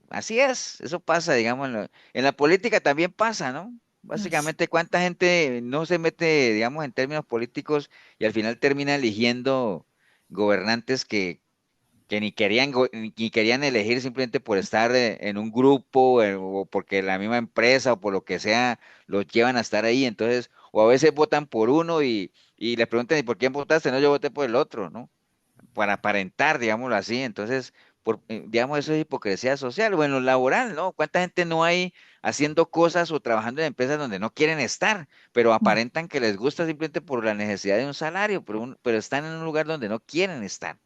así es, eso pasa, digamos, en la política también pasa, ¿no? Yes. Básicamente, ¿cuánta gente no se mete, digamos, en términos políticos y al final termina eligiendo gobernantes que ni querían elegir simplemente por estar en un grupo o porque la misma empresa o por lo que sea los llevan a estar ahí? Entonces, o a veces votan por uno y le preguntan, ¿y por quién votaste? No, yo voté por el otro, ¿no? Para aparentar, digámoslo así. Entonces, digamos, eso es hipocresía social. Bueno, laboral, ¿no? ¿Cuánta gente no hay haciendo cosas o trabajando en empresas donde no quieren estar, pero aparentan que les gusta simplemente por la necesidad de un salario, pero están en un lugar donde no quieren estar?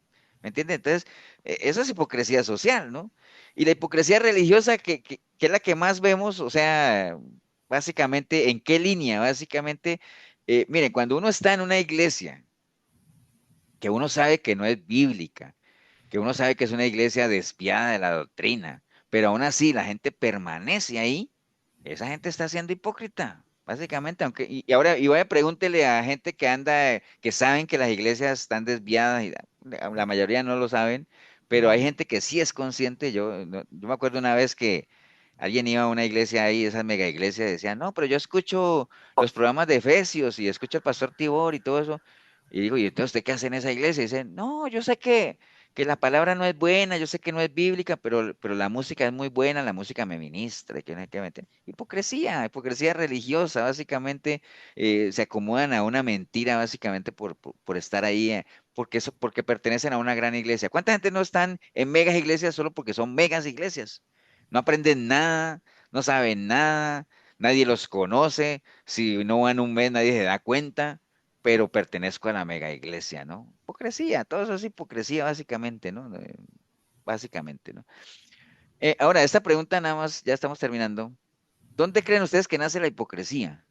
¿Me entiendes? Entonces, eso es hipocresía social, ¿no? Y la hipocresía religiosa, que es la que más vemos, o sea, básicamente, ¿en qué línea? Básicamente, miren, cuando uno está en una iglesia, que uno sabe que no es bíblica, que uno sabe que es una iglesia desviada de la doctrina, pero aún así la gente permanece ahí, esa gente está siendo hipócrita, básicamente, y ahora, y vaya, pregúntele a gente que anda, que saben que las iglesias están desviadas, y la mayoría no lo saben, pero hay gente que sí es consciente. Yo me acuerdo una vez que alguien iba a una iglesia ahí, esa mega iglesia, y decía, no, pero yo escucho los programas de Efesios y escucho al pastor Tibor y todo eso. Y digo, ¿y entonces usted qué hace en esa iglesia? Y dice, no, yo sé que la palabra no es buena, yo sé que no es bíblica, pero la música es muy buena, la música me ministra, que no hay que meter. Hipocresía religiosa, básicamente se acomodan a una mentira, básicamente por estar ahí, porque pertenecen a una gran iglesia. ¿Cuánta gente no están en megas iglesias solo porque son megas iglesias? No aprenden nada, no saben nada, nadie los conoce, si no van un mes nadie se da cuenta, pero pertenezco a la mega iglesia, ¿no? Hipocresía, todo eso es hipocresía básicamente, ¿no? Básicamente, ¿no? Ahora, esta pregunta nada más, ya estamos terminando. ¿Dónde creen ustedes que nace la hipocresía?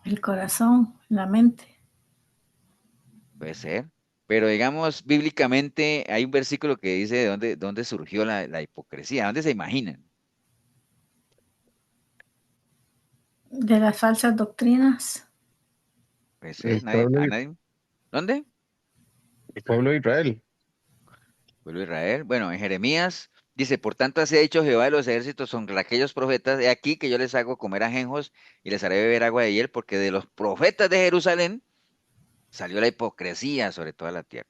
El corazón, la mente. Puede ser. Pero digamos, bíblicamente hay un versículo que dice de dónde surgió la hipocresía, ¿dónde se imaginan? De las falsas doctrinas. Puede ser, El Carlos, ¿dónde? El pueblo de Israel. Pueblo de Israel. Bueno, en Jeremías dice, por tanto así ha dicho Jehová de los ejércitos sobre aquellos profetas, he aquí que yo les hago comer ajenjos y les haré beber agua de hiel, porque de los profetas de Jerusalén salió la hipocresía sobre toda la tierra.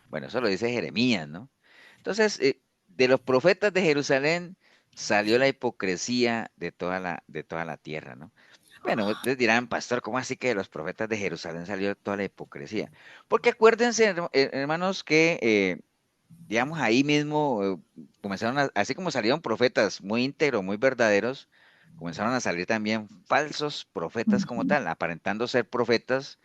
Bueno, eso lo dice Jeremías, ¿no? Entonces, de los profetas de Jerusalén salió la hipocresía de toda la tierra, ¿no? Bueno, ustedes dirán, pastor, ¿cómo así que de los profetas de Jerusalén salió toda la hipocresía? Porque acuérdense, hermanos, que, digamos, ahí mismo comenzaron así como salieron profetas muy íntegros, muy verdaderos, comenzaron a salir también falsos profetas como Ujú. tal, aparentando ser profetas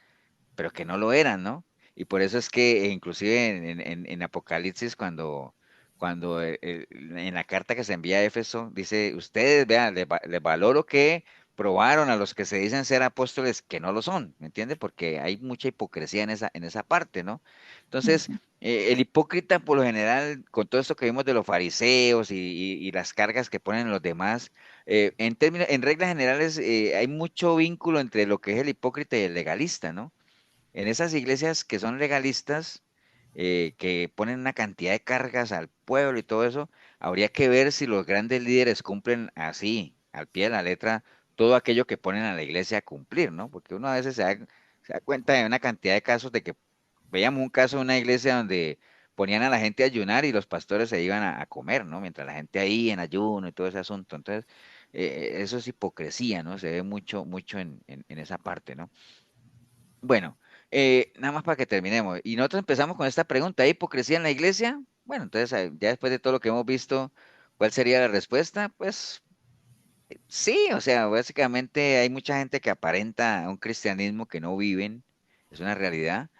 pero que no lo eran, ¿no? Y por eso es que inclusive en Apocalipsis, cuando en la carta que se envía a Éfeso, dice, ustedes, vean, les valoro que probaron a los que se dicen ser apóstoles que no lo son, ¿me entiende? Porque hay mucha hipocresía en esa parte, ¿no? Entonces, el hipócrita, por lo general, con todo esto que vimos de los fariseos y las cargas que ponen los demás, en reglas generales, hay mucho vínculo entre lo que es el hipócrita y el legalista, ¿no? En esas iglesias que son legalistas, que ponen una cantidad de cargas al pueblo y todo eso, habría que ver si los grandes líderes cumplen así, al pie de la letra, todo aquello que ponen a la iglesia a cumplir, ¿no? Porque uno a veces se da cuenta de una cantidad de casos de que veíamos un caso de una iglesia donde ponían a la gente a ayunar y los pastores se iban a comer, ¿no? Mientras la gente ahí en ayuno y todo ese asunto. Entonces, eso es hipocresía, ¿no? Se ve mucho, mucho en esa parte, ¿no? Bueno, nada más para que terminemos. Y nosotros empezamos con esta pregunta, ¿hay hipocresía en la iglesia? Bueno, entonces ya después de todo lo que hemos visto, ¿cuál sería la respuesta? Pues sí, o sea, básicamente hay mucha gente que aparenta un cristianismo que no viven, es una realidad,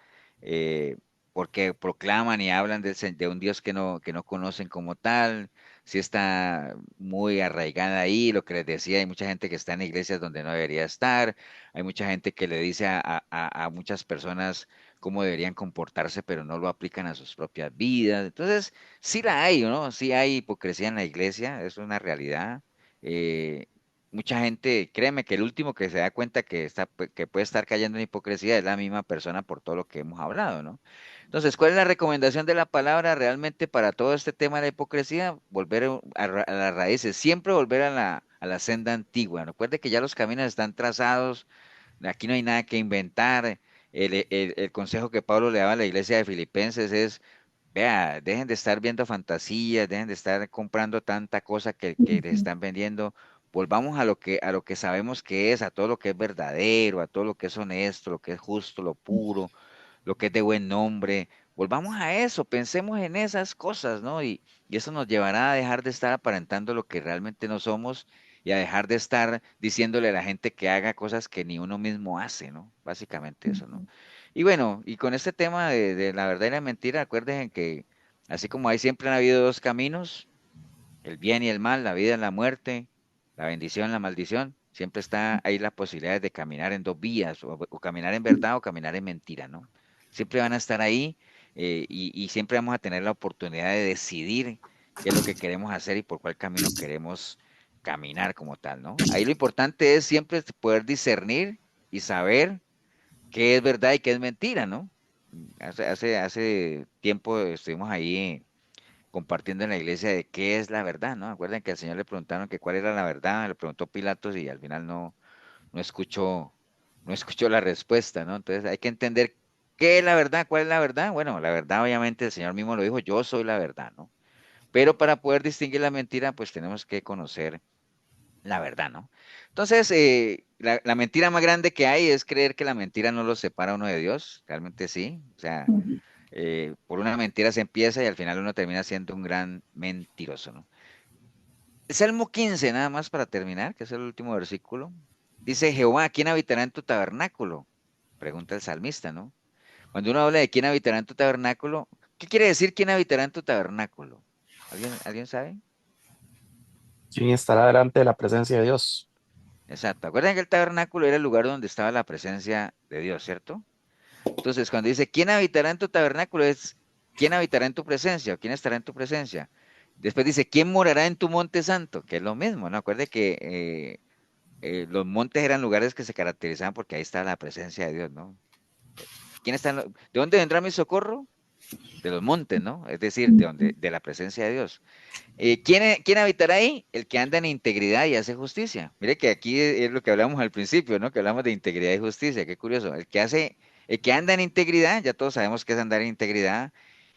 eh, porque proclaman y hablan de un Dios que no conocen como tal, sí está muy arraigada ahí, lo que les decía, hay mucha gente que está en iglesias donde no debería estar, hay mucha gente que le dice a muchas personas cómo deberían comportarse, pero no lo aplican a sus propias vidas. Entonces, sí la hay, ¿no? Sí hay hipocresía en la iglesia, es una realidad. eh, Mucha gente, créeme que el último que se da cuenta que puede estar cayendo en hipocresía es la misma persona por todo lo que hemos hablado, ¿no? Entonces, ¿cuál es la recomendación de la palabra realmente para todo este tema de la hipocresía? Volver a las raíces, siempre volver a la senda antigua. Recuerde que ya los caminos están trazados, aquí no hay nada que inventar. El consejo que Pablo le daba a la iglesia de Filipenses es, vea, dejen de estar viendo fantasías, dejen de estar comprando tanta cosa que les están vendiendo. Volvamos a lo que sabemos que es, a todo lo que es verdadero, a todo lo que es honesto, lo que es justo, lo puro, lo que es de buen nombre. Volvamos a eso, pensemos en esas cosas, ¿no? Y eso nos llevará a dejar de estar aparentando lo que realmente no somos y a dejar de estar diciéndole a la gente que haga cosas que ni uno mismo hace, ¿no? Básicamente eso, ¿no? Y bueno, y con este tema de la verdad y la mentira, acuérdense que así como hay siempre han habido dos caminos, el bien y el mal, la vida y la muerte, la bendición, la maldición, siempre está ahí la posibilidad de caminar en dos vías, o caminar en verdad o caminar en mentira, ¿no? Siempre van a estar ahí, y siempre vamos a tener la oportunidad de decidir qué es lo que queremos hacer y por cuál camino queremos caminar como tal, ¿no? Ahí lo importante es siempre poder discernir y saber qué es verdad y qué es mentira, ¿no? Hace tiempo estuvimos ahí compartiendo en la iglesia de qué es la verdad, ¿no? Acuerdan que al Señor le preguntaron que cuál era la verdad, le preguntó Pilatos y al final no escuchó, no escuchó la respuesta, ¿no? Entonces hay que entender qué es la verdad, cuál es la verdad. Bueno, la verdad obviamente el Señor mismo lo dijo, yo soy la verdad, ¿no? Pero para poder distinguir la mentira, pues tenemos que conocer la verdad, ¿no? Entonces, la mentira más grande que hay es creer que la mentira no lo separa a uno de Dios, realmente sí, o sea, por una mentira se empieza y al final uno termina siendo un gran mentiroso, ¿no? Salmo 15, nada más para terminar, que es el último versículo. Dice, Jehová, ¿quién habitará en tu tabernáculo? Pregunta el salmista, ¿no? Cuando uno habla de quién habitará en tu tabernáculo, ¿qué quiere decir quién habitará en tu tabernáculo? ¿Alguien sabe? ¿Quién estará delante de la presencia de Dios? Exacto. Acuerdan que el tabernáculo era el lugar donde estaba la presencia de Dios, ¿cierto? Entonces, cuando dice, ¿quién habitará en tu tabernáculo? Es, ¿quién habitará en tu presencia? ¿O quién estará en tu presencia? Después dice, ¿quién morará en tu monte santo? Que es lo mismo, ¿no? Acuerde que los montes eran lugares que se caracterizaban porque ahí está la presencia de Dios, ¿no? ¿Quién está ¿De dónde vendrá mi socorro? de los montes, ¿no? Es decir, de la presencia de Dios. ¿Quién habitará ahí? El que anda en integridad y hace justicia. Mire que aquí es lo que hablamos al principio, ¿no? Que hablamos de integridad y justicia. Qué curioso. El que anda en integridad, ya todos sabemos que es andar en integridad,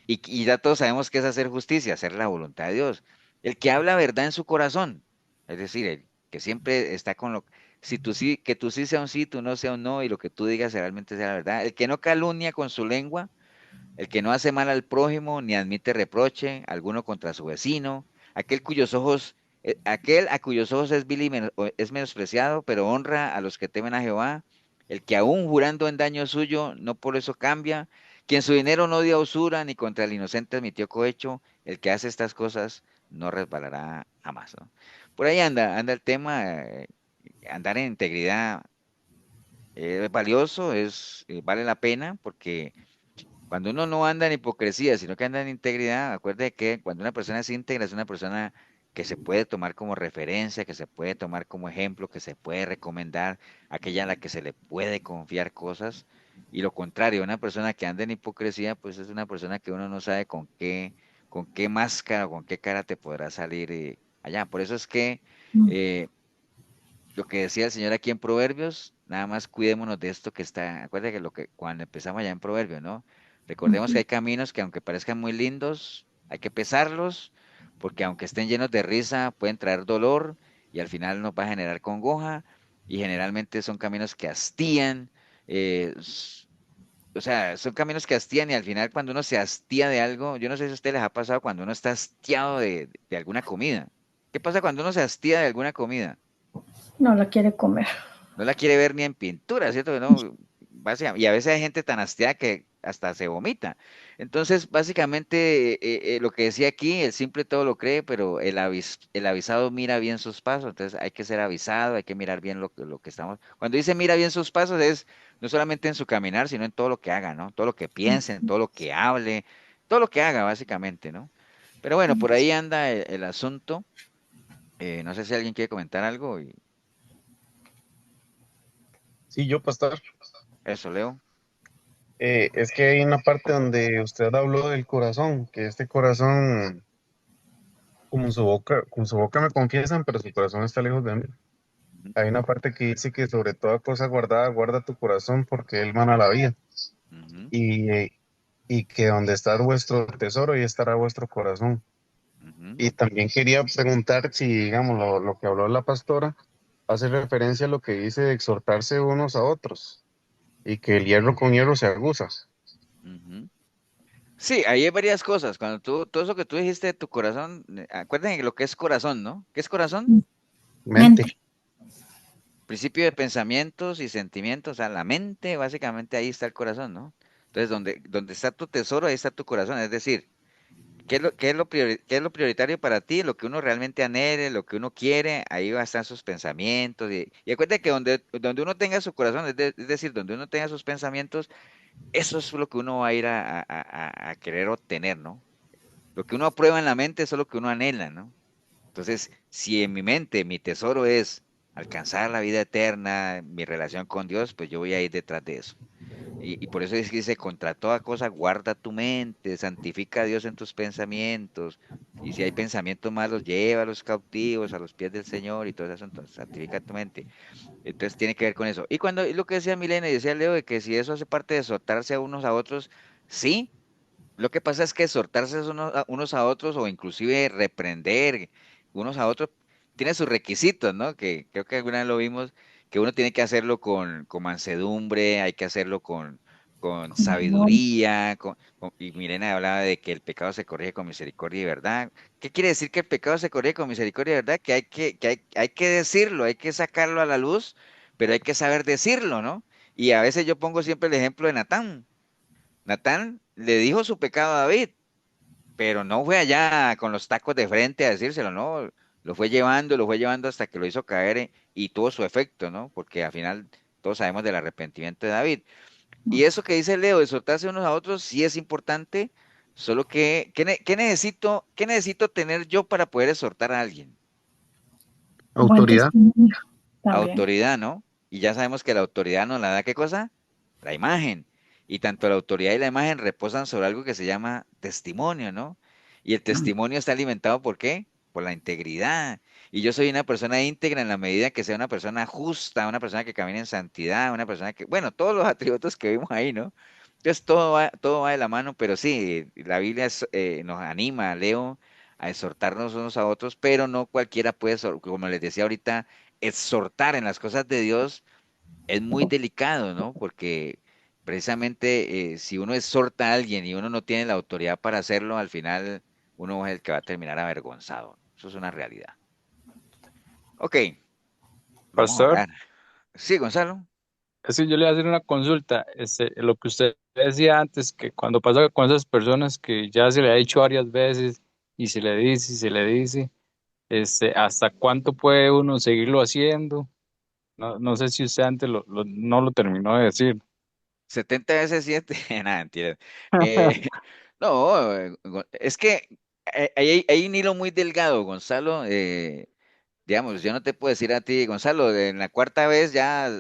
y ya todos sabemos que es hacer justicia, hacer la voluntad de Dios. El que habla verdad en su corazón, es decir, el que siempre está con si tú sí, que tú sí sea un sí, tú no sea un no, y lo que tú digas realmente sea la verdad. El que no calumnia con su lengua, el que no hace mal al prójimo, ni admite reproche alguno contra su vecino, aquel a cuyos ojos es vil y es menospreciado, pero honra a los que temen a Jehová, el que aún jurando en daño suyo, no por eso cambia, quien su dinero no dio a usura, ni contra el inocente admitió cohecho, el que hace estas cosas no resbalará jamás, ¿no? Por ahí anda el tema, andar en integridad es valioso, vale la pena, porque cuando uno no anda en hipocresía, sino que anda en integridad, acuerde que cuando una persona es íntegra es una persona que se puede tomar como referencia, que se puede tomar como ejemplo, que se puede recomendar, aquella a la que se le puede confiar cosas. Y lo contrario, una persona que anda en hipocresía, pues es una persona que uno no sabe con qué máscara o con qué cara te podrá salir allá. Por eso es que eh, lo que decía el Señor aquí en Proverbios, nada más cuidémonos de esto que está, acuérdate que cuando empezamos allá en Proverbios, ¿no? Recordemos que hay caminos que aunque parezcan muy lindos, hay que pesarlos, porque aunque estén llenos de risa, pueden traer dolor y al final nos va a generar congoja, y generalmente son caminos que hastían, eh, s- o sea, son caminos que hastían, y al final cuando uno se hastía de algo, yo no sé si a ustedes les ha pasado cuando uno está hastiado de alguna comida. ¿Qué pasa cuando uno se hastía de alguna comida? No la quiere comer. No la quiere ver ni en pintura, ¿cierto? No, y a veces hay gente tan hastiada que hasta se vomita. Entonces, básicamente, lo que decía aquí, el simple todo lo cree, pero el avisado mira bien sus pasos. Entonces, hay que ser avisado, hay que mirar bien lo que estamos. Cuando dice mira bien sus pasos, es no solamente en su caminar, sino en todo lo que haga, ¿no? Todo lo que piense, en todo lo que hable, todo lo que haga, básicamente, ¿no? Pero bueno, por ahí anda el asunto. No sé si alguien quiere comentar algo, y Sí, yo, pastor. eso, Leo. Es que hay una parte donde usted habló del corazón, que este corazón, con su boca me confiesan, pero su corazón está lejos de mí. Hay una parte que dice que sobre toda cosa guardada, guarda tu corazón porque él mana la vida. Ujú, Y, y que donde está vuestro tesoro, ahí estará vuestro corazón. ujú. Y también quería preguntar si, digamos, lo que habló la pastora hace referencia a lo que dice de exhortarse unos a otros y que el hierro con hierro se aguza. Ujú. Sí, ahí hay varias cosas. Todo eso que tú dijiste de tu corazón, acuérdense que lo que es corazón, ¿no? ¿Qué es corazón? Mente. Mente. Principio de pensamientos y sentimientos, o sea, la mente, básicamente ahí está el corazón, ¿no? Entonces, donde está tu tesoro, ahí está tu corazón. Es decir, ¿qué es lo prioritario para ti? Lo que uno realmente anhele, lo que uno quiere, ahí va a estar sus pensamientos. Y acuérdate que donde uno tenga su corazón, es decir, donde uno tenga sus pensamientos, eso es lo que uno va a ir a querer obtener, ¿no? Lo que uno aprueba en la mente, eso es lo que uno anhela, ¿no? Entonces, si en mi mente mi tesoro es alcanzar la vida eterna, mi relación con Dios, pues yo voy a ir detrás de eso. Y por eso es que dice, contra toda cosa guarda tu mente, santifica a Dios en tus pensamientos. Y si hay pensamientos malos, llévalos cautivos a los pies del Señor y todo eso, entonces santifica tu mente. Entonces tiene que ver con eso. Y lo que decía Milena y decía Leo, de que si eso hace parte de exhortarse a unos a otros, sí. Lo que pasa es que exhortarse unos a otros, o inclusive reprender unos a otros, tiene sus requisitos, ¿no? Que creo que alguna vez lo vimos, que uno tiene que hacerlo con mansedumbre, hay que hacerlo con Con amor. sabiduría, y Milena hablaba de que el pecado se corrige con misericordia y verdad. ¿Qué quiere decir que el pecado se corrige con misericordia y verdad? Que hay que decirlo, hay que sacarlo a la luz, pero hay que saber decirlo, ¿no? Y a veces yo pongo siempre el ejemplo de Natán. Natán le dijo su pecado a David, pero no fue allá con los tacos de frente a decírselo, no, lo fue llevando hasta que lo hizo caer, y tuvo su efecto, ¿no? Porque al final todos sabemos del arrepentimiento de David. Y eso que dice Leo, de soltarse unos a otros, sí es importante, solo que, ¿qué necesito tener yo para poder exhortar a alguien? Buen Autoridad. testimonio también. Autoridad, ¿no? Y ya sabemos que la autoridad nos la da, ¿qué cosa? La imagen. Y tanto la autoridad y la imagen reposan sobre algo que se llama testimonio, ¿no? Y el testimonio está alimentado ¿por qué? Por la integridad. Y yo soy una persona íntegra en la medida que sea una persona justa, una persona que camine en santidad, una persona que, bueno, todos los atributos que vimos ahí, ¿no? Entonces todo va de la mano, pero sí, la Biblia nos anima, Leo, a exhortarnos unos a otros, pero no cualquiera puede, como les decía ahorita, exhortar en las cosas de Dios es muy delicado, ¿no? Porque precisamente si uno exhorta a alguien y uno no tiene la autoridad para hacerlo, al final uno es el que va a terminar avergonzado. Eso es una realidad. Ok, vamos a Pastor, orar. Sí, Gonzalo. así yo le voy a hacer una consulta. Lo que usted decía antes, que cuando pasa con esas personas que ya se le ha dicho varias veces y se le dice y se le dice, ¿hasta cuánto puede uno seguirlo haciendo? No sé si usted antes no lo terminó de decir. 70 veces 7, nada, mentira. Eh, no, es que hay un hilo muy delgado, Gonzalo. Digamos, yo no te puedo decir a ti, Gonzalo, en la cuarta vez ya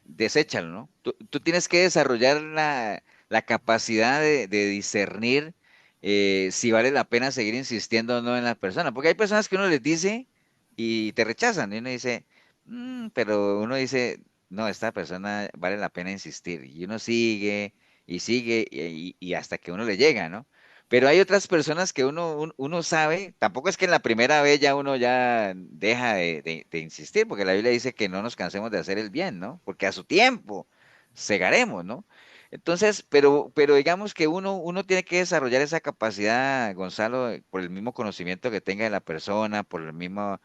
deséchalo, ¿no? Tú tienes que desarrollar la capacidad de discernir si vale la pena seguir insistiendo o no en la persona, porque hay personas que uno les dice y te rechazan, y uno dice, pero uno dice, no, esta persona vale la pena insistir, y uno sigue y sigue y hasta que uno le llega, ¿no? Pero hay otras personas que uno sabe, tampoco es que en la primera vez ya uno ya deja de insistir, porque la Biblia dice que no nos cansemos de hacer el bien, ¿no? Porque a su tiempo segaremos, ¿no? Entonces, pero digamos que uno tiene que desarrollar esa capacidad, Gonzalo, por el mismo conocimiento que tenga de la persona, por la misma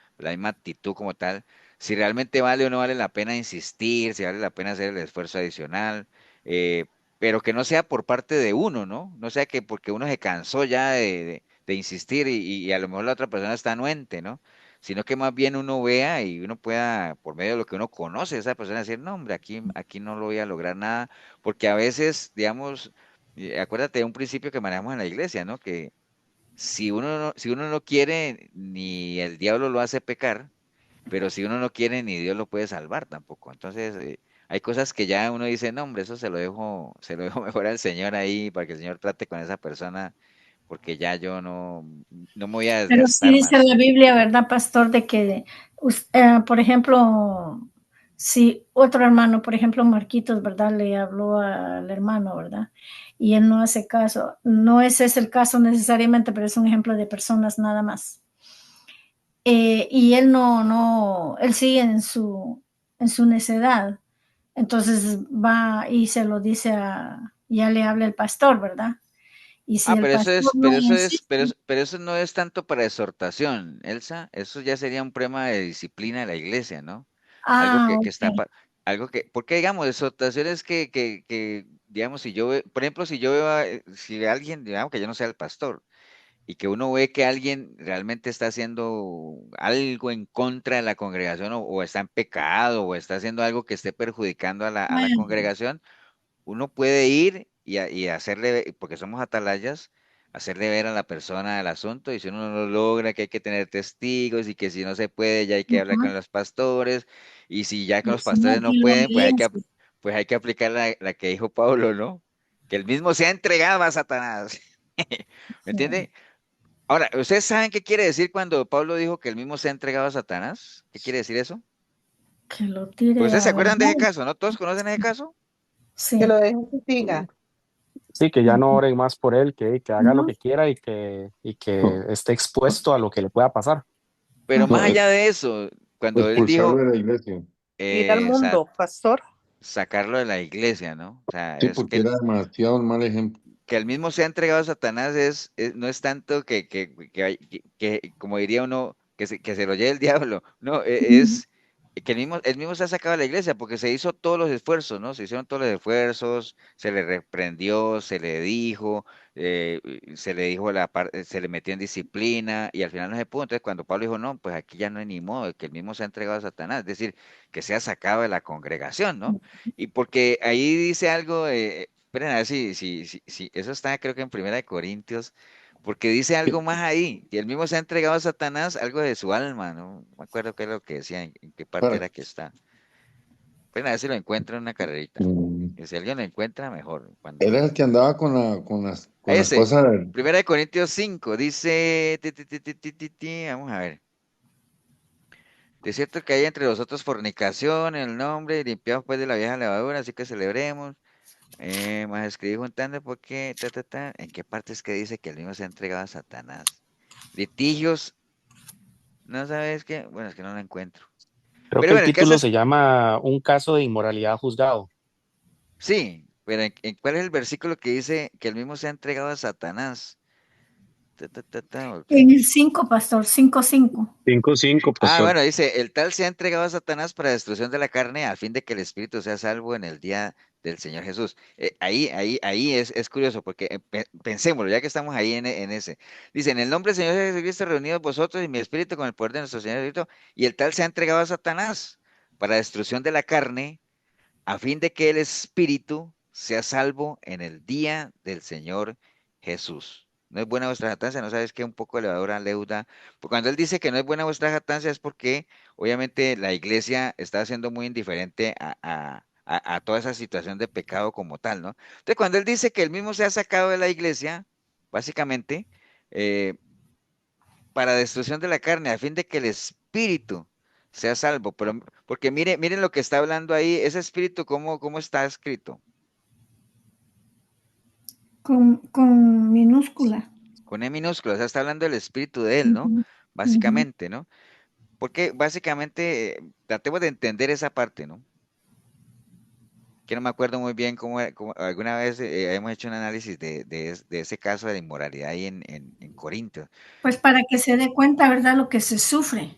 actitud como tal, si realmente vale o no vale la pena insistir, si vale la pena hacer el esfuerzo adicional. eh, pero que no sea por parte de uno, ¿no? No sea que porque uno se cansó ya de insistir y a lo mejor la otra persona está anuente, ¿no? Sino que más bien uno vea y uno pueda, por medio de lo que uno conoce de esa persona, decir, no, hombre, aquí no lo voy a lograr nada, porque a veces, digamos, acuérdate de un principio que manejamos en la iglesia, ¿no? Que si uno no quiere, ni el diablo lo hace pecar, pero si uno no quiere, ni Dios lo puede salvar tampoco. Entonces, hay cosas que ya uno dice, no, hombre, eso se lo dejo mejor al Señor ahí, para que el Señor trate con esa persona, porque ya yo no me voy a Pero sí desgastar dice más. la Biblia, ¿verdad, pastor? De que, por ejemplo, si otro hermano, por ejemplo, Marquitos, ¿verdad? Le habló al hermano, ¿verdad? Y él no hace caso. No ese es el caso necesariamente, pero es un ejemplo de personas nada más. Y él él sigue en su necedad. Entonces va y se lo dice ya le habla el pastor, ¿verdad? Y si Ah, el pero eso pastor es, no pero eso es, insiste, pero eso no es tanto para exhortación, Elsa, eso ya sería un problema de disciplina de la iglesia, ¿no? Algo que está, ok. porque digamos, exhortación es digamos, por ejemplo, si yo veo, si alguien, digamos que yo no sea el pastor, y que uno ve que alguien realmente está haciendo algo en contra de la congregación, o está en pecado, o está haciendo algo que esté perjudicando a la Bueno, congregación, uno puede ir y hacerle, porque somos atalayas, hacerle ver a la persona el asunto, y si uno no lo logra, que hay que tener testigos, y que si no se puede, ya hay que hablar con ajá, los pastores, y si ya con y los si no, pastores no aquí lo pueden, obedece. pues hay que aplicar la que dijo Pablo, ¿no? Que el mismo sea entregado a Satanás. ¿Me Sí, entiende? Ahora, ¿ustedes saben qué quiere decir cuando Pablo dijo que el mismo se ha entregado a Satanás? ¿Qué quiere decir eso? que lo Pues tire ustedes se a la acuerdan de ese mar. caso, ¿no? ¿Todos conocen ese caso? Que lo Sí. dejen que siga. Sí, que ya no Ujú. oren más por él, que haga lo Ujú. que quiera y que No, esté expuesto a lo que le pueda pasar. Pero más no, Ujú. allá de eso, cuando él expulsarlo dijo, de la iglesia. Ir al mundo, pastor. sacarlo de la iglesia, ¿no? O sea, Sí, es porque era demasiado un mal ejemplo. que el mismo sea entregado a Satanás no es tanto como diría uno, que se lo lleve el diablo, no, es que el mismo se ha sacado de la iglesia porque se hizo todos los esfuerzos, ¿no? Se hicieron todos los esfuerzos, se le reprendió, se le dijo se le metió en disciplina y al final no se pudo. Entonces, cuando Pablo dijo, no, pues aquí ya no hay ni modo, que el mismo se ha entregado a Satanás, es decir, que sea sacado de la congregación, ¿no? Y porque ahí dice algo, esperen a ver si eso está creo que en Primera de Corintios, porque dice algo más ahí, y él mismo se ha entregado a Satanás algo de su alma, ¿no? No me acuerdo qué es lo que decía, en qué parte Para, era que está. Esperen a ver si lo encuentro en una carrerita. mm, Que si alguien lo encuentra, mejor. Era el que andaba con la Ese, esposa de... Primera de Corintios 5, dice, vamos a ver. De cierto que hay entre vosotros fornicación en el nombre, limpiados pues de la vieja levadura, así que celebremos. Más escribí juntando porque, ¿en qué parte es que dice que el mismo se ha entregado a Satanás? Litigios, ¿no sabes qué? Bueno, es que no lo encuentro. Creo que Pero el bueno, el caso título es, se llama Un caso de inmoralidad juzgado. sí, pero ¿cuál es el versículo que dice que el mismo se ha entregado a Satanás? En el 5, pastor, 5:5. 5:5, Ah, pastor. bueno, dice, el tal se ha entregado a Satanás para destrucción de la carne, a fin de que el espíritu sea salvo en el día del Señor Jesús. Ahí es curioso, porque pensémoslo, ya que estamos ahí en ese. Dice, en el nombre del Señor Jesucristo, reunidos vosotros y mi espíritu con el poder de nuestro Señor Jesucristo, y el tal se ha entregado a Satanás para destrucción de la carne, a fin de que el espíritu sea salvo en el día del Señor Jesús. No es buena vuestra jactancia, no sabes que un poco de levadura leuda. Porque cuando él dice que no es buena vuestra jactancia es porque obviamente la iglesia está siendo muy indiferente a toda esa situación de pecado como tal, ¿no? Entonces cuando él dice que él mismo se ha sacado de la iglesia, básicamente, eh, para destrucción de la carne, a fin de que el espíritu sea salvo. Pero, porque miren lo que está hablando ahí, ese espíritu, ¿cómo está escrito? Con minúscula. Con E minúscula, o sea, está hablando del espíritu de él, ¿no? Ujú, ujú. Básicamente, ¿no? Porque básicamente, tratemos de entender esa parte, ¿no? Que no me acuerdo muy bien cómo alguna vez hemos hecho un análisis de ese caso de inmoralidad ahí en Corintios. Pues para que se dé cuenta, ¿verdad? Lo que se sufre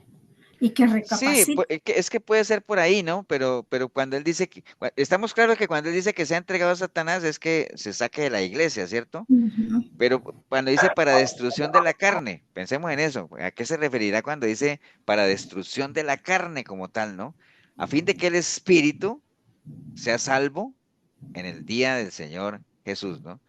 y que Sí, recapacite. es que puede ser por ahí, ¿no? Pero cuando él dice que, estamos claros que cuando él dice que se ha entregado a Satanás es que se saque de la iglesia, ¿cierto? Ujú. Pero cuando dice para destrucción de la carne, pensemos en eso, ¿a qué se referirá cuando dice para destrucción de la carne como tal, ¿no? A fin de que el espíritu sea salvo en el día del Señor Jesús, ¿no?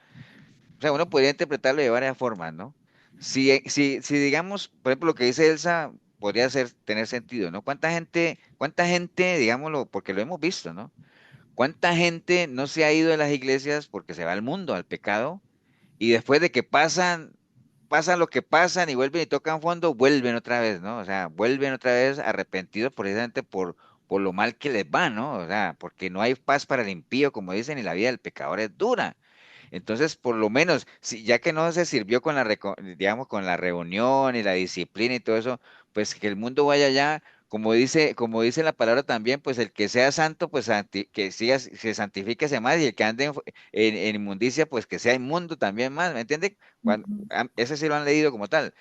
O sea, uno podría interpretarlo de varias formas, ¿no? Si digamos, por ejemplo, lo que dice Elsa podría tener sentido, ¿no? Cuánta gente, digámoslo, porque lo hemos visto, ¿no? ¿Cuánta gente no se ha ido de las iglesias porque se va al mundo, al pecado, y después de que pasan lo que pasan y vuelven y tocan fondo, vuelven otra vez, ¿no? O sea, vuelven otra vez arrepentidos precisamente por lo mal que les va, ¿no? O sea, porque no hay paz para el impío, como dicen, y la vida del pecador es dura. Entonces, por lo menos, si, ya que no se sirvió con digamos, con la reunión y la disciplina y todo eso, pues que el mundo vaya allá, como dice la palabra también, pues el que sea santo, pues que siga, se santifíquese más, y el que ande en inmundicia, pues que sea inmundo también más, ¿me entiende? Ese sí lo han leído como tal.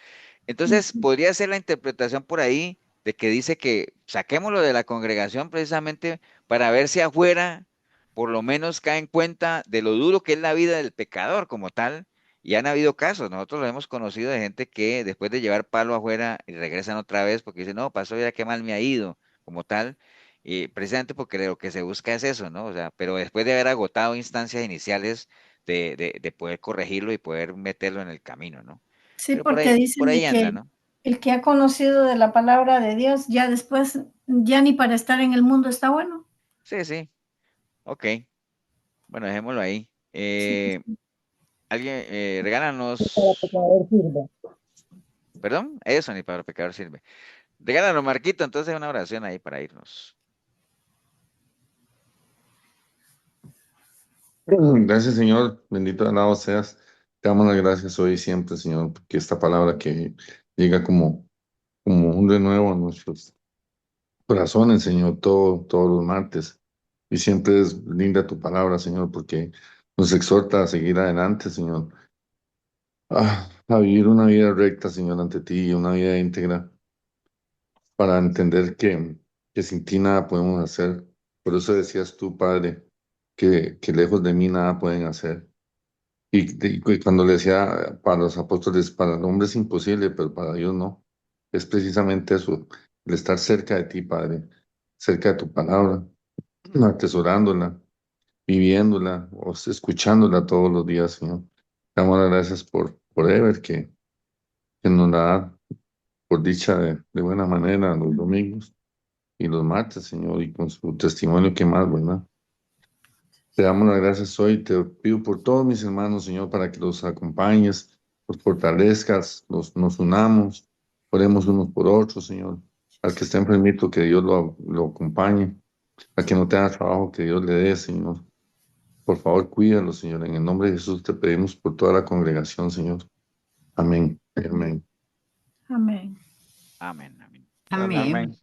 Entonces, podría ser la interpretación por ahí de que dice que saquémoslo de la congregación precisamente para ver si afuera por lo menos cae en cuenta de lo duro que es la vida del pecador como tal. Y han habido casos, nosotros lo hemos conocido de gente que después de llevar palo afuera y regresan otra vez porque dicen, no, pasó ya qué mal me ha ido como tal. Y precisamente porque lo que se busca es eso, ¿no? O sea, pero después de haber agotado instancias iniciales de poder corregirlo y poder meterlo en el camino, ¿no? Sí, Pero porque por dicen ahí de anda, que ¿no? el que ha conocido de la palabra de Dios, ya después, ya ni para estar en el mundo está bueno. Sí, sí, ok. Bueno, dejémoslo ahí. Sí, Alguien, Para regálanos, pecador sirve. perdón, eso ni para pecador sirve. Regálanos, Marquito, entonces una oración ahí para irnos. Gracias, Señor. Bendito alabado seas. Te damos las gracias hoy y siempre, Señor, porque esta palabra que llega como un renuevo a nuestros corazones, Señor, todos los martes. Y siempre es linda tu palabra, Señor, porque nos exhorta a seguir adelante, Señor. A vivir una vida recta, Señor, ante ti, y una vida íntegra, para entender que sin ti nada podemos hacer. Por eso decías tú, Padre, que lejos de mí nada pueden hacer. Y cuando le decía para los apóstoles, para el hombre es imposible, pero para Dios no. Es precisamente eso, el estar cerca de ti, Padre, cerca de tu palabra, atesorándola, viviéndola, escuchándola todos los días, Señor. Te damos las gracias por Ever, que nos la da por dicha de buena manera los domingos y los martes, Señor, y con su testimonio que más, ¿verdad? Te damos las gracias hoy. Te pido por todos mis hermanos, Señor, para que los acompañes, los fortalezcas, nos unamos, oremos unos por otros, Señor. Al que esté enfermito, que Dios lo acompañe. Al que no tenga trabajo, que Dios le dé, Señor. Por favor, cuídalo, Señor. En el nombre de Jesús te pedimos por toda la congregación, Señor. Amén. Amén. Amén. Amén, amén. Amén. Amén.